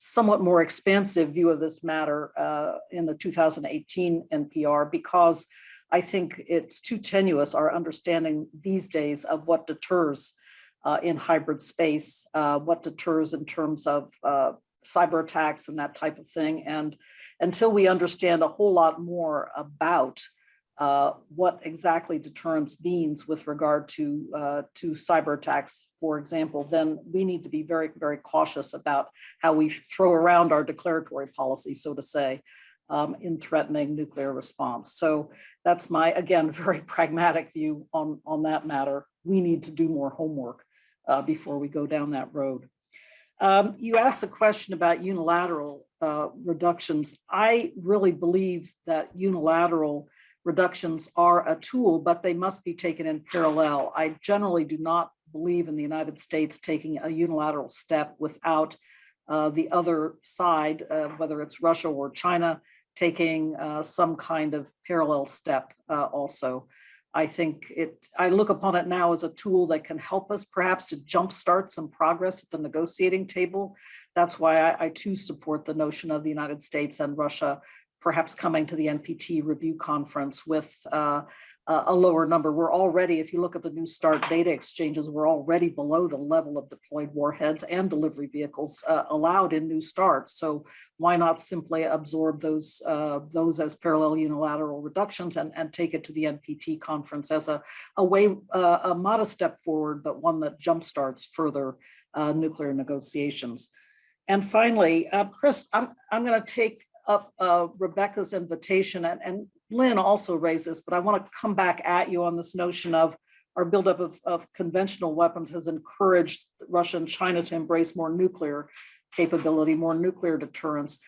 somewhat more expansive view of this matter in the 2018 NPR, because I think it's too tenuous, our understanding these days of what deters in hybrid space, what deters in terms of cyber attacks and that type of thing. And until we understand a whole lot more about what exactly deterrence means with regard to cyber attacks, for example, then we need to be very, very cautious about how we throw around our declaratory policy, so to say, in threatening nuclear response. So that's my, again, very pragmatic view on that matter. We need to do more homework before we go down that road. You asked a question about unilateral reductions. I really believe that unilateral reductions are a tool, but they must be taken in parallel. I generally do not believe in the United States taking a unilateral step without the other side, whether it's Russia or China, taking some kind of parallel step also. I think I look upon it now as a tool that can help us perhaps to jumpstart some progress at the negotiating table. That's why I too support the notion of the United States and Russia perhaps coming to the NPT review conference with a lower number. We're already, if you look at the new START data exchanges, we're already below the level of deployed warheads and delivery vehicles allowed in new START. So why not simply absorb those as parallel unilateral reductions and take it to the NPT conference as a way, a modest step forward, but one that jumpstarts further nuclear negotiations. And finally, Chris, I'm going to take up Rebecca's invitation, and Lynn also raised this, but I want to come back at you on this notion of our buildup of conventional weapons has encouraged Russia and China to embrace more nuclear capability, more nuclear deterrence.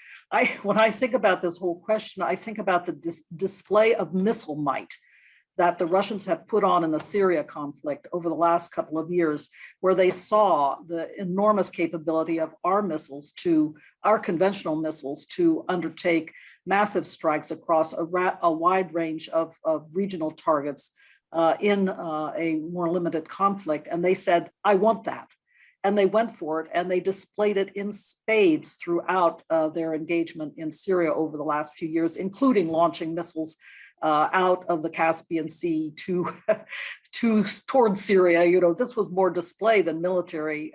When I think about this whole question, I think about the display of missile might that the Russians have put on in the Syria conflict over the last couple of years, where they saw the enormous capability of our conventional missiles to undertake massive strikes across a wide range of regional targets in a more limited conflict. And they said, I want that. And they went for it, and they displayed it in spades throughout their engagement in Syria over the last few years, including launching missiles out of the Caspian Sea towards Syria. You know, this was more display than military,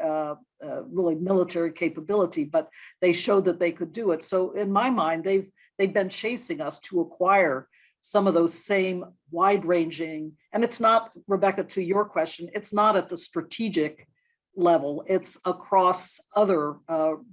really military capability, but they showed that they could do it. So in my mind, they've been chasing us to acquire some of those same wide-ranging, and it's not, Rebecca, to your question, it's not at the strategic level, it's across other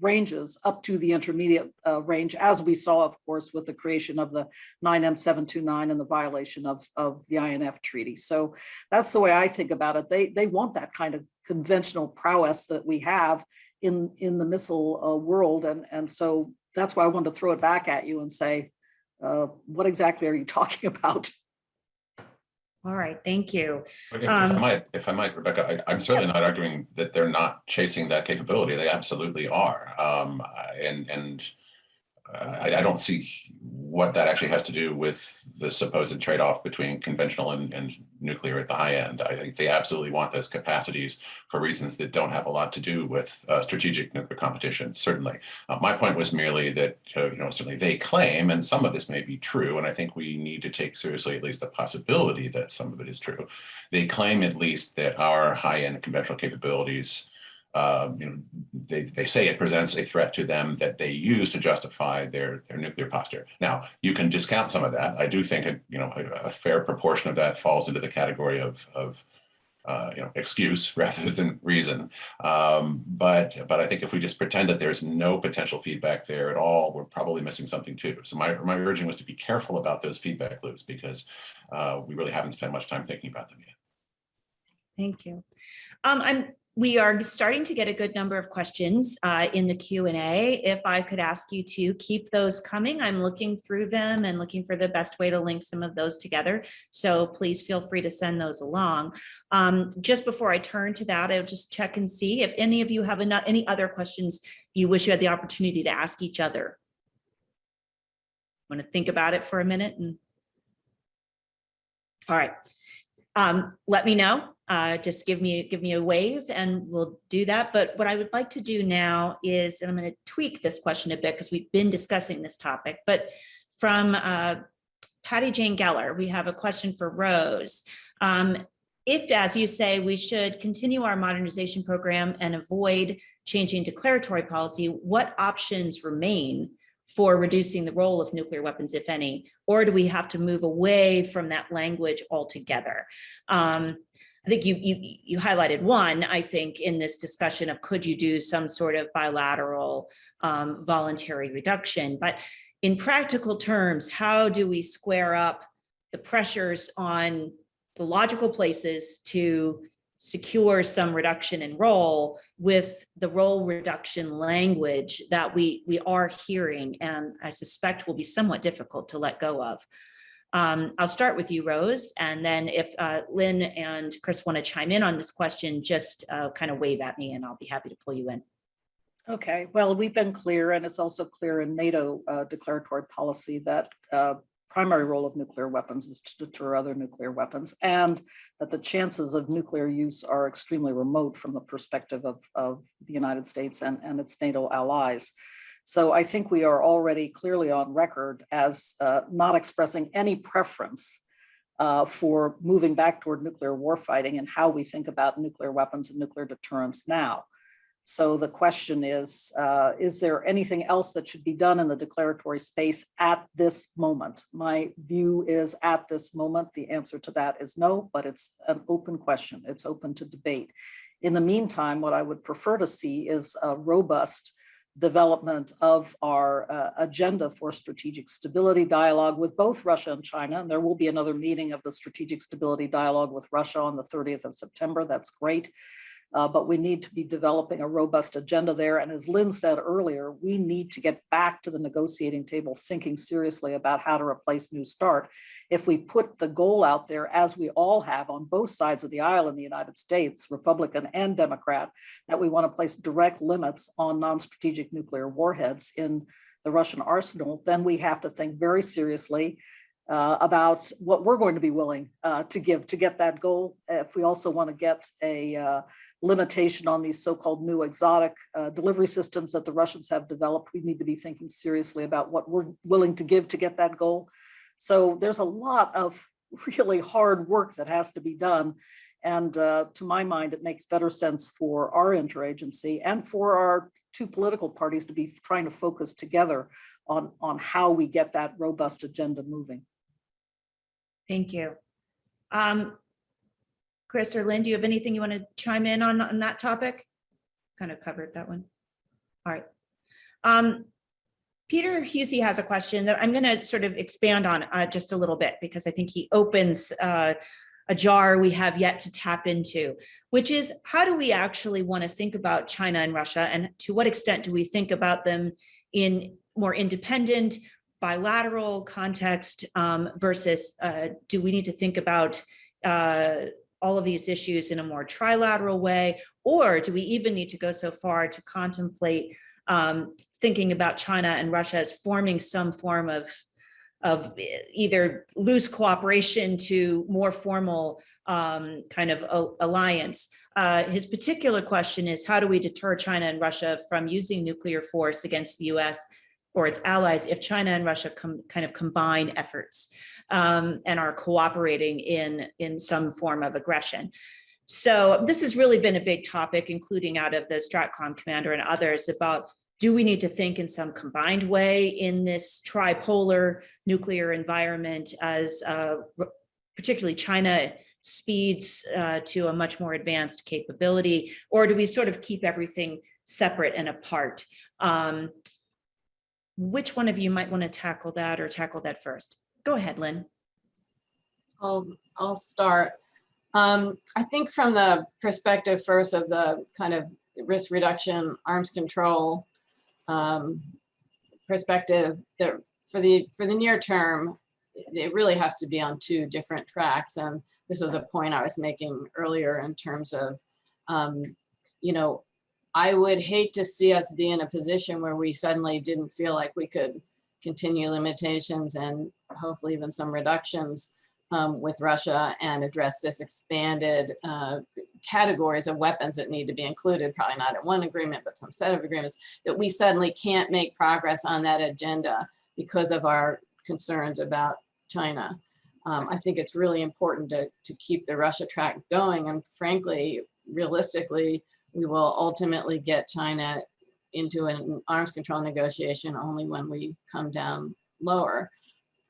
ranges up to the intermediate range, as we saw, of course, with the creation of the 9M729 and the violation of the INF Treaty. So that's the way I think about it. They want that kind of conventional prowess that we have in the missile world. And so that's why I wanted to throw it back at you and say, what exactly are you talking about? All right, thank you. Okay, if I might, Rebecca, I'm certainly not arguing that they're not chasing that capability. They absolutely are, and I don't see what that actually has to do with the supposed trade-off between conventional and nuclear at the high end. I think they absolutely want those capacities for reasons that don't have a lot to do with strategic nuclear competition, certainly. My point was merely that, certainly they claim, and some of this may be true, and I think we need to take seriously at least the possibility that some of it is true. They claim at least that our high-end conventional capabilities, they say it presents a threat to them that they use to justify their nuclear posture. Now, you can discount some of that. I do think a fair proportion of that falls into the category of excuse rather than reason. But I think if we just pretend that there's no potential feedback there at all, we're probably missing something too. So my urging was to be careful about those feedback loops, because we really haven't spent much time thinking about them yet. Thank you. We are starting to get a good number of questions in the Q&A. If I could ask you to keep those coming, I'm looking through them and looking for the best way to link some of those together. So please feel free to send those along. Just before I turn to that, I'll just check and see if any of you have any other questions you wish you had the opportunity to ask each other. Want to think about it for a minute? All right. Let me know. Just give me a wave and we'll do that. But what I would like to do now is, and I'm going to tweak this question a bit because we've been discussing this topic, but from Patty Jane Geller, we have a question for Rose. If, as you say, we should continue our modernization program and avoid changing declaratory policy, what options remain for reducing the role of nuclear weapons, if any, or do we have to move away from that language altogether? I think you highlighted one, I think, in this discussion of could you do some sort of bilateral voluntary reduction, but in practical terms, how do we square up the pressures on the logical places to secure some reduction in role with the role reduction language that we are hearing, and I suspect will be somewhat difficult to let go of. I'll start with you, Rose, and then if Lynn and Chris want to chime in on this question, just kind of wave at me and I'll be happy to pull you in. Okay, well, we've been clear, and it's also clear in NATO declaratory policy that primary role of nuclear weapons is to deter other nuclear weapons, and that the chances of nuclear use are extremely remote from the perspective of the United States and its NATO allies. So I think we are already clearly on record as not expressing any preference for moving back toward nuclear warfighting and how we think about nuclear weapons and nuclear deterrence now. So the question is there anything else that should be done in the declaratory space at this moment? My view is at this moment, the answer to that is no, but it's an open question. It's open to debate. In the meantime, what I would prefer to see is a robust development of our agenda for strategic stability dialogue with both Russia and China. And there will be another meeting of the strategic stability dialogue with Russia on the 30th of September. That's great. But we need to be developing a robust agenda there. And as Lynn said earlier, we need to get back to the negotiating table thinking seriously about how to replace New START. If we put the goal out there, as we all have on both sides of the aisle in the United States, Republican and Democrat, that we want to place direct limits on non-strategic nuclear warheads in the Russian arsenal, then we have to think very seriously about what we're going to be willing to give to get that goal. If we also want to get a limitation on these so-called new exotic delivery systems that the Russians have developed, we need to be thinking seriously about what we're willing to give to get that goal. So there's a lot of really hard work that has to be done. And to my mind, it makes better sense for our interagency and for our two political parties to be trying to focus together on how we get that robust agenda moving. Thank you. Chris or Lynn, do you have anything you want to chime in on that topic? Kind of covered that one. All right. Peter Husey has a question that I'm going to sort of expand on just a little bit, because I think he opens a jar we have yet to tap into, which is, how do we actually want to think about China and Russia, and to what extent do we think about them in more independent, bilateral context versus do we need to think about all of these issues in a more trilateral way, or do we even need to go so far to contemplate thinking about China and Russia as forming some form of either loose cooperation to more formal kind of alliance? His particular question is, how do we deter China and Russia from using nuclear force against the US or its allies if China and Russia kind of combine efforts and are cooperating in some form of aggression? So this has really been a big topic, including out of the Stratcom commander and others, about, do we need to think in some combined way in this tripolar nuclear environment as particularly China speeds to a much more advanced capability, or do we sort of keep everything separate and apart? Which one of you might want to tackle that, or tackle that first? Go ahead, Lynn. I'll start. I think from the perspective first of the kind of risk reduction, arms control perspective, that for the near term, it really has to be on two different tracks. And this was a point I was making earlier in terms of, you know, I would hate to see us be in a position where we suddenly didn't feel like we could continue limitations and hopefully even some reductions with Russia and address this expanded categories of weapons that need to be included, probably not in one agreement, but some set of agreements, that we suddenly can't make progress on that agenda because of our concerns about China. I think it's really important to keep the Russia track going. And frankly, realistically, we will ultimately get China into an arms control negotiation only when we come down lower.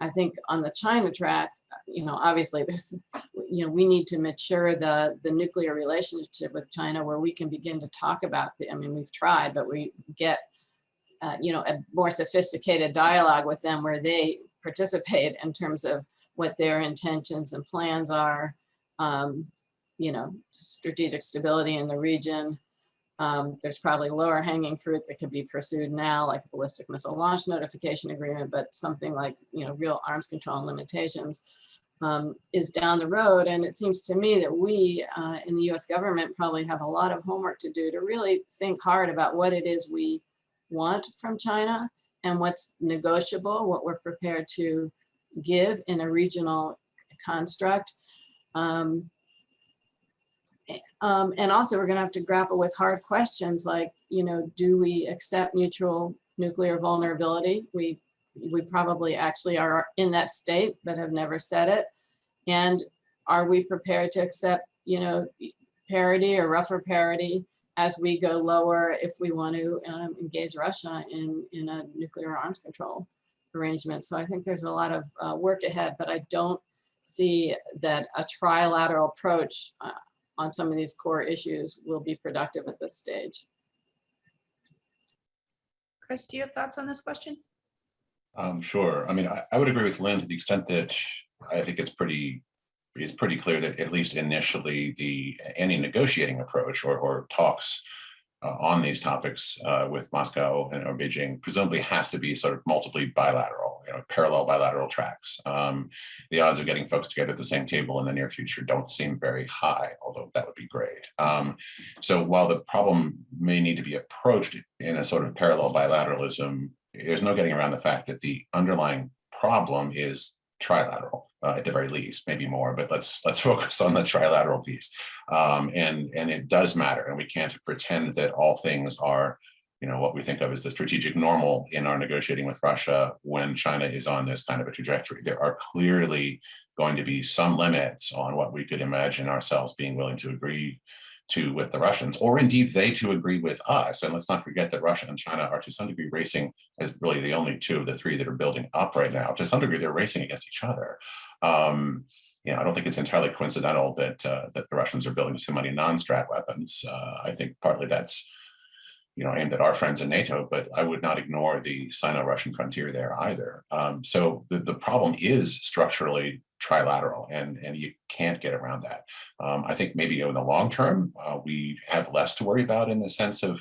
I think on the China track, you know, obviously there's, you know, we need to mature the nuclear relationship with China where we can begin to talk about the, I mean, we've tried, but we get, you know, a more sophisticated dialogue with them where they participate in terms of what their intentions and plans are, you know, strategic stability in the region. There's probably lower hanging fruit that could be pursued now, like a ballistic missile launch notification agreement, but something like, you know, real arms control and limitations is down the road. And it seems to me that we in the US government probably have a lot of homework to do to really think hard about what it is we want from China and what's negotiable, what we're prepared to give in a regional construct. And also we're going to have to grapple with hard questions like, you know, do we accept mutual nuclear vulnerability? We probably actually are in that state, but have never said it. And are we prepared to accept, parity or rougher parity as we go lower if we want to engage Russia in a nuclear arms control arrangement? So I think there's a lot of work ahead, but I don't see that a trilateral approach on some of these core issues will be productive at this stage. Chris, do you have thoughts on this question? Sure. I mean, I would agree with Lynn to the extent that I think it's pretty clear that at least initially any negotiating approach or talks on these topics with Moscow and or Beijing presumably has to be sort of multiply bilateral, parallel bilateral tracks. The odds of getting folks together at the same table in the near future don't seem very high, although that would be great. So while the problem may need to be approached in a sort of parallel bilateralism, there's no getting around the fact that the underlying problem is trilateral at the very least, maybe more, but let's focus on the trilateral piece. And it does matter, and we can't pretend that all things are, what we think of as the strategic normal in our negotiating with Russia when China is on this kind of a trajectory. There are clearly going to be some limits on what we could imagine ourselves being willing to agree to with the Russians, or indeed they to agree with us. And let's not forget that Russia and China are to some degree racing as really the only two of the three that are building up right now. To some degree, they're racing against each other. I don't think it's entirely coincidental that the Russians are building so many non-strat weapons. I think partly that's aimed at our friends in NATO, but I would not ignore the Sino-Russian frontier there either. So the problem is structurally trilateral, and you can't get around that. I think maybe in the long term, we have less to worry about in the sense of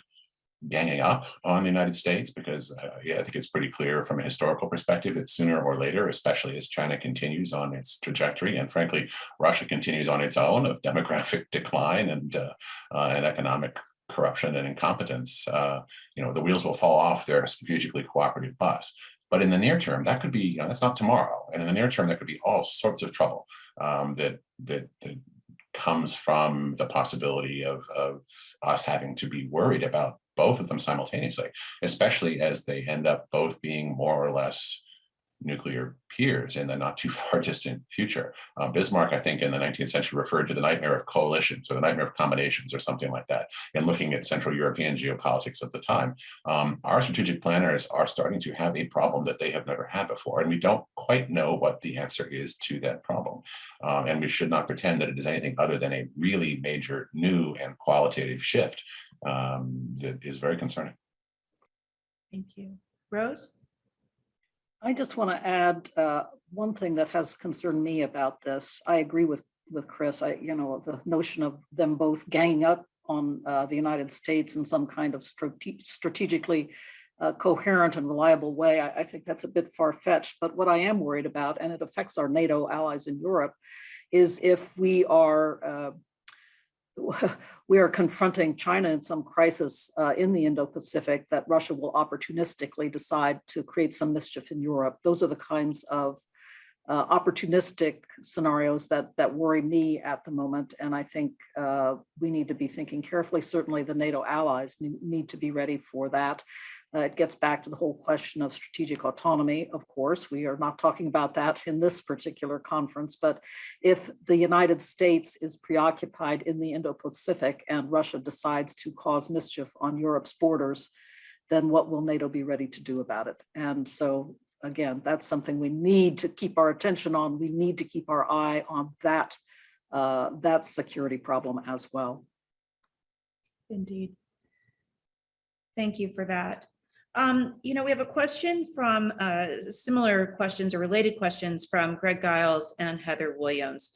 ganging up on the United States, because I think it's pretty clear from a historical perspective that sooner or later, especially as China continues on its trajectory, and frankly, Russia continues on its own of demographic decline and economic corruption and incompetence, the wheels will fall off their strategically cooperative bus. But in the near term, that could be, that's not tomorrow. And in the near term, there could be all sorts of trouble that comes from the possibility of us having to be worried about both of them simultaneously, especially as they end up both being more or less nuclear peers in the not too far distant future. Bismarck, I think in the 19th century, referred to the nightmare of coalitions or the nightmare of combinations or something like that, and looking at Central European geopolitics at the time. Our strategic planners are starting to have a problem that they have never had before, and we don't quite know what the answer is to that problem. And we should not pretend that it is anything other than a really major new and qualitative shift that is very concerning. Thank you. Rose? I just want to add one thing that has concerned me about this. I agree with Chris. The notion of them both ganging up on the United States in some kind of strategically coherent and reliable way, I think that's a bit far-fetched. But what I am worried about, and it affects our NATO allies in Europe, is if we are confronting China in some crisis in the Indo-Pacific, that Russia will opportunistically decide to create some mischief in Europe. Those are the kinds of opportunistic scenarios that worry me at the moment. And I think we need to be thinking carefully. Certainly the NATO allies need to be ready for that. It gets back to the whole question of strategic autonomy. Of course, we are not talking about that in this particular conference, but if the United States is preoccupied in the Indo-Pacific and Russia decides to cause mischief on Europe's borders, then what will NATO be ready to do about it? And so, again, that's something we need to keep our attention on. We need to keep our eye on that security problem as well. Indeed. Thank you for that. We have a question from similar questions or related questions from Greg Giles and Heather Williams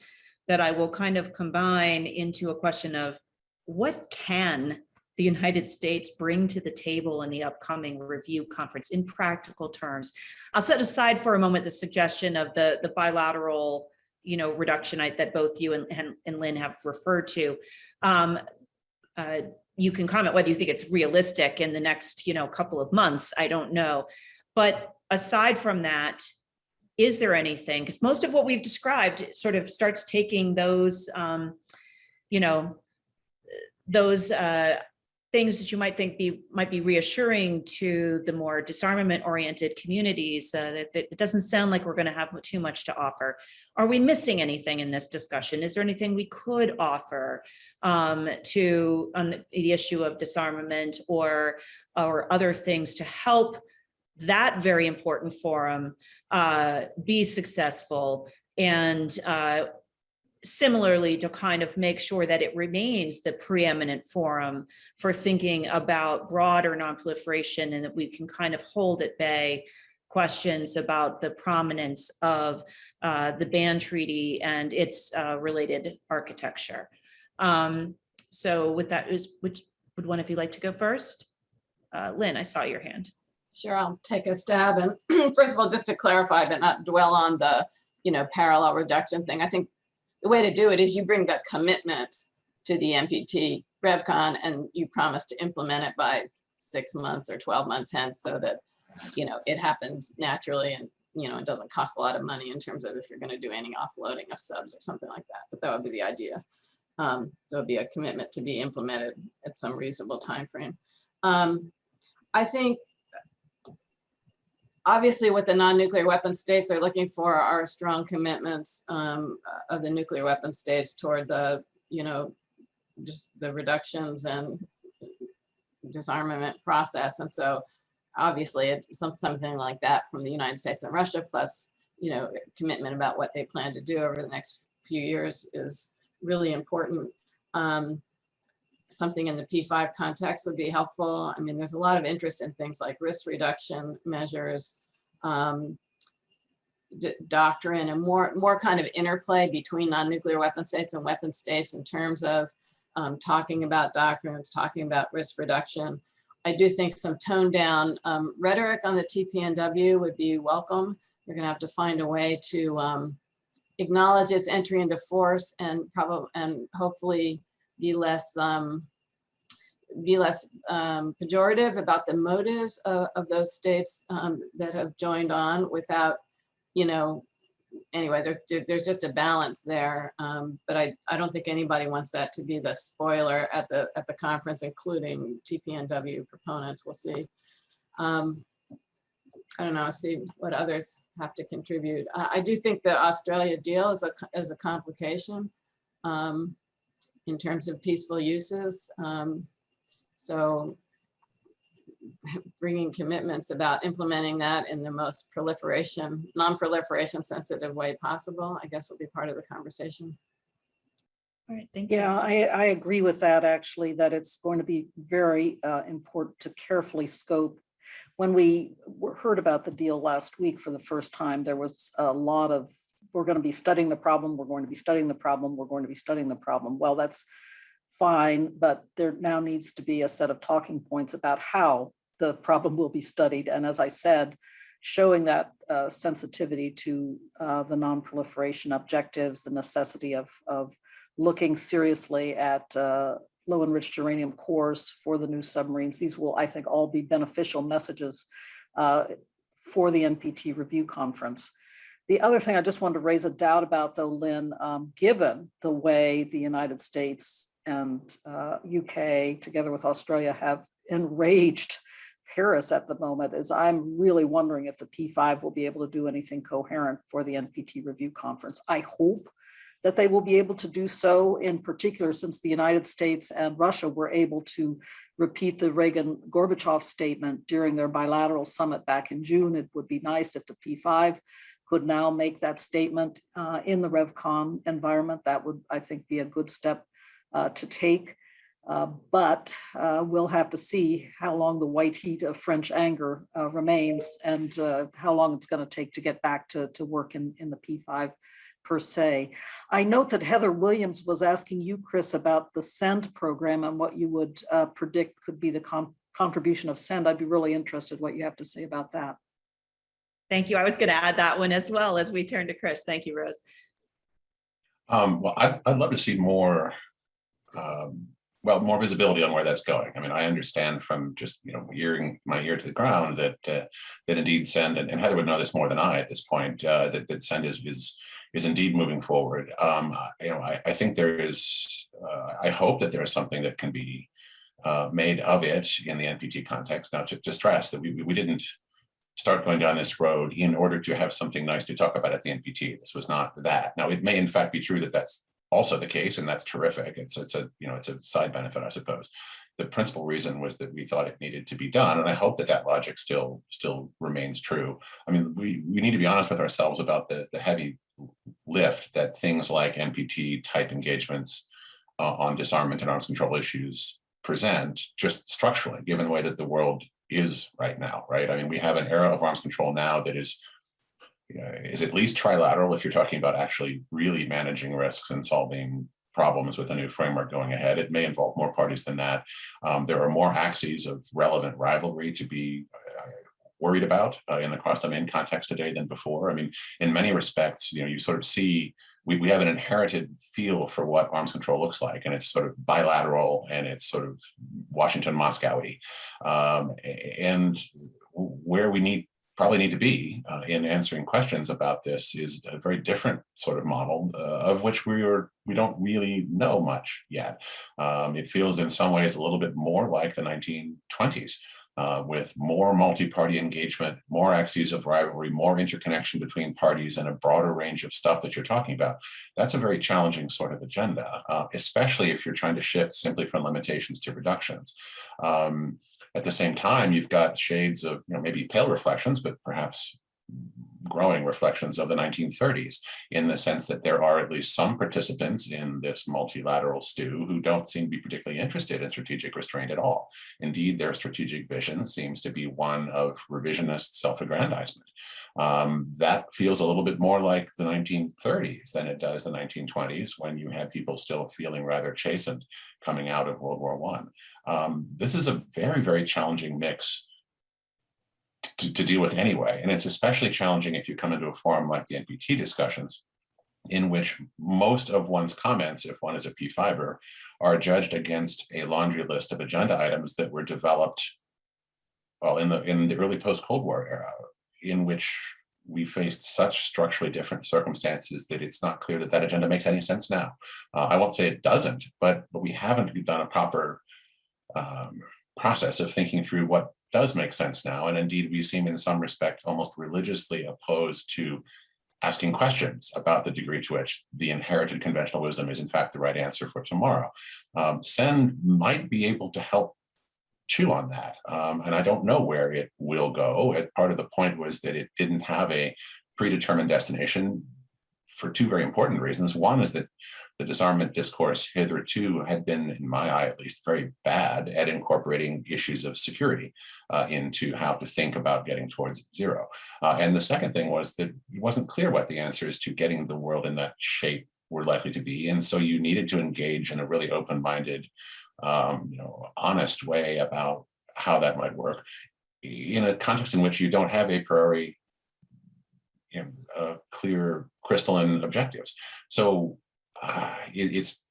that I will kind of combine into a question of what can the United States bring to the table in the upcoming review conference in practical terms. I'll set aside for a moment the suggestion of the bilateral, reduction that both you and Lynn have referred to. You can comment whether you think it's realistic in the next, couple of months. I don't know. But aside from that, is there anything? Because most of what we've described sort of starts taking those things that you might think might be reassuring to the more disarmament-oriented communities, that it doesn't sound like we're going to have too much to offer. Are we missing anything in this discussion? Is there anything we could offer on the issue of disarmament or other things to help that very important forum be successful, and similarly to kind of make sure that it remains the preeminent forum for thinking about broader nonproliferation, and that we can kind of hold at bay questions about the prominence of the ban treaty and its related architecture. So with that, would one of you like to go first? Lynn, I saw your hand. Sure, I'll take a stab. And first of all, just to clarify, but not dwell on the, parallel reduction thing. I think the way to do it is you bring that commitment to the NPT RevCon, and you promise to implement it by 6 months or 12 months hence, so that, it happens naturally, and, it doesn't cost a lot of money in terms of if you're going to do any offloading of subs or something like that. But that would be the idea. So it'd be a commitment to be implemented at some reasonable time frame. I think obviously what the non-nuclear weapon states are looking for are strong commitments of the nuclear weapon states toward the, just the reductions and disarmament process. And so obviously it's something like that from the United States and Russia, plus, commitment about what they plan to do over the next few years is really important. Something in the P5 context would be helpful. I mean, there's a lot of interest in things like risk reduction measures, doctrine, and more kind of interplay between non-nuclear weapon states and weapon states in terms of talking about doctrines, talking about risk reduction. I do think some toned down rhetoric on the TPNW would be welcome. You're going to have to find a way to acknowledge its entry into force and hopefully be less pejorative about the motives of those states that have joined on without, anyway, there's just a balance there. But I don't think anybody wants that to be the spoiler at the conference, including TPNW proponents. We'll see. I don't know, I'll see what others have to contribute. I do think the Australia deal is a complication in terms of peaceful uses. So bringing commitments about implementing that in the most non-proliferation sensitive way possible, I guess will be part of the conversation. All right, thank you. Yeah, I agree with that, actually, that it's going to be very important to carefully scope. When we heard about the deal last week for the first time, there was a lot of, we're going to be studying the problem, we're going to be studying the problem, we're going to be studying the problem. Well, that's fine, but there now needs to be a set of talking points about how the problem will be studied. And as I said, showing that sensitivity to the non-proliferation objectives, the necessity of looking seriously at low enriched uranium cores for the new submarines. These will, I think, all be beneficial messages for the NPT review conference. The other thing I just wanted to raise a doubt about, though, Lynn, given the way the United States and UK, together with Australia, have enraged Paris at the moment, is I'm really wondering if the P5 will be able to do anything coherent for the NPT review conference. I hope that they will be able to do so, in particular, since the United States and Russia were able to repeat the Reagan-Gorbachev statement during their bilateral summit back in June. It would be nice if the P5 could now make that statement in the RevCon environment. That would, I think, be a good step to take. But we'll have to see how long the white heat of French anger remains, and how long it's going to take to get back to work in the P5 per se. I note that Heather Williams was asking you, Chris, about the SEND program and what you would predict could be the contribution of SEND. I'd be really interested what you have to say about that. Thank you. I was going to add that one as well as we turn to Chris. Thank you, Rose. Well, I'd love to see more, more visibility on where that's going. I mean, I understand from just earing my ear to the ground that indeed SEND, and Heather would know this more than I at this point, that SEND is indeed moving forward. I think there is. I hope that there is something that can be made of it in the NPT context. Now, to stress that we didn't start going down this road in order to have something nice to talk about at the NPT. This was not that. Now, it may in fact be true that that's also the case, and that's terrific. It's a side benefit, I suppose. The principal reason was that we thought it needed to be done, and I hope that that logic still remains true. I mean, we need to be honest with ourselves about the heavy lift that things like NPT type engagements on disarmament and arms control issues present, just structurally, given the way that the world is right now, right? I mean, we have an era of arms control now that is at least trilateral if you're talking about actually really managing risks and solving problems with a new framework going ahead. It may involve more parties than that. There are more axes of relevant rivalry to be worried about in the cross-domain context today than before. I mean, in many respects, you sort of see we have an inherited feel for what arms control looks like, and it's sort of bilateral and it's sort of Washington-Moscow-y. And where we probably need to be in answering questions about this is a very different sort of model of which we don't really know much yet. It feels in some ways a little bit more like the 1920s. With more multi-party engagement, more axes of rivalry, more interconnection between parties, and a broader range of stuff that you're talking about. That's a very challenging sort of agenda, especially if you're trying to shift simply from limitations to reductions. At the same time, you've got shades of maybe pale reflections, but perhaps growing reflections of the 1930s, in the sense that there are at least some participants in this multilateral stew who don't seem to be particularly interested in strategic restraint at all. Indeed, their strategic vision seems to be one of revisionist self-aggrandizement. That feels a little bit more like the 1930s than it does the 1920s, when you had people still feeling rather chastened coming out of World War I. This is a very, very challenging mix to deal with anyway. And it's especially challenging if you come into a forum like the NPT discussions, in which most of one's comments, if one is a P5er, are judged against a laundry list of agenda items that were developed, well, in the early post-Cold War era, in which we faced such structurally different circumstances that it's not clear that that agenda makes any sense now. I won't say it doesn't, but we haven't done a proper process of thinking through what does make sense now. And indeed, we seem in some respect almost religiously opposed to asking questions about the degree to which the inherited conventional wisdom is in fact the right answer for tomorrow. SEND might be able to help chew on that. And I don't know where it will go. Part of the point was that it didn't have a predetermined destination for two very important reasons. One is that the disarmament discourse hitherto had been, in my eye at least, very bad at incorporating issues of security into how to think about getting towards zero. And the second thing was that it wasn't clear what the answers to getting the world in that shape were likely to be. And so you needed to engage in a really open-minded, honest way about how that might work in a context in which you don't have a priori, clear crystalline objectives. So it's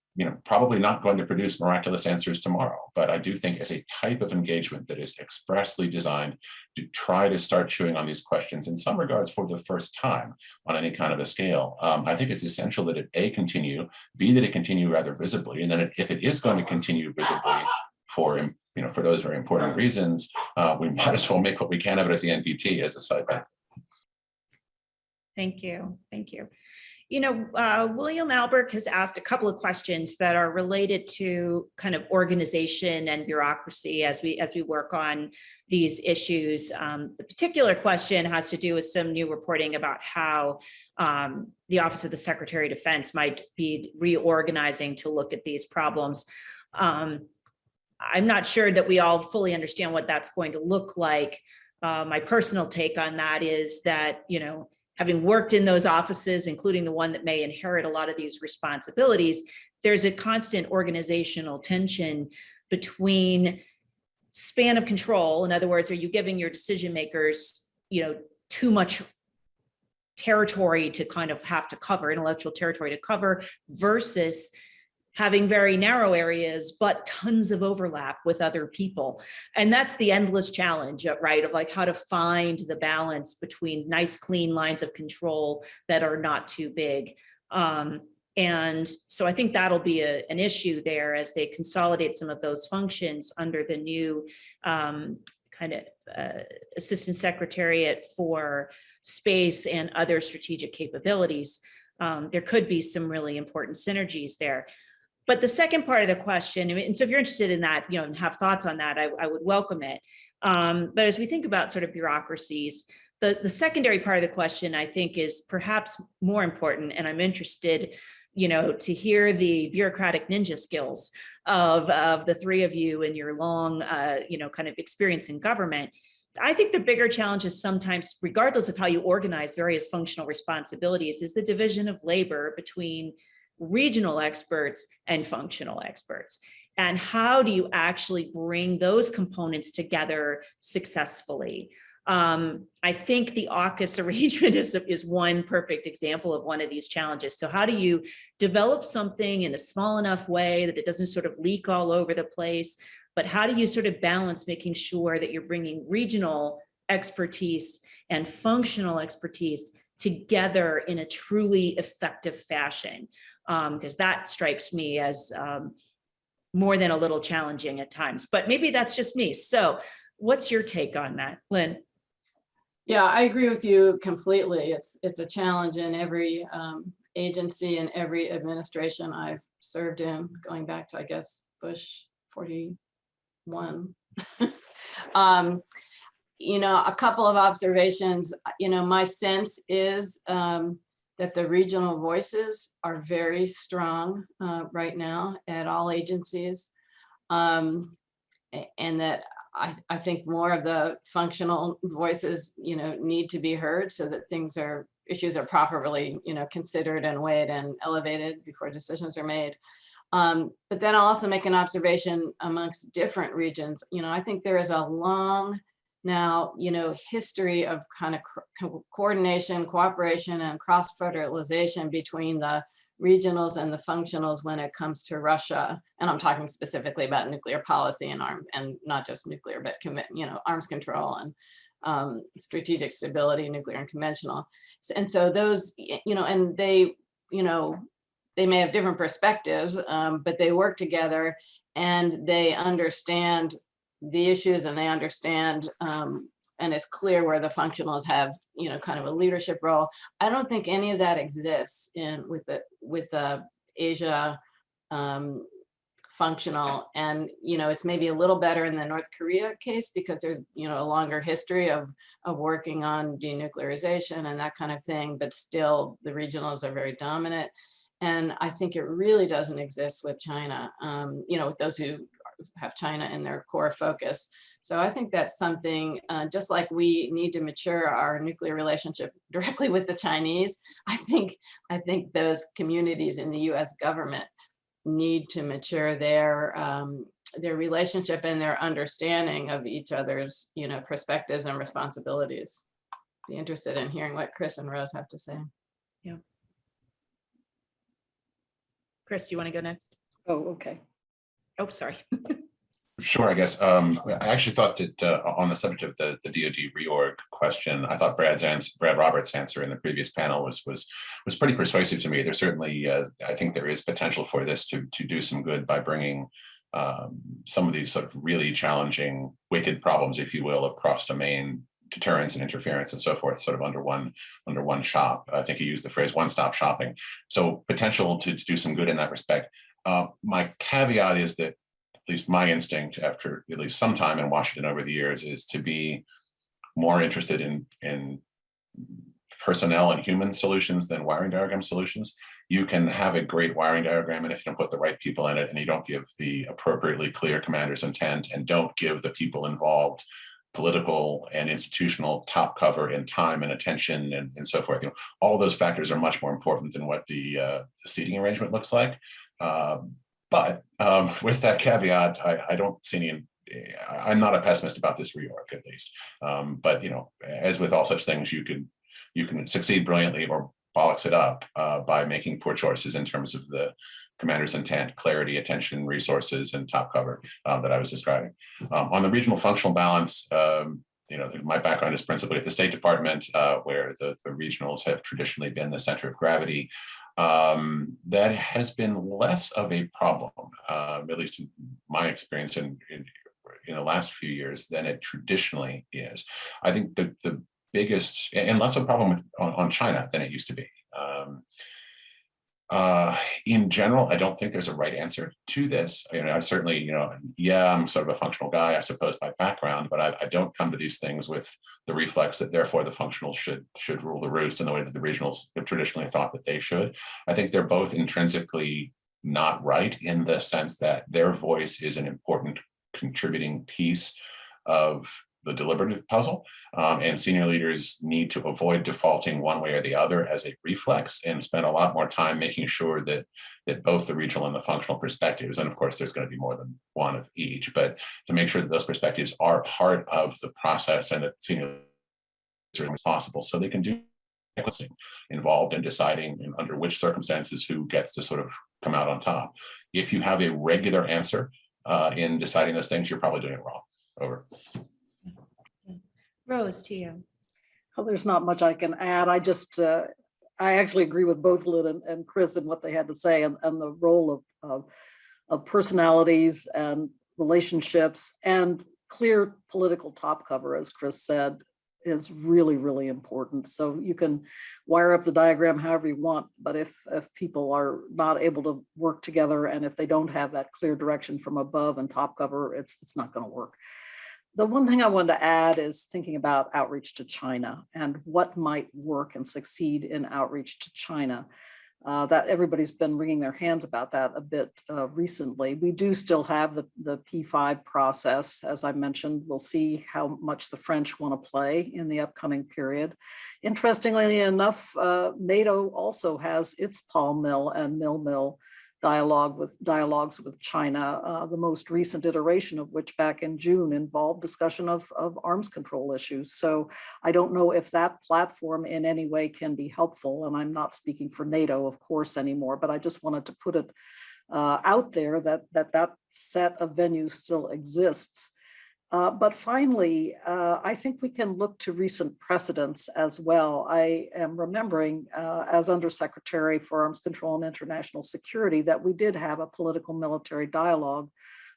probably not going to produce miraculous answers tomorrow, but I do think as a type of engagement that is expressly designed to try to start chewing on these questions in some regards for the first time on any kind of a scale, I think it's essential that it A, continue, B, that it continue rather visibly, and then if it is going to continue visibly for those very important reasons, we might as well make what we can of it at the NPT as a side benefit. Thank you. Thank you. William Alberg has asked a couple of questions that are related to kind of organization and bureaucracy as we work on these issues. The particular question has to do with some new reporting about how the Office of the Secretary of Defense might be reorganizing to look at these problems. I'm not sure that we all fully understand what that's going to look like. My personal take on that is that, having worked in those offices, including the one that may inherit a lot of these responsibilities, there's a constant organizational tension between span of control. In other words, are you giving your decision makers, too much territory to kind of have to cover, intellectual territory to cover, versus having very narrow areas, but tons of overlap with other people. And that's the endless challenge, right? Of like how to find the balance between nice, clean lines of control that are not too big. And so I think that'll be an issue there as they consolidate some of those functions under the new Assistant Secretariat for Space and other strategic capabilities. There could be some really important synergies there. But the second part of the question, and so if you're interested in that, and have thoughts on that, I would welcome it. But as we think about sort of bureaucracies, the secondary part of the question, I think, is perhaps more important, and I'm interested, to hear the bureaucratic ninja skills of the three of you and your long, kind of experience in government. I think the bigger challenge is sometimes, regardless of how you organize various functional responsibilities, is the division of labor between regional experts and functional experts. And how do you actually bring those components together successfully? I think the AUKUS arrangement is one perfect example of one of these challenges. So how do you develop something in a small enough way that it doesn't sort of leak all over the place? But how do you sort of balance making sure that you're bringing regional expertise and functional expertise together in a truly effective fashion? Because that strikes me as more than a little challenging at times, but maybe that's just me. So what's your take on that, Lynn? Yeah, I agree with you completely. It's a challenge in every agency and every administration I've served in, going back to, I guess, Bush 41. A couple of observations. My sense is that the regional voices are very strong right now at all agencies, and that I think more of the functional voices, need to be heard so that issues are properly, considered and weighed and elevated before decisions are made. But then I'll also make an observation amongst different regions. I think there is a long now, history of kind of coordination, cooperation, and cross-fertilization between the regionals and the functionals when it comes to Russia. And I'm talking specifically about nuclear policy and not just nuclear, but arms control and strategic stability, nuclear and conventional. And so those, and they may have different perspectives, but they work together and they understand the issues, and they understand, and it's clear where the functionals have, kind of a leadership role. I don't think any of that exists with the Asia functional, and it's maybe a little better in the North Korea case because there's a longer history of working on denuclearization and that kind of thing, but still the regionals are very dominant. And I think it really doesn't exist with China, with those who have China in their core focus. So I think that's something, just like we need to mature our nuclear relationship directly with the Chinese, I think those communities in the US government need to mature their relationship and their understanding of each other's, perspectives and responsibilities. Be interested in hearing what Chris and Rose have to say. Yeah. Chris, you want to go next? Oh, okay. Oh, sorry. Sure, I guess. I actually thought that on the subject of the DoD reorg question, I thought Brad Roberts' answer in the previous panel was pretty persuasive to me. There's certainly, I think there is potential for this to do some good by bringing some of these sort of really challenging, wicked problems, if you will, of cross-domain deterrence and interference and so forth, sort of under one shop. I think he used the phrase one-stop shopping. So potential to do some good in that respect. My caveat is that, at least my instinct after at least some time in Washington over the years, is to be more interested in personnel and human solutions than wiring diagram solutions. You can have a great wiring diagram, and if you don't put the right people in it and you don't give the appropriately clear commander's intent and don't give the people involved political and institutional top cover and time and attention and so forth, all of those factors are much more important than what the seating arrangement looks like. But with that caveat, I don't see any, I'm not a pessimist about this reorg, at least. But as with all such things, you can succeed brilliantly or bollocks it up by making poor choices in terms of the commander's intent, clarity, attention, resources, and top cover that I was describing. On the regional functional balance, my background is principally at the State Department, where the regionals have traditionally been the center of gravity. that has been less of a problem, at least in my experience in the last few years, than it traditionally is. I think the biggest, and less of a problem on China than it used to be. In general, I don't think there's a right answer to this. I certainly, yeah, I'm sort of a functional guy, I suppose, by background, but I don't come to these things with the reflex that therefore the functionals should rule the roost in the way that the regionals have traditionally thought that they should. I think they're both intrinsically not right in the sense that their voice is an important contributing piece of the deliberative puzzle, and senior leaders need to avoid defaulting one way or the other as a reflex and spend a lot more time making sure that both the regional and the functional perspectives, and of course there's going to be more than one of each, but to make sure that those perspectives are part of the process and that senior leaders are possible so they can do involved in deciding under which circumstances who gets to sort of come out on top. If you have a regular answer in deciding those things, you're probably doing it wrong. Over. Rose, to you. Well, there's not much I can add. I actually agree with both Lynn and Chris and what they had to say, and the role of personalities and relationships and clear political top cover, as Chris said, is really, really important. So you can wire up the diagram however you want, but if people are not able to work together and if they don't have that clear direction from above and top cover, it's not going to work. The one thing I wanted to add is thinking about outreach to China and what might work and succeed in outreach to China. That everybody's been wringing their hands about that a bit recently. We do still have the P5 process. As I mentioned, we'll see how much the French want to play in the upcoming period. Interestingly enough, NATO also has its Paul Mill and Mill dialogues with China, the most recent iteration of which back in June involved discussion of arms control issues. So I don't know if that platform in any way can be helpful. And I'm not speaking for NATO, of course, anymore, but I just wanted to put it out there that set of venues still exists. But finally, I think we can look to recent precedents as well. I am remembering as Undersecretary for Arms Control and International Security that we did have a political military dialogue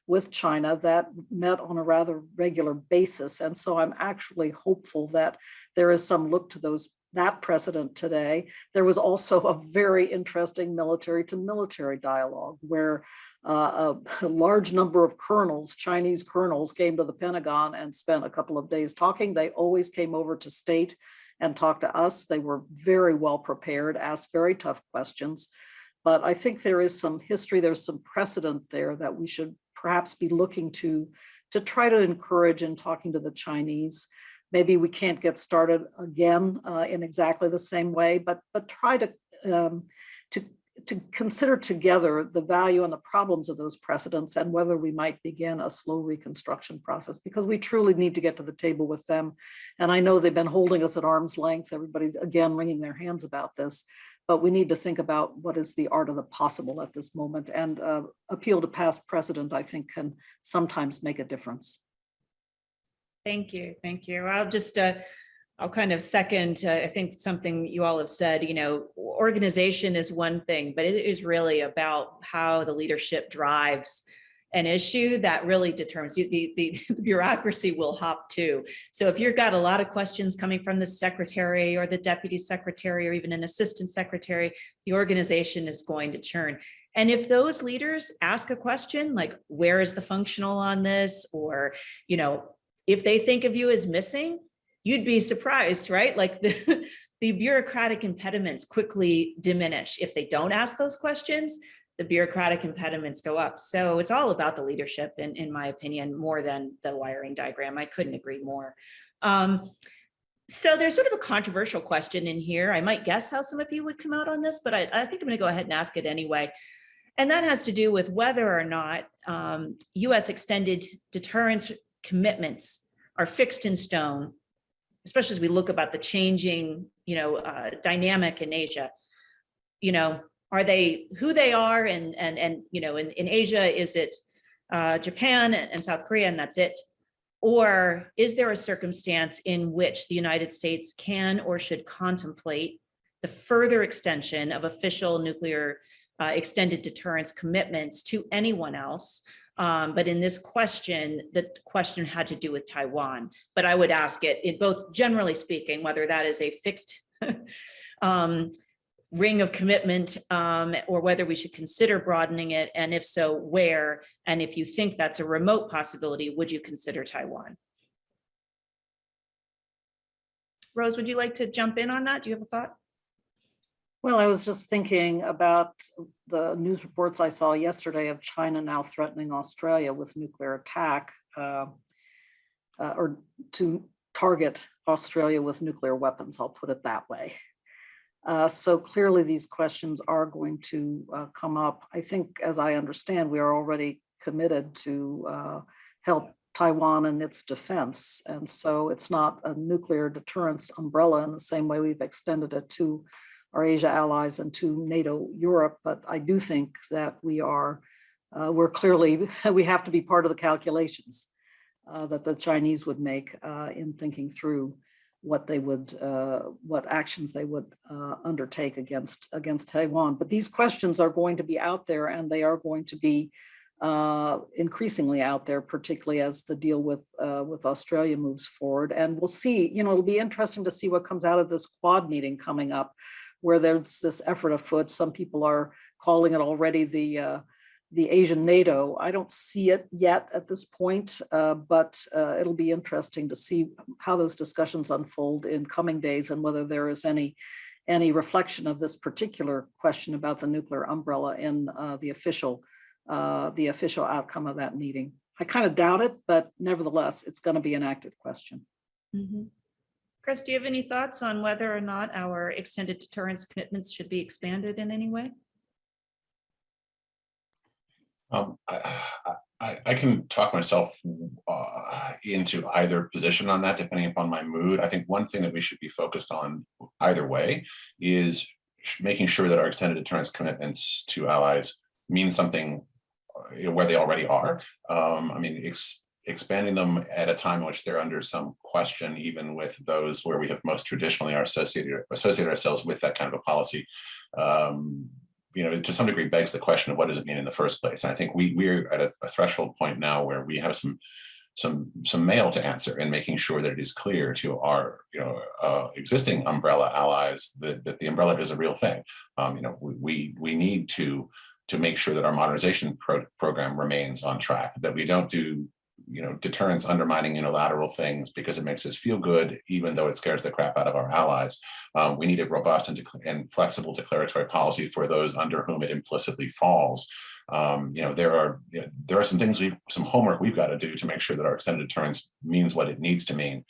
with China that met on a rather regular basis. And so I'm actually hopeful that there is some look to that precedent today. There was also a very interesting military to military dialogue where a large number of colonels, Chinese colonels, came to the Pentagon and spent a couple of days talking. They always came over to state and talked to us. They were very well prepared, asked very tough questions. But I think there is some history, there's some precedent there that we should perhaps be looking to try to encourage in talking to the Chinese. Maybe we can't get started again in exactly the same way, but try to consider together the value and the problems of those precedents and whether we might begin a slow reconstruction process, because we truly need to get to the table with them. And I know they've been holding us at arm's length. Everybody's again wringing their hands about this, but we need to think about what is the art of the possible at this moment, and appeal to past precedent, I think, can sometimes make a difference. Thank you. Thank you. I'll kind of second, I think something you all have said, organization is one thing, but it is really about how the leadership drives an issue that really determines the bureaucracy will hop too. So if you've got a lot of questions coming from the secretary or the deputy secretary or even an assistant secretary, the organization is going to churn. And if those leaders ask a question like, where is the functional on this? Or, if they think of you as missing, you'd be surprised, right? Like the bureaucratic impediments quickly diminish. If they don't ask those questions, the bureaucratic impediments go up. So it's all about the leadership, in my opinion, more than the wiring diagram. I couldn't agree more. So there's sort of a controversial question in here. I might guess how some of you would come out on this, but I think I'm going to go ahead and ask it anyway. And that has to do with whether or not U.S. extended deterrence commitments are fixed in stone, especially as we look about the changing, dynamic in Asia. Are they who they are? And in Asia, is it Japan and South Korea and that's it? Or is there a circumstance in which the United States can or should contemplate the further extension of official nuclear extended deterrence commitments to anyone else. But in this question, the question had to do with Taiwan. But I would ask it both generally speaking, whether that is a fixed ring of commitment or whether we should consider broadening it. And if so, where? And if you think that's a remote possibility, would you consider Taiwan? Rose, would you like to jump in on that? Do you have a thought? Well, I was just thinking about the news reports I saw yesterday of China now threatening Australia with nuclear attack or to target Australia with nuclear weapons, I'll put it that way. So clearly these questions are going to come up. I think, as I understand, we are already committed to help Taiwan in its defense. And so it's not a nuclear deterrence umbrella in the same way we've extended it to our Asia allies and to NATO Europe. But I do think that we're clearly, we have to be part of the calculations that the Chinese would make in thinking through what they would, what actions they would undertake against Taiwan. But these questions are going to be out there, and they are going to be increasingly out there, particularly as the deal with Australia moves forward. And we'll see, it'll be interesting to see what comes out of this Quad meeting coming up, where there's this effort afoot. Some people are calling it already the Asian NATO. I don't see it yet at this point, but it'll be interesting to see how those discussions unfold in coming days and whether there is any reflection of this particular question about the nuclear umbrella in the official outcome of that meeting. I kind of doubt it, but nevertheless, it's going to be an active question. Mm-hmm. Chris, do you have any thoughts on whether or not our extended deterrence commitments should be expanded in any way? I can talk myself into either position on that, depending upon my mood. I think one thing that we should be focused on either way is making sure that our extended deterrence commitments to allies mean something where they already are. I mean, expanding them at a time in which they're under some question, even with those where we have most traditionally associated ourselves with that kind of a policy, to some degree begs the question of what does it mean in the first place. And I think we're at a threshold point now where we have some mail to answer in making sure that it is clear to our existing umbrella allies that the umbrella is a real thing. We need to make sure that our modernization program remains on track, that we don't do deterrence undermining unilateral things because it makes us feel good, even though it scares the crap out of our allies. We need a robust and flexible declaratory policy for those under whom it implicitly falls. There are some things, some homework we've got to do to make sure that our extended deterrence means what it needs to mean,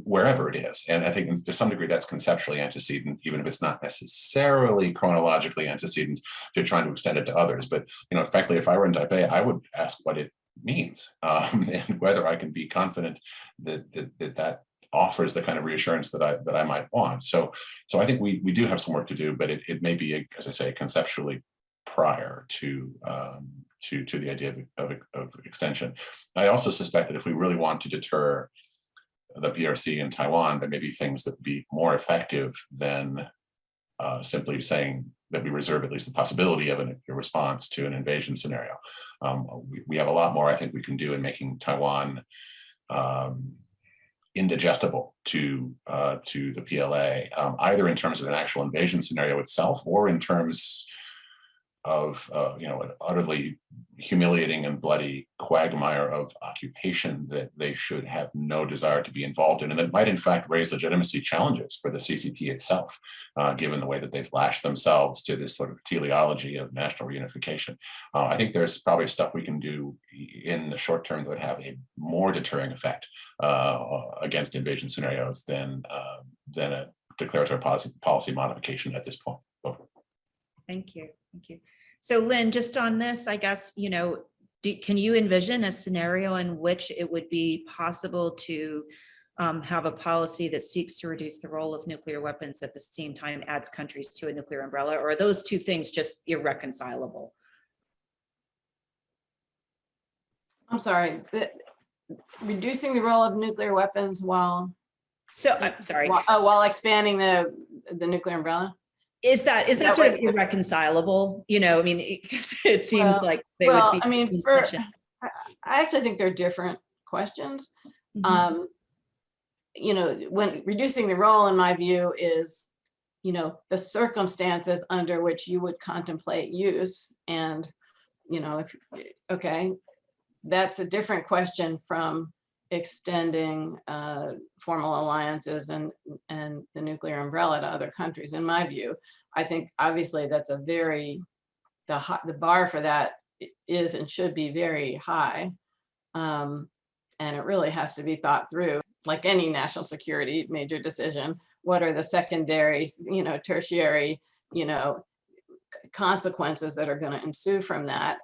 wherever it is. And I think to some degree that's conceptually antecedent, even if it's not necessarily chronologically antecedent to trying to extend it to others. But frankly, if I were in Taipei, I would ask what it means and whether I can be confident that offers the kind of reassurance that I might want. So I think we do have some work to do, but it may be, as I say, conceptually prior to the idea of extension. I also suspect that if we really want to deter the PRC in Taiwan, there may be things that would be more effective than simply saying that we reserve at least the possibility of a response to an invasion scenario. We have a lot more I think we can do in making Taiwan indigestible to the PLA, either in terms of an actual invasion scenario itself or in terms of an utterly humiliating and bloody quagmire of occupation that they should have no desire to be involved in, and that might in fact raise legitimacy challenges for the CCP itself, given the way that they've lashed themselves to this sort of teleology of national reunification. I think there's probably stuff we can do in the short term that would have a more deterring effect against invasion scenarios than a declaratory policy modification at this point. Over. Thank you. Thank you. So Lynn, just on this, I guess, can you envision a scenario in which it would be possible to have a policy that seeks to reduce the role of nuclear weapons at the same time adds countries to a nuclear umbrella, or are those two things just irreconcilable? I'm sorry, reducing the role of nuclear weapons while So I'm sorry. While expanding the nuclear umbrella? Is that that sort of what- irreconcilable? You know, I mean, it seems like they would be. I mean, I actually think they're different questions. Mhm. You know, when reducing the role, in my view, is, you know, the circumstances under which you would contemplate use. And, you know, okay, that's a different question from extending formal alliances and the nuclear umbrella to other countries. In my view, I think obviously that's a the bar for that is and should be very high. And it really has to be thought through, like any national security major decision. What are the secondary, you know, tertiary, you know, consequences that are going to ensue from that,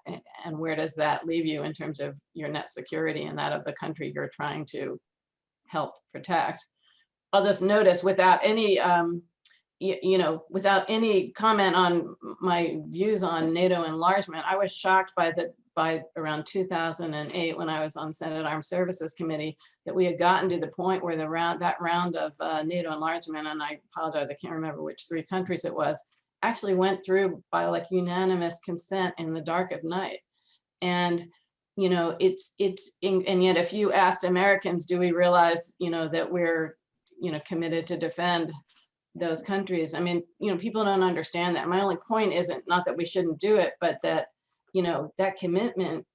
and where does that leave you in terms of your net security and that of the country you're trying to help protect? I'll just notice, without any you know, without any comment on my views on NATO enlargement, I was shocked by around 2008, when I was on Senate Armed Services Committee, that we had gotten to the point where that round of NATO enlargement, and I apologize, I can't remember which 3 countries it was, actually went through by like unanimous consent in the dark of night. And, you know, and yet if you asked Americans, do we realize, you know, that we're, you know, committed to defend those countries? I mean, you know, people don't understand that. My only point isn't not that we shouldn't do it, but that, you know, that commitment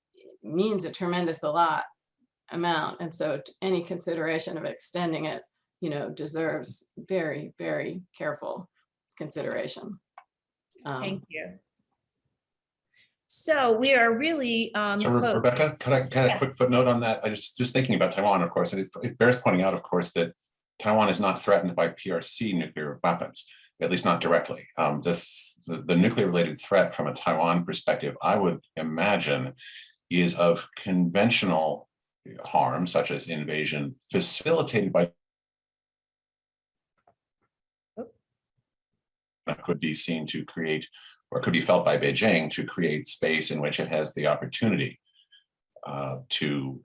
means a tremendous amount. And so any consideration of extending it, you know, deserves very, very careful consideration. Thank you. So we are really So close. Rebecca, can I Yes. a quick footnote on that? I just thinking about Taiwan, of course, and it bears pointing out, of course, that Taiwan is not threatened by PRC nuclear weapons, at least not directly. The nuclear related threat from a Taiwan perspective, I would imagine, is of conventional harm, such as invasion, facilitated by could be seen to create, or could be felt by Beijing to create space in which it has the opportunity to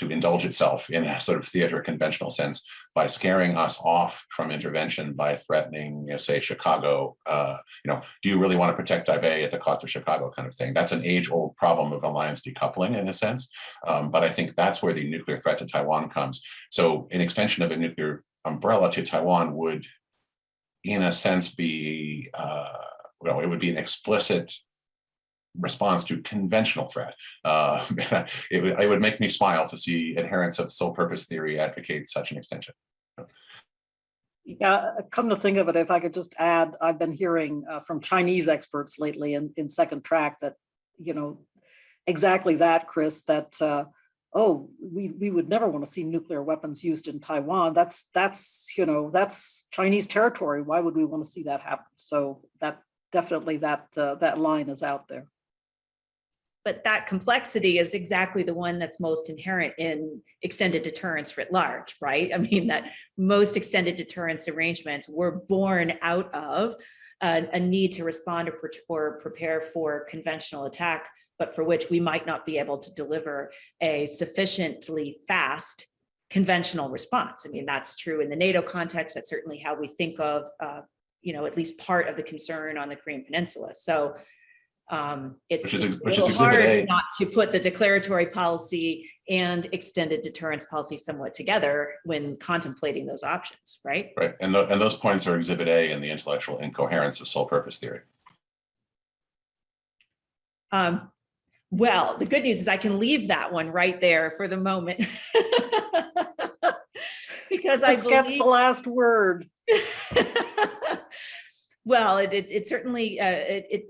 indulge itself in a sort of theater conventional sense by scaring us off from intervention by threatening, you know, say Chicago, you know, do you really want to protect Taipei at the cost of Chicago kind of thing? That's an age-old problem of alliance decoupling in a sense, but I think that's where the nuclear threat to Taiwan comes. So an extension of a nuclear umbrella to Taiwan would, in a sense, be, well, it would be an explicit response to conventional threat. It would make me smile to see adherents of sole purpose theory advocate such an extension. Yeah, come to think of it, if I could just add, I've been hearing from Chinese experts lately in second track that, you know, exactly that, Chris, that, oh, we would never want to see nuclear weapons used in Taiwan. That's, you know, that's Chinese territory. Why would we want to see that happen? So that definitely that line is out there. But that complexity is exactly the one that's most inherent in extended deterrence writ large, right? I mean, that most extended deterrence arrangements were born out of a need to respond or prepare for conventional attack, but for which we might not be able to deliver a sufficiently fast conventional response. I mean, that's true in the NATO context. That's certainly how we think of, you know, at least part of the concern on the Korean Peninsula. So it's a little hard not to put the declaratory policy and extended deterrence policy somewhat together when contemplating those options, right? Right, and those points are Exhibit A in the intellectual incoherence of sole purpose theory. Well, the good news is I can leave that one right there for the moment. Because I believe gets the last word. Well, it certainly it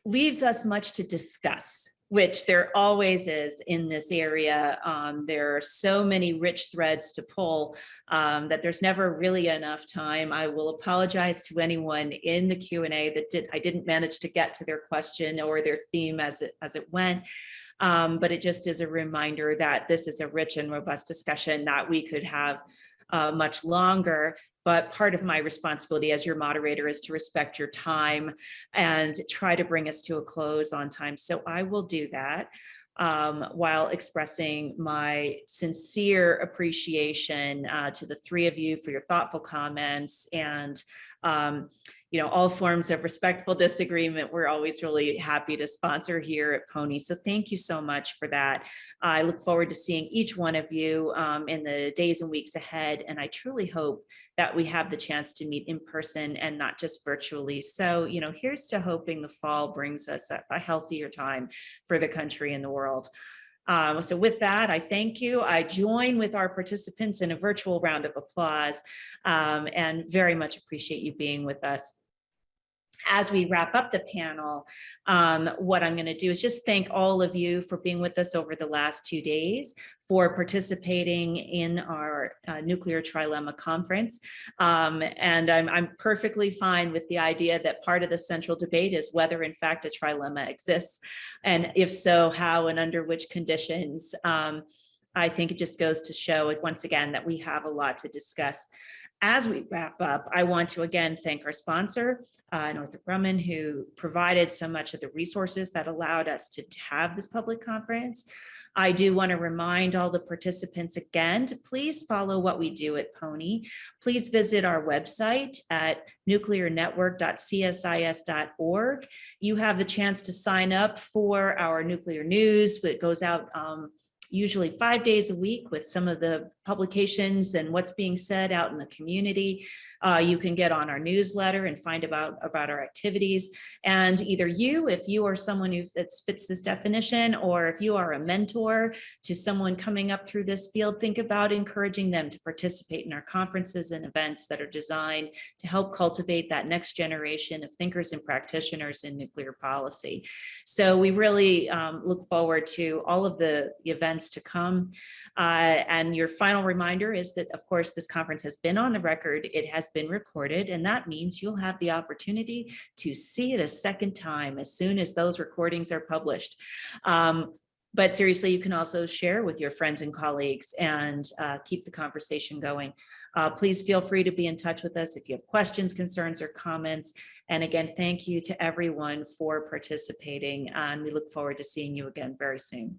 leaves us much to discuss, which there always is in this area. There are so many rich threads to pull that there's never really enough time. I will apologize to anyone in the Q&A that I didn't manage to get to their question or their theme as it went. But it just is a reminder that this is a rich and robust discussion that we could have much longer. But part of my responsibility as your moderator is to respect your time and try to bring us to a close on time. So I will do that. while expressing my sincere appreciation to the three of you for your thoughtful comments and all forms of respectful disagreement. We're always really happy to sponsor here at PONI. So thank you so much for that. I look forward to seeing each one of you in the days and weeks ahead. And I truly hope that we have the chance to meet in person and not just virtually. So, here's to hoping the fall brings us a healthier time for the country and the world. So with that, I thank you. I join with our participants in a virtual round of applause and very much appreciate you being with us. As we wrap up the panel, what I'm going to do is just thank all of you for being with us over the last 2 days, for participating in our nuclear trilemma conference. And I'm perfectly fine with the idea that part of the central debate is whether in fact a trilemma exists, and if so, how and under which conditions. I think it just goes to show once again that we have a lot to discuss. As we wrap up, I want to again thank our sponsor, Northrop Grumman, who provided so much of the resources that allowed us to have this public conference. I do want to remind all the participants again to please follow what we do at PONI. Please visit our website at nuclearnetwork.csis.org. You have the chance to sign up for our nuclear news. It goes out usually 5 days a week with some of the publications and what's being said out in the community. You can get on our newsletter and find about our activities. And either you, if you are someone who fits this definition, or if you are a mentor to someone coming up through this field, think about encouraging them to participate in our conferences and events that are designed to help cultivate that next generation of thinkers and practitioners in nuclear policy. So we really look forward to all of the events to come. And your final reminder is that, of course, this conference has been on the record. It has been recorded, and that means you'll have the opportunity to see it a second time as soon as those recordings are published. But seriously, you can also share with your friends and colleagues and keep the conversation going. Please feel free to be in touch with us if you have questions, concerns, or comments. And again, thank you to everyone for participating, and we look forward to seeing you again very soon.